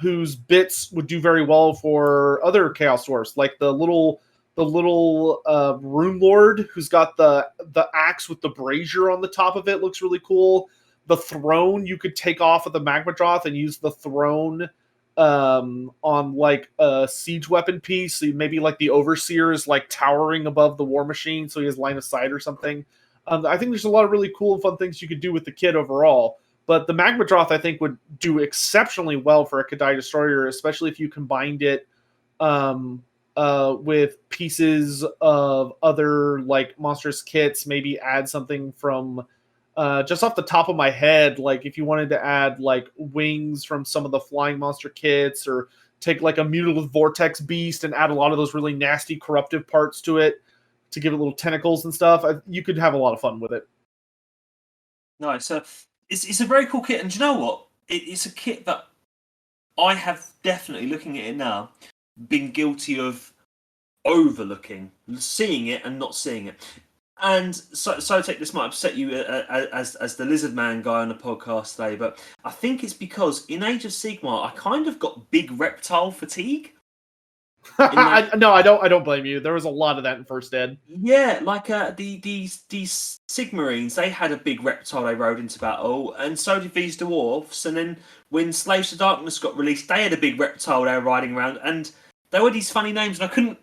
Speaker 5: whose bits would do very well for other Chaos Dwarfs, like the little Rune Lord who's got the axe with the brazier on the top of it looks really cool. The throne you could take off of the Magma Droth and use the throne on like a siege weapon piece. So maybe like the Overseer is like towering above the War Machine, so he has line of sight or something. I think there's a lot of really cool and fun things you could do with the kit overall. But the Magma Droth, I think, would do exceptionally well for a Kadai Destroyer, especially if you combined it with pieces of other like monstrous kits. Maybe add something from just off the top of my head, like if you wanted to add like wings from some of the flying monster kits, or take like a mutilated vortex beast and add a lot of those really nasty corruptive parts to it to give it little tentacles and stuff. You could have a lot of fun with it.
Speaker 1: Nice. So it's a very cool kit, and do you know what? It's a kit that I have definitely, looking at it now, been guilty of overlooking, seeing it and not seeing it. And Sotek, this might upset you as the lizard man guy on the podcast today, but I think it's because in Age of Sigmar, I kind of got big reptile fatigue.
Speaker 5: No, I don't blame you. There was a lot of that in First Ed.
Speaker 1: Yeah, like these Sigmarines, they had a big reptile they rode into battle, and so did these dwarfs. And then when Slaves to Darkness got released, they had a big reptile they were riding around, and they were these funny names, and I couldn't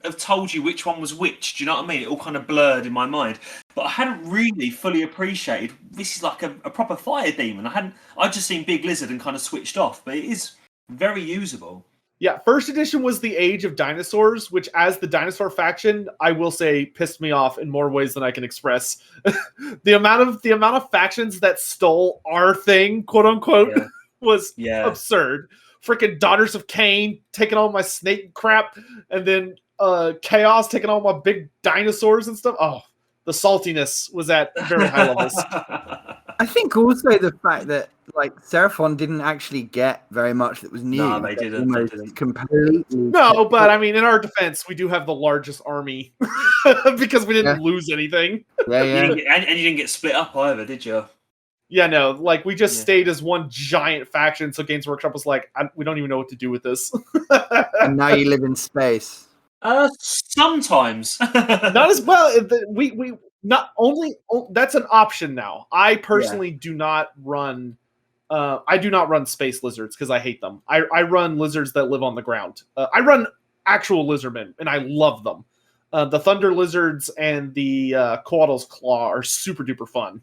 Speaker 1: have told you which one was which. Do you know what I mean? It all kind of blurred in my mind. But I hadn't really fully appreciated this is like a proper fire demon. I'd just seen Big Lizard and kind of switched off, but it is very usable.
Speaker 5: Yeah, first edition was the Age of Dinosaurs, which, as the dinosaur faction, I will say pissed me off in more ways than I can express. the amount of factions that stole our thing, quote unquote, was absurd. Freaking Daughters of Cain taking all my snake crap, and then Chaos taking all my big dinosaurs and stuff. Oh, the saltiness was at very high levels.
Speaker 2: I think also the fact that like Seraphon didn't actually get very much that was new.
Speaker 1: No, they didn't.
Speaker 2: Completely.
Speaker 5: No, but I mean, in our defense, we do have the largest army because we didn't lose anything.
Speaker 2: Yeah.
Speaker 1: And you didn't get split up either, did you?
Speaker 5: Yeah, no. Like we just stayed as one giant faction. So Games Workshop was like, we don't even know what to do with this.
Speaker 2: And now you live in space.
Speaker 1: Sometimes.
Speaker 5: Not as well. We not only that's an option now. I personally do not run. I do not run space lizards because I hate them. I run lizards that live on the ground. I run actual lizardmen, and I love them. The thunder lizards and the Coatl's claw are super duper fun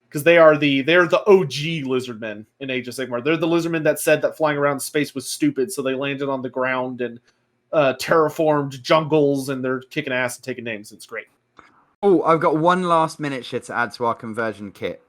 Speaker 5: because they're the OG lizardmen in Age of Sigmar. They're the lizardmen that said that flying around space was stupid, so they landed on the ground and terraformed jungles, and they're kicking ass and taking names. It's great.
Speaker 2: Oh, I've got one last miniature to add to our conversion kit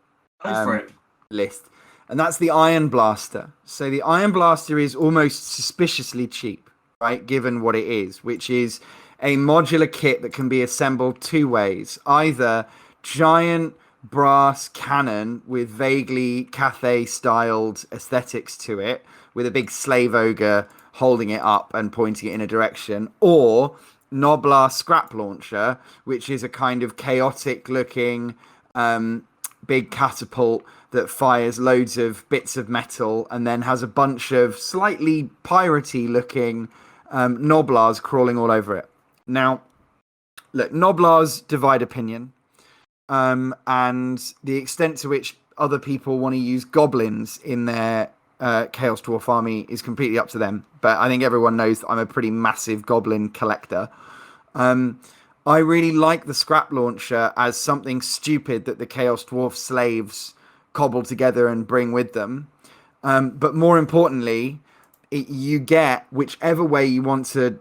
Speaker 2: list, and that's the Iron Blaster. So the Iron Blaster is almost suspiciously cheap, right, given what it is, which is a modular kit that can be assembled two ways. Either giant brass cannon with vaguely Cathay-styled aesthetics to it, with a big slave ogre holding it up and pointing it in a direction, or Noblar scrap launcher, which is a kind of chaotic looking big catapult that fires loads of bits of metal and then has a bunch of slightly piratey looking Noblars crawling all over it. Now, look, Noblars divide opinion, and the extent to which other people want to use goblins in their Chaos Dwarf army is completely up to them. But I think everyone knows that I'm a pretty massive goblin collector. I really like the scrap launcher as something stupid that the Chaos Dwarf slaves cobble together and bring with them. But more importantly, you get, whichever way you want to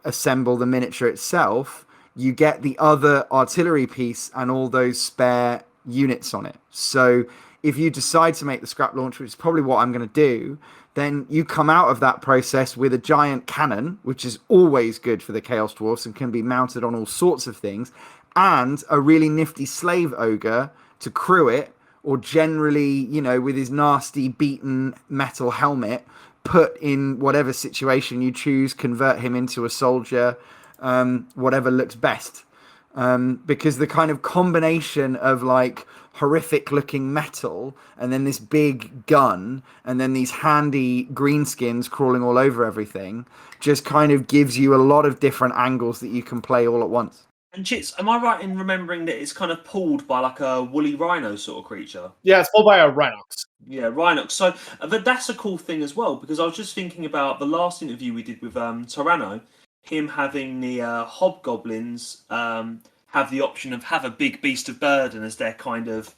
Speaker 2: assemble the miniature itself, you get the other artillery piece and all those spare units on it. So if you decide to make the scrap launcher, which is probably what I'm going to do, then you come out of that process with a giant cannon, which is always good for the Chaos Dwarfs and can be mounted on all sorts of things, and a really nifty slave ogre to crew it, or generally, with his nasty beaten metal helmet, put in whatever situation you choose, convert him into a soldier, whatever looks best. Because the kind of combination of like horrific looking metal and then this big gun and then these handy greenskins crawling all over everything just kind of gives you a lot of different angles that you can play all at once.
Speaker 1: And Chits, am I right in remembering that it's kind of pulled by like a woolly rhino sort of creature?
Speaker 5: Yeah, it's pulled by a rhinox.
Speaker 1: Yeah, rhinox. So but that's a cool thing as well, because I was just thinking about the last interview we did with Tyranno, him having the hobgoblins have the option of have a big beast of burden as their kind of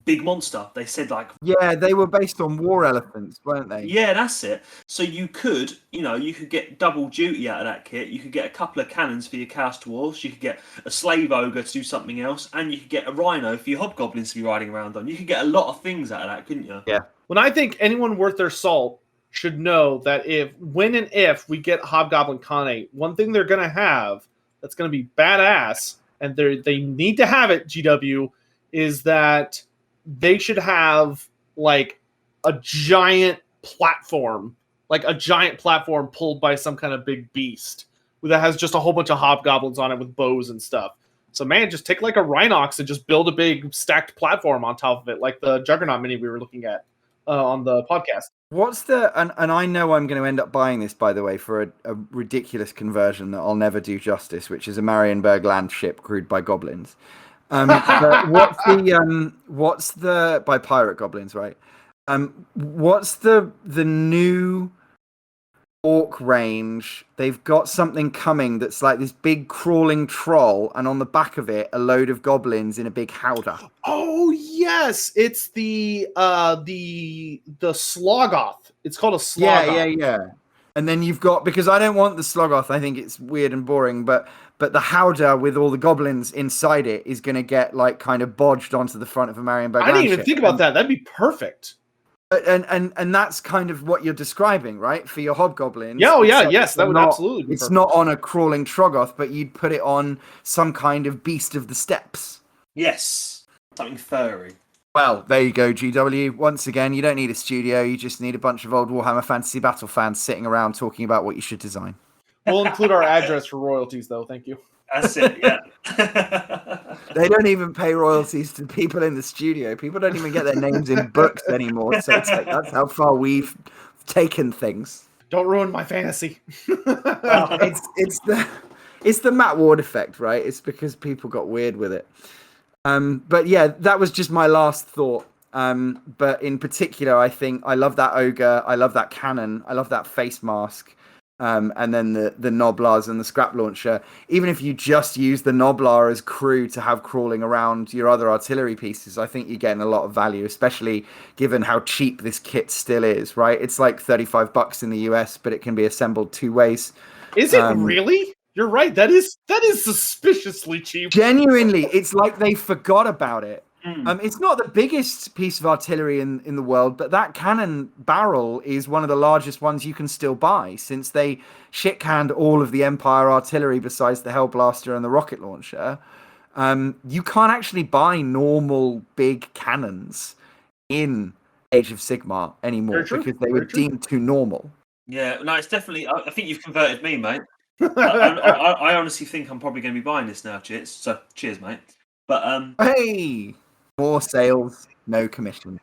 Speaker 1: big monster. They said like...
Speaker 2: Yeah, they were based on war elephants, weren't they?
Speaker 1: Yeah, that's it. So you could get double duty out of that kit. You could get a couple of cannons for your Chaos Dwarfs. You could get a slave ogre to do something else. And you could get a rhino for your hobgoblins to be riding around on. You could get a lot of things out of that, couldn't you?
Speaker 2: Yeah.
Speaker 5: When I think anyone worth their salt should know that when and if we get Hobgoblin Kane, one thing they're going to have that's going to be badass, and they need to have it, GW, is that they should have like a giant platform pulled by some kind of big beast that has just a whole bunch of hobgoblins on it with bows and stuff. So man, just take like a Rhinox and just build a big stacked platform on top of it, like the Juggernaut mini we were looking at on the podcast.
Speaker 2: What's the and I know I'm going to end up buying this, by the way, for a ridiculous conversion that I'll never do justice, which is a Marienburg land ship crewed by goblins. But what's the by pirate goblins, right? What's the new orc range? They've got something coming that's like this big crawling troll, and on the back of it, a load of goblins in a big howdah.
Speaker 5: Oh yes, it's the Sloggoth. It's called a Sloggoth.
Speaker 2: Yeah. And then you've got, because I don't want the Sloggoth, I think it's weird and boring, but the howdah with all the goblins inside it is going to get like kind of bodged onto the front of a Marienburg.
Speaker 5: I didn't even think about that. That'd be perfect.
Speaker 2: And that's kind of what you're describing, right? For your hobgoblins.
Speaker 5: Yeah,
Speaker 2: Except
Speaker 5: yes, that would absolutely be
Speaker 2: It's
Speaker 5: perfect.
Speaker 2: not on a crawling Troggoth, but you'd put it on some kind of beast of the steppes.
Speaker 1: Yes, something furry.
Speaker 2: Well, there you go, GW. Once again, you don't need a studio. You just need a bunch of old Warhammer Fantasy Battle fans sitting around talking about what you should design.
Speaker 5: We'll include our address for royalties, though. Thank you.
Speaker 1: That's it, yeah.
Speaker 2: They don't even pay royalties to people in the studio. People don't even get their names in books anymore. So it's like, that's how far we've taken things.
Speaker 5: Don't ruin my fantasy.
Speaker 2: It's the Matt Ward effect, right? It's because people got weird with it. But yeah, that was just my last thought. But in particular, I think I love that ogre. I love that cannon. I love that face mask. And then the Noblars and the scrap launcher. Even if you just use the Noblar as crew to have crawling around your other artillery pieces, I think you're getting a lot of value, especially given how cheap this kit still is, right? It's like $35 in the US, but it can be assembled two ways.
Speaker 5: Is it really? You're right. That is suspiciously cheap.
Speaker 2: Genuinely, it's like they forgot about it. It's not the biggest piece of artillery in the world, but that cannon barrel is one of the largest ones you can still buy, since they shit-canned all of the Empire artillery besides the Hellblaster and the rocket launcher. You can't actually buy normal big cannons in Age of Sigmar anymore because they were deemed too normal.
Speaker 1: Yeah, no, it's definitely. I think you've converted me, mate. I honestly think I'm probably going to be buying this now, Chits. So cheers, mate. But
Speaker 2: hey. More sales, no commission.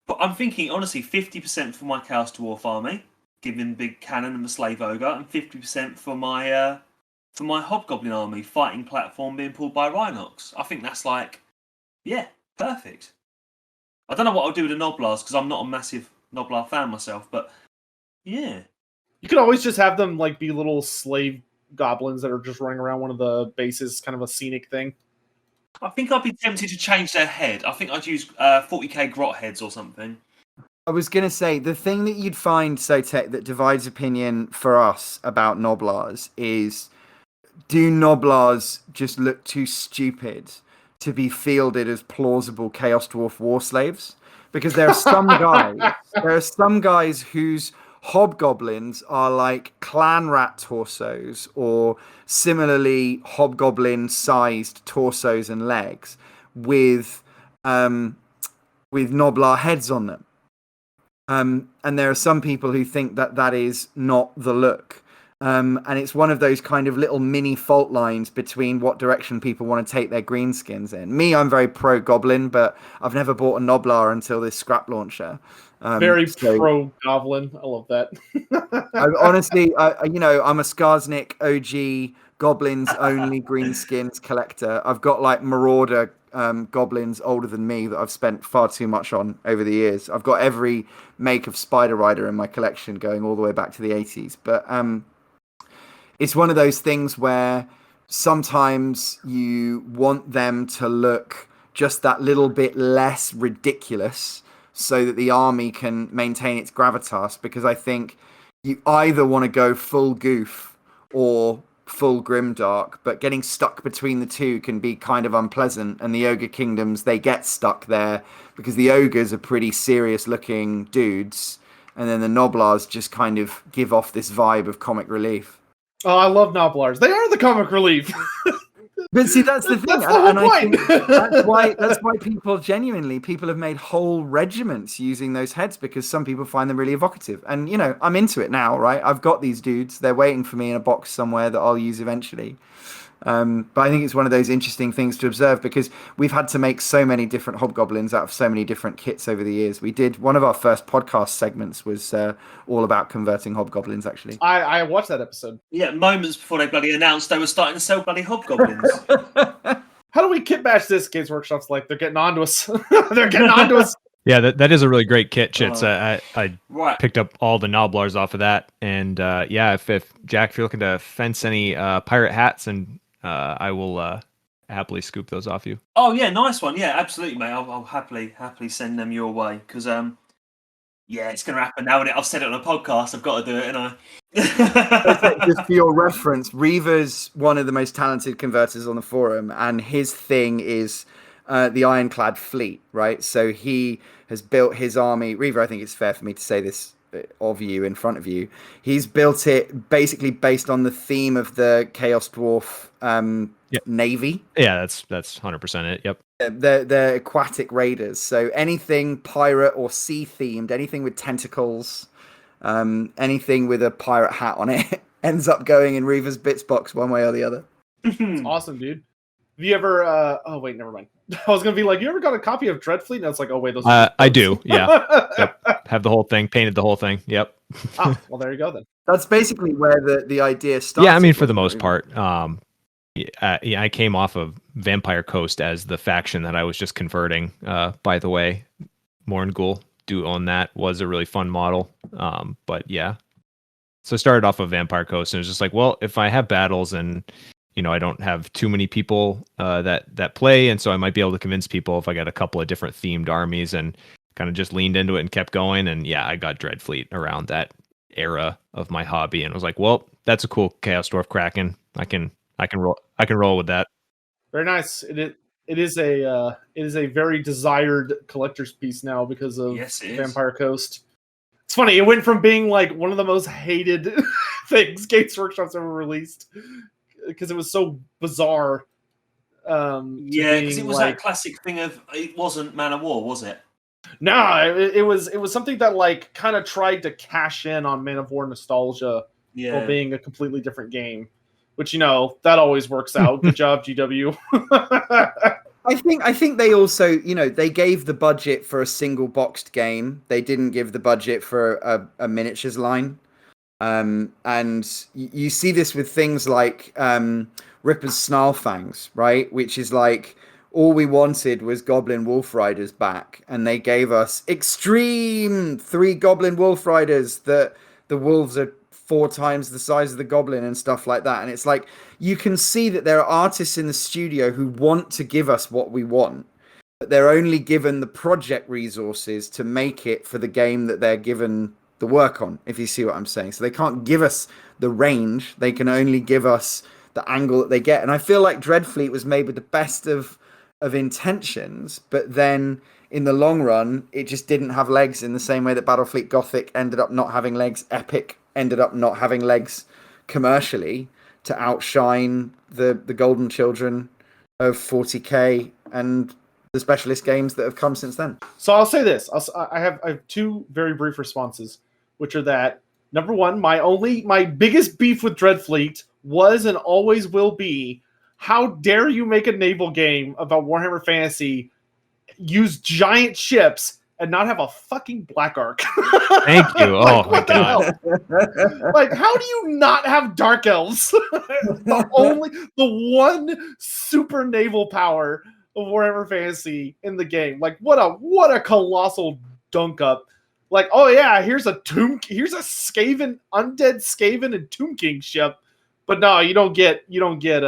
Speaker 1: But I'm thinking, honestly, 50% for my Chaos Dwarf army, giving big cannon and the slave ogre, and 50% for my Hobgoblin army, fighting platform being pulled by Rhinox. I think that's like, yeah, perfect. I don't know what I'll do with the Noblars because I'm not a massive Noblar fan myself, but yeah.
Speaker 5: You could always just have them like be little slave goblins that are just running around one of the bases, kind of a scenic thing.
Speaker 1: I think I'd be tempted to change their head. I think I'd use 40k grot heads or something.
Speaker 2: I was going to say, the thing that you'd find, Sotek, that divides opinion for us about Noblars is, do Noblars just look too stupid to be fielded as plausible Chaos Dwarf war slaves? Because there are some guys whose Hobgoblins are like clan rat torsos or similarly hobgoblin-sized torsos and legs with Noblar heads on them. And there are some people who think that is not the look. And it's one of those kind of little mini fault lines between what direction people want to take their greenskins in. Me, I'm very pro-goblin, but I've never bought a Noblar until this scrap launcher.
Speaker 5: Very pro-goblin. I love that.
Speaker 2: Honestly, I'm a Skarsnik OG goblins only greenskins collector. I've got like Marauder goblins older than me that I've spent far too much on over the years. I've got every make of Spider Rider in my collection going all the way back to the 80s. But it's one of those things where sometimes you want them to look just that little bit less ridiculous so that the army can maintain its gravitas, because I think you either want to go full goof or full grimdark, but getting stuck between the two can be kind of unpleasant, and the Ogre Kingdoms, they get stuck there because the Ogres are pretty serious looking dudes, and then the Noblars just kind of give off this vibe of comic relief.
Speaker 5: Oh, I love Noblars. They are the comic relief.
Speaker 2: But see, that's the thing,
Speaker 5: That's the whole
Speaker 2: and I
Speaker 5: point.
Speaker 2: think that's why people have made whole regiments using those heads, because some people find them really evocative. And I'm into it now, right? I've got these dudes; they're waiting for me in a box somewhere that I'll use eventually. But I think it's one of those interesting things to observe, because we've had to make so many different hobgoblins out of so many different kits over the years. We did one of our first podcast segments was all about converting hobgoblins, actually.
Speaker 5: I watched that episode.
Speaker 1: Yeah, moments before they bloody announced they were starting to sell bloody hobgoblins.
Speaker 5: How do we kit bash this? Games Workshop's like, they're getting onto us. They're getting onto us.
Speaker 4: Yeah, that is a really great kit, Chits. I
Speaker 1: Right.
Speaker 4: picked up all the Noblars off of that, and if Jack, if you're looking to fence any pirate hats, and I will happily scoop those off you.
Speaker 1: Oh yeah, nice one. Yeah, absolutely, mate. I'll happily send them your way, because it's going to happen now. And I've said it on a podcast. I've got to do it, and I.
Speaker 2: Just for your reference, Reaver's one of the most talented converters on the forum, and his thing is the Ironclad fleet, right? So he has built his army. Reaver, I think it's fair for me to say this of you in front of you. He's built it basically based on the theme of the Chaos Dwarf navy.
Speaker 4: Yeah, that's 100% it. Yep.
Speaker 2: They're aquatic raiders. So anything pirate or sea themed, anything with tentacles, anything with a pirate hat on it ends up going in Reaver's bits box one way or the other.
Speaker 5: It's awesome, dude. Have you ever oh wait, never mind. I was gonna be like, you ever got a copy of Dreadfleet? And it's like, oh wait, those
Speaker 4: I do, yeah. Yep. Have the whole thing, painted the whole thing. Yep.
Speaker 5: Well, there you go then.
Speaker 2: That's basically where the idea starts.
Speaker 4: Yeah, I mean, for the most part, I came off of Vampire Coast as the faction that I was just converting. By the way, Morngul do own that. Was a really fun model. But yeah, so I started off of Vampire Coast, and it was just like, well, if I have battles and I don't have too many people that play, and so I might be able to convince people if I got a couple of different themed armies, and kind of just leaned into it and kept going. And yeah, I got Dreadfleet around that era of my hobby, and I was like, well, that's a cool Chaos Dwarf Kraken. I can roll with that.
Speaker 5: Very nice. It is a very desired collector's piece now because of Vampire Coast. It's funny, it went from being like one of the most hated things Games Workshop's ever released, because it was so bizarre.
Speaker 1: Because it was that classic thing of, it wasn't Man of War, was it?
Speaker 5: No, it was something that like kind of tried to cash in on Man of War nostalgia while being a completely different game, which that always works out. Good job, GW.
Speaker 2: I think they also, they gave the budget for a single boxed game. They didn't give the budget for a miniatures line. And you see this with things like Ripper's Snarlfangs, right? Which is like, all we wanted was Goblin Wolf Riders back, and they gave us extreme 3 Goblin Wolf Riders that the wolves are 4 times the size of the goblin and stuff like that. And it's like, you can see that there are artists in the studio who want to give us what we want, but they're only given the project resources to make it for the game that they're given the work on, if you see what I'm saying. So they can't give us the range, they can only give us the angle that they get. And I feel like Dreadfleet was made with the best of intentions, but then in the long run it just didn't have legs, in the same way that Battlefleet Gothic ended up not having legs. Epic ended up not having legs commercially to outshine the Golden Children of 40k and the specialist games that have come since then.
Speaker 5: So I'll say this. I have 2 very brief responses, which are that, number one, my biggest beef with Dreadfleet was and always will be, how dare you make a naval game about Warhammer Fantasy, use giant ships, and not have a fucking Black Ark?
Speaker 4: Thank you. Oh my god!
Speaker 5: Like, how do you not have Dark Elves? the one super naval power of Warhammer Fantasy in the game. Like, what a colossal dunk up. Like, oh yeah, here's a Skaven, undead Skaven and Tomb King ship, but no, you don't get you don't get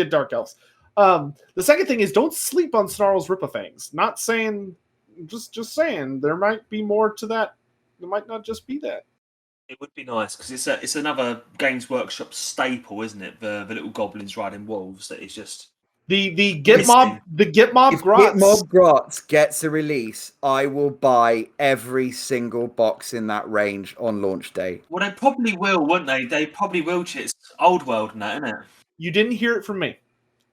Speaker 5: Dark Elves. The second thing is, don't sleep on Snarl's Rippafangs. Not saying, just saying, there might be more to that. There might not just be that.
Speaker 1: It would be nice, because it's another Games Workshop staple, isn't it? The little goblins riding wolves. That is just
Speaker 5: the Gitmob Grotz.
Speaker 2: Gitmob Grotz gets a release, I will buy every single box in that range on launch day.
Speaker 1: Well, they probably will, won't they? They probably will. It's old world and that, isn't it?
Speaker 5: You didn't hear it from me.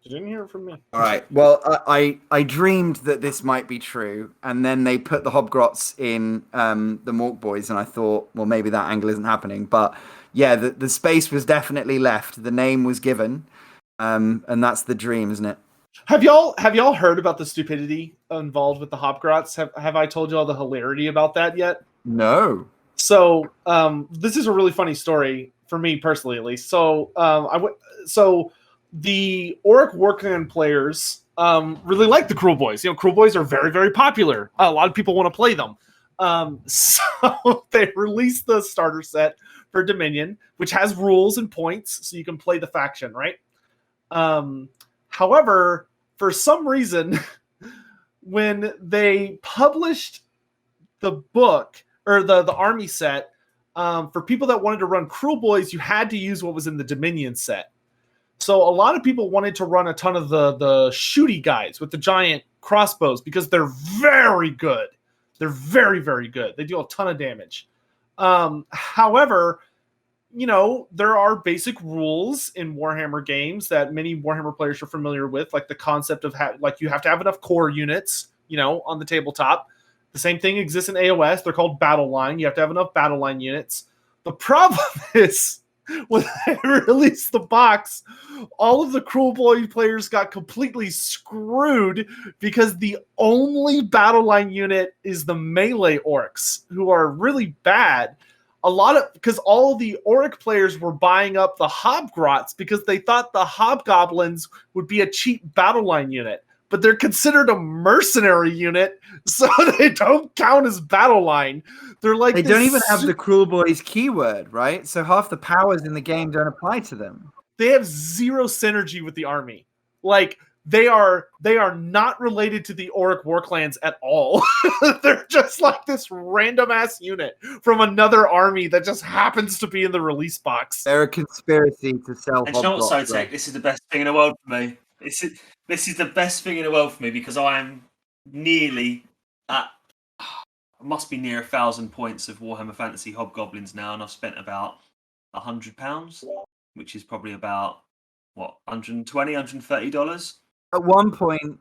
Speaker 5: You didn't hear it from me.
Speaker 2: All right. Well, I dreamed that this might be true, and then they put the Hobgrots in the Mork Boys, and I thought, well, maybe that angle isn't happening. But yeah, the space was definitely left. The name was given, and that's the dream, isn't it?
Speaker 5: Have y'all heard about the stupidity involved with the Hobgrots? Have I told y'all the hilarity about that yet?
Speaker 2: No.
Speaker 5: So this is a really funny story for me personally, at least. So the Auric Warclan players really like the Cruel Boys. You know, Cruel Boys are very, very popular. A lot of people want to play them. So they released the starter set for Dominion, which has rules and points, so you can play the faction, right? However, for some reason, when they published the book or the army set, for people that wanted to run Cruel Boys, you had to use what was in the Dominion set. So a lot of people wanted to run a ton of the shooty guys with the giant crossbows because they're very good. They're very, very good. They do a ton of damage. However, you know, there are basic rules in Warhammer games that many Warhammer players are familiar with, like the concept of you have to have enough core units, you know, on the tabletop. The same thing exists in AOS. They're called battle line. You have to have enough battle line units. The problem is, when they released the box, all of the Cruel Boy players got completely screwed because the only battle line unit is the melee orcs, who are really bad. Because all the Auric players were buying up the Hobgrots because they thought the Hobgoblins would be a cheap battle line unit. But they're considered a mercenary unit, so they don't count as battle line. They're like
Speaker 2: they don't even have the Cruel Boys keyword, right? So half the powers in the game don't apply to them.
Speaker 5: They have zero synergy with the army. Like they are not related to the Auric Warclans at all. They're just like this random ass unit from another army that just happens to be in the release box.
Speaker 2: They're a conspiracy to sell.
Speaker 1: And you know what, Sotek? This is the best thing in the world for me. This is the best thing in the world for me because I am nearly at, I must be near 1,000 points of Warhammer Fantasy Hobgoblins now, and I've spent about £100, which is probably about $120, $130.
Speaker 2: At one point,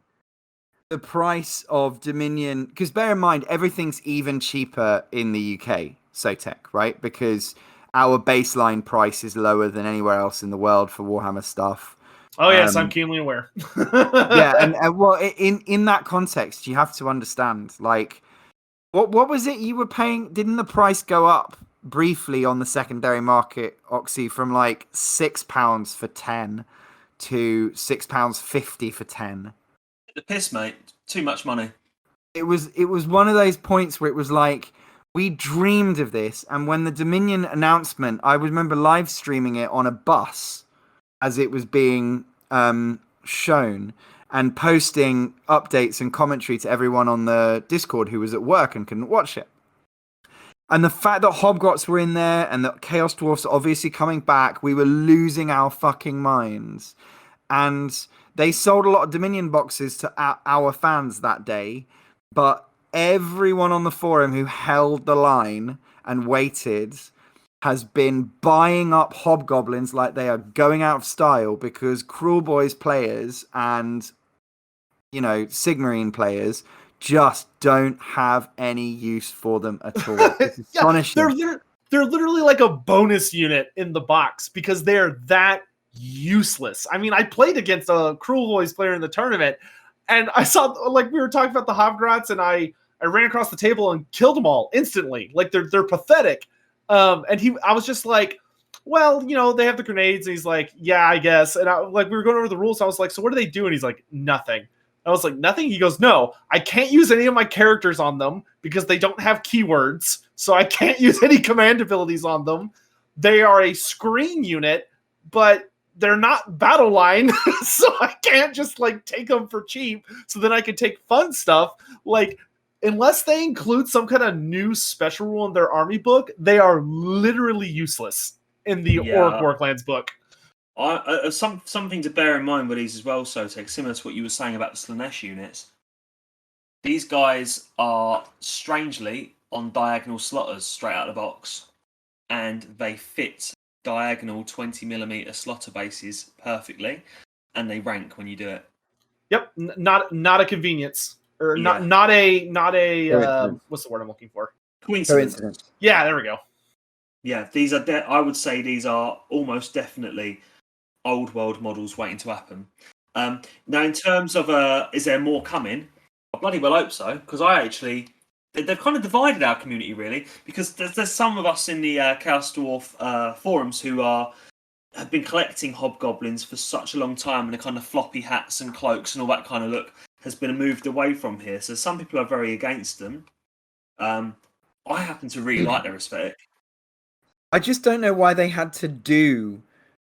Speaker 2: the price of Dominion, because bear in mind everything's even cheaper in the UK, Sotek, right? Because our baseline price is lower than anywhere else in the world for Warhammer stuff.
Speaker 5: Oh yes, I'm keenly aware.
Speaker 2: Yeah, and well, in that context, you have to understand, like, what was it you were paying? Didn't the price go up briefly on the secondary market, Oxy, from like £6 for 10 to £6.50 for 10?
Speaker 1: The piss, mate. Too much money.
Speaker 2: It was one of those points where it was like, we dreamed of this, and when the Dominion announcement, I remember live streaming it on a bus as it was being shown and posting updates and commentary to everyone on the Discord who was at work and couldn't watch it. And the fact that Hobgrots were in there and that Chaos Dwarfs are obviously coming back, we were losing our fucking minds. And they sold a lot of Dominion boxes to our fans that day, but everyone on the forum who held the line and waited has been buying up Hobgoblins like they are going out of style because Cruel Boys players and, you know, Sigmarine players just don't have any use for them at all. It's astonishing.
Speaker 5: They're literally like a bonus unit in the box because they're that useless. I mean, I played against a Cruel Boys player in the tournament, and I saw, like, we were talking about the Hobgrots, and I ran across the table and killed them all instantly. Like, they're pathetic. And I was just like, well, you know, they have the grenades. And he's like, yeah, I guess. And we were going over the rules. So I was like, so what do they do? And he's like, nothing. I was like, nothing? He goes, no, I can't use any of my characters on them because they don't have keywords. So I can't use any command abilities on them. They are a screen unit, but they're not battle line. So I can't just like take them for cheap. So then I can take fun stuff. Like, unless they include some kind of new special rule in their army book, they are literally useless in the Auric Warclans book.
Speaker 1: Something to bear in mind with these as well, Sotek, similar to what you were saying about the Slanesh units. These guys are strangely on diagonal slotters straight out of the box, and they fit diagonal 20mm slaughter bases perfectly, and they rank when you do it.
Speaker 5: Yep, not a convenience, or
Speaker 1: Yeah.
Speaker 5: not a
Speaker 2: Coincidence.
Speaker 5: what's the word I'm looking for?
Speaker 1: Coincidence.
Speaker 5: Yeah, there we go.
Speaker 1: Yeah, these are. I would say these are almost definitely old world models waiting to happen. Now, in terms of is there more coming? I bloody well hope so, because they've kind of divided our community really, because there's some of us in the Chaos Dwarf forums who have been collecting hobgoblins for such a long time, and the kind of floppy hats and cloaks and all that kind of look has been moved away from here. So some people are very against them. I happen to really like their aesthetic.
Speaker 2: I just don't know why they had to do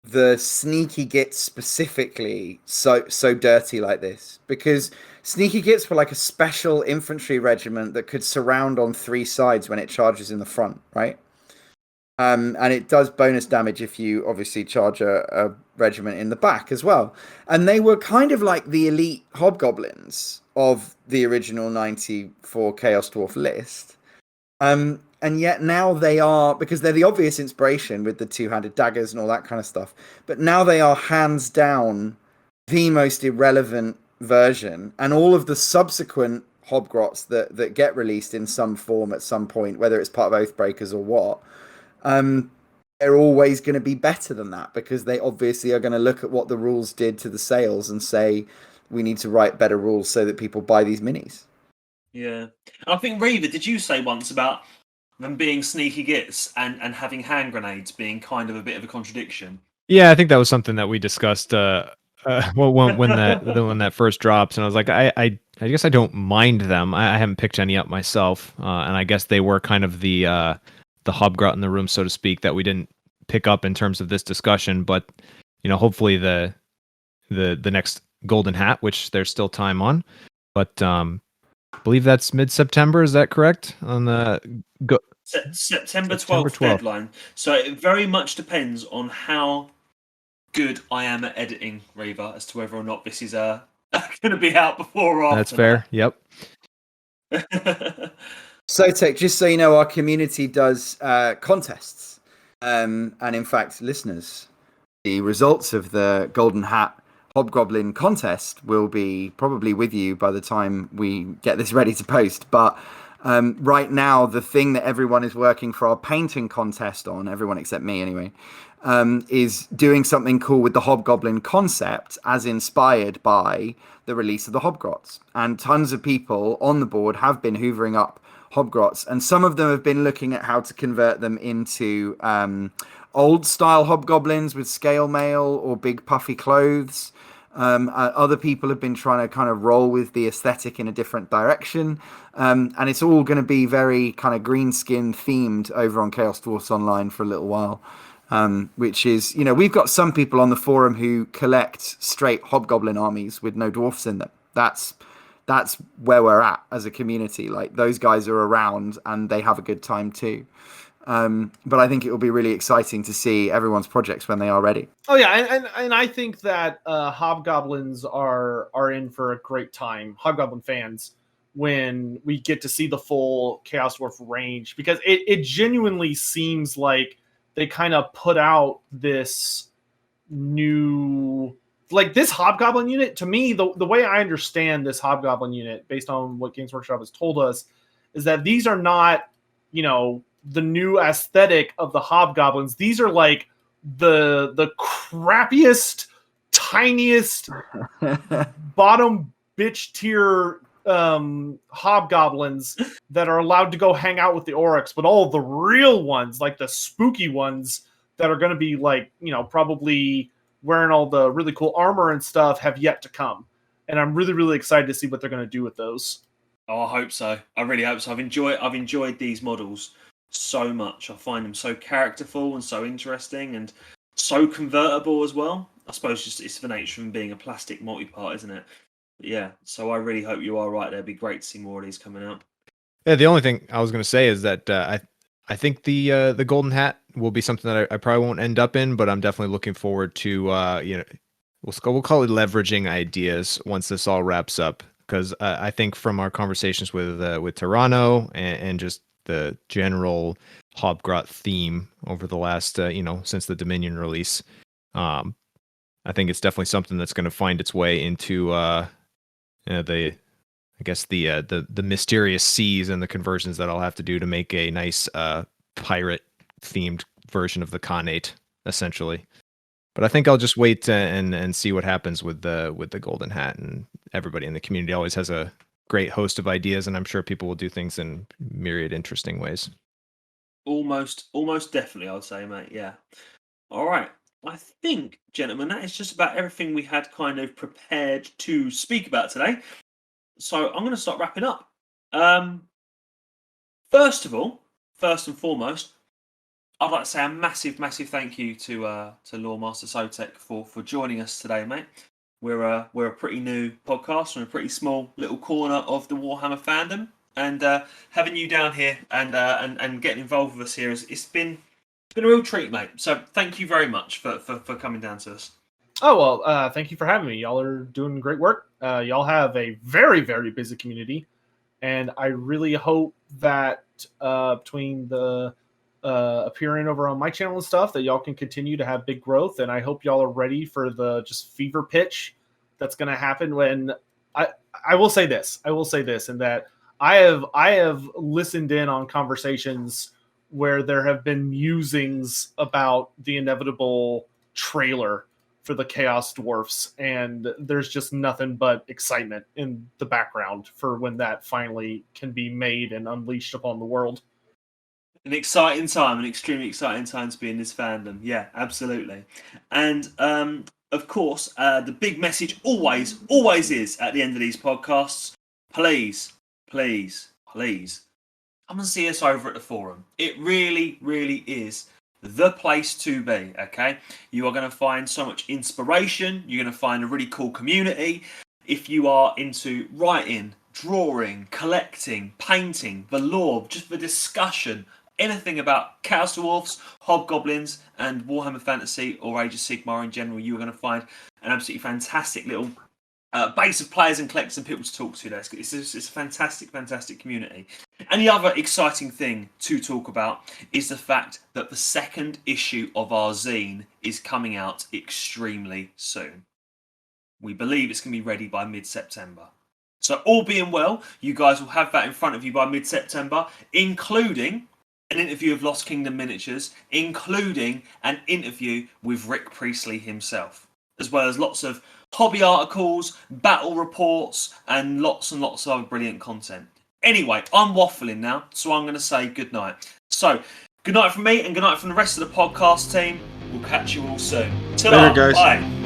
Speaker 2: the sneaky gits specifically so dirty like this, because sneaky gits were like a special infantry regiment that could surround on 3 sides when it charges in the front, right? And it does bonus damage if you obviously charge a regiment in the back as well. And they were kind of like the elite hobgoblins of the original 94 Chaos Dwarf list. And yet now they are, because they're the obvious inspiration with the 2-handed daggers and all that kind of stuff, but now they are hands down the most irrelevant version. And all of the subsequent Hobgrots that get released in some form at some point, whether it's part of Oathbreakers or what, they're always going to be better than that, because they obviously are going to look at what the rules did to the sales and say, we need to write better rules so that people buy these minis.
Speaker 1: Yeah. I think, Reaver, did you say once about them being sneaky gits and having hand grenades being kind of a bit of a contradiction?
Speaker 4: Yeah, I think that was something that we discussed well, when that first drops, and I was like, I guess I don't mind them. I haven't picked any up myself, and I guess they were kind of the hobgrot in the room, so to speak, that we didn't pick up in terms of this discussion. But hopefully the next golden hat, which there's still time on, but I believe that's mid-September. Is that correct? On the
Speaker 1: September 12th deadline. So it very much depends on how good I am at editing, Reaver, as to whether or not this is going to be out before or after.
Speaker 4: That's fair. Yep.
Speaker 2: Sotek, just so you know, our community does contests. And in fact, listeners, the results of the Golden Hat Hobgoblin contest will be probably with you by the time we get this ready to post. But right now, the thing that everyone is working for our painting contest on, everyone except me anyway, is doing something cool with the Hobgoblin concept as inspired by the release of the Hobgrots. And tons of people on the board have been hoovering up Hobgrots, and some of them have been looking at how to convert them into old style Hobgoblins with scale mail or big puffy clothes. Other people have been trying to kind of roll with the aesthetic in a different direction, and it's all going to be very kind of green skin themed over on Chaos Dwarfs Online for a little while, which is, we've got some people on the forum who collect straight Hobgoblin armies with no dwarfs in them. That's where we're at as a community. Like, those guys are around and they have a good time too. But I think it will be really exciting to see everyone's projects when they are ready.
Speaker 5: Oh yeah, and I think that Hobgoblins are in for a great time, Hobgoblin fans, when we get to see the full Chaos Dwarf range, because it genuinely seems like they kind of put out this new, like, this Hobgoblin unit. To me, the way I understand this Hobgoblin unit, based on what Games Workshop has told us, is that these are not, the new aesthetic of the Hobgoblins. These are like the crappiest, tiniest, bottom bitch tier Hobgoblins that are allowed to go hang out with the Oryx, but all the real ones, like the spooky ones that are going to be like, probably wearing all the really cool armor and stuff, have yet to come. And I'm really, really excited to see what they're going to do with those.
Speaker 1: Oh, I hope so. I really hope so. I've enjoyed these models so much. I find them so characterful and so interesting and so convertible as well. I suppose just it's the nature of them being a plastic multi-part, isn't it? But yeah, so I really hope you are right there. It'd be great to see more of these coming out.
Speaker 4: Yeah, the only thing I was going to say is that I think the golden hat will be something that I probably won't end up in, but I'm definitely looking forward to we'll call it leveraging ideas once this all wraps up, because I think from our conversations with Toronto and just the general Hobgrot theme over the last, since the Dominion release. I think it's definitely something that's going to find its way into the mysterious seas and the conversions that I'll have to do to make a nice pirate themed version of the Khanate, essentially. But I think I'll just wait and see what happens with the Golden Hat, and everybody in the community always has a great host of ideas, and I'm sure people will do things in myriad interesting ways.
Speaker 1: Almost definitely, I'd say, mate. Yeah. All right. I think, gentlemen, that is just about everything we had kind of prepared to speak about today. So I'm going to start wrapping up. First and foremost, I'd like to say a massive thank you to Loremaster Sotek for joining us today, mate. We're a pretty new podcast from a pretty small little corner of the Warhammer fandom, and having you down here and getting involved with us here it's been a real treat, mate. So thank you very much for coming down to us.
Speaker 5: Oh, well, thank you for having me. Y'all are doing great work. Y'all have a very, very busy community. And I really hope that between the appearing over on my channel and stuff, that y'all can continue to have big growth. And I hope y'all are ready for the just fever pitch that's going to happen when I will say this, and that I have listened in on conversations where there have been musings about the inevitable trailer for the Chaos Dwarfs, and there's just nothing but excitement in the background for when that finally can be made and unleashed upon the world.
Speaker 1: An exciting time, an extremely exciting time to be in this fandom. Yeah, absolutely. And of course, the big message always is at the end of these podcasts, please come and see us over at the forum. It really is the place to be, okay? You are going to find so much inspiration. You're going to find a really cool community. If you are into writing, drawing, collecting, painting, the lore, just the discussion, anything about Chaos Dwarfs, Hobgoblins, and Warhammer Fantasy or Age of Sigmar in general, you are going to find an absolutely fantastic little base of players and collectors and people to talk to. It's a fantastic community. And the other exciting thing to talk about is the fact that the second issue of our zine is coming out extremely soon. We believe it's going to be ready by mid-September. So all being well, you guys will have that in front of you by mid-September, including an interview of Lost Kingdom Miniatures, including an interview with Rick Priestley himself, as well as lots of hobby articles, battle reports, and lots of other brilliant content. Anyway, I'm waffling now, so I'm going to say good night. So, good night from me and good night from the rest of the podcast team. We'll catch you all soon. Ta-da,
Speaker 3: Later, guys.
Speaker 1: Bye.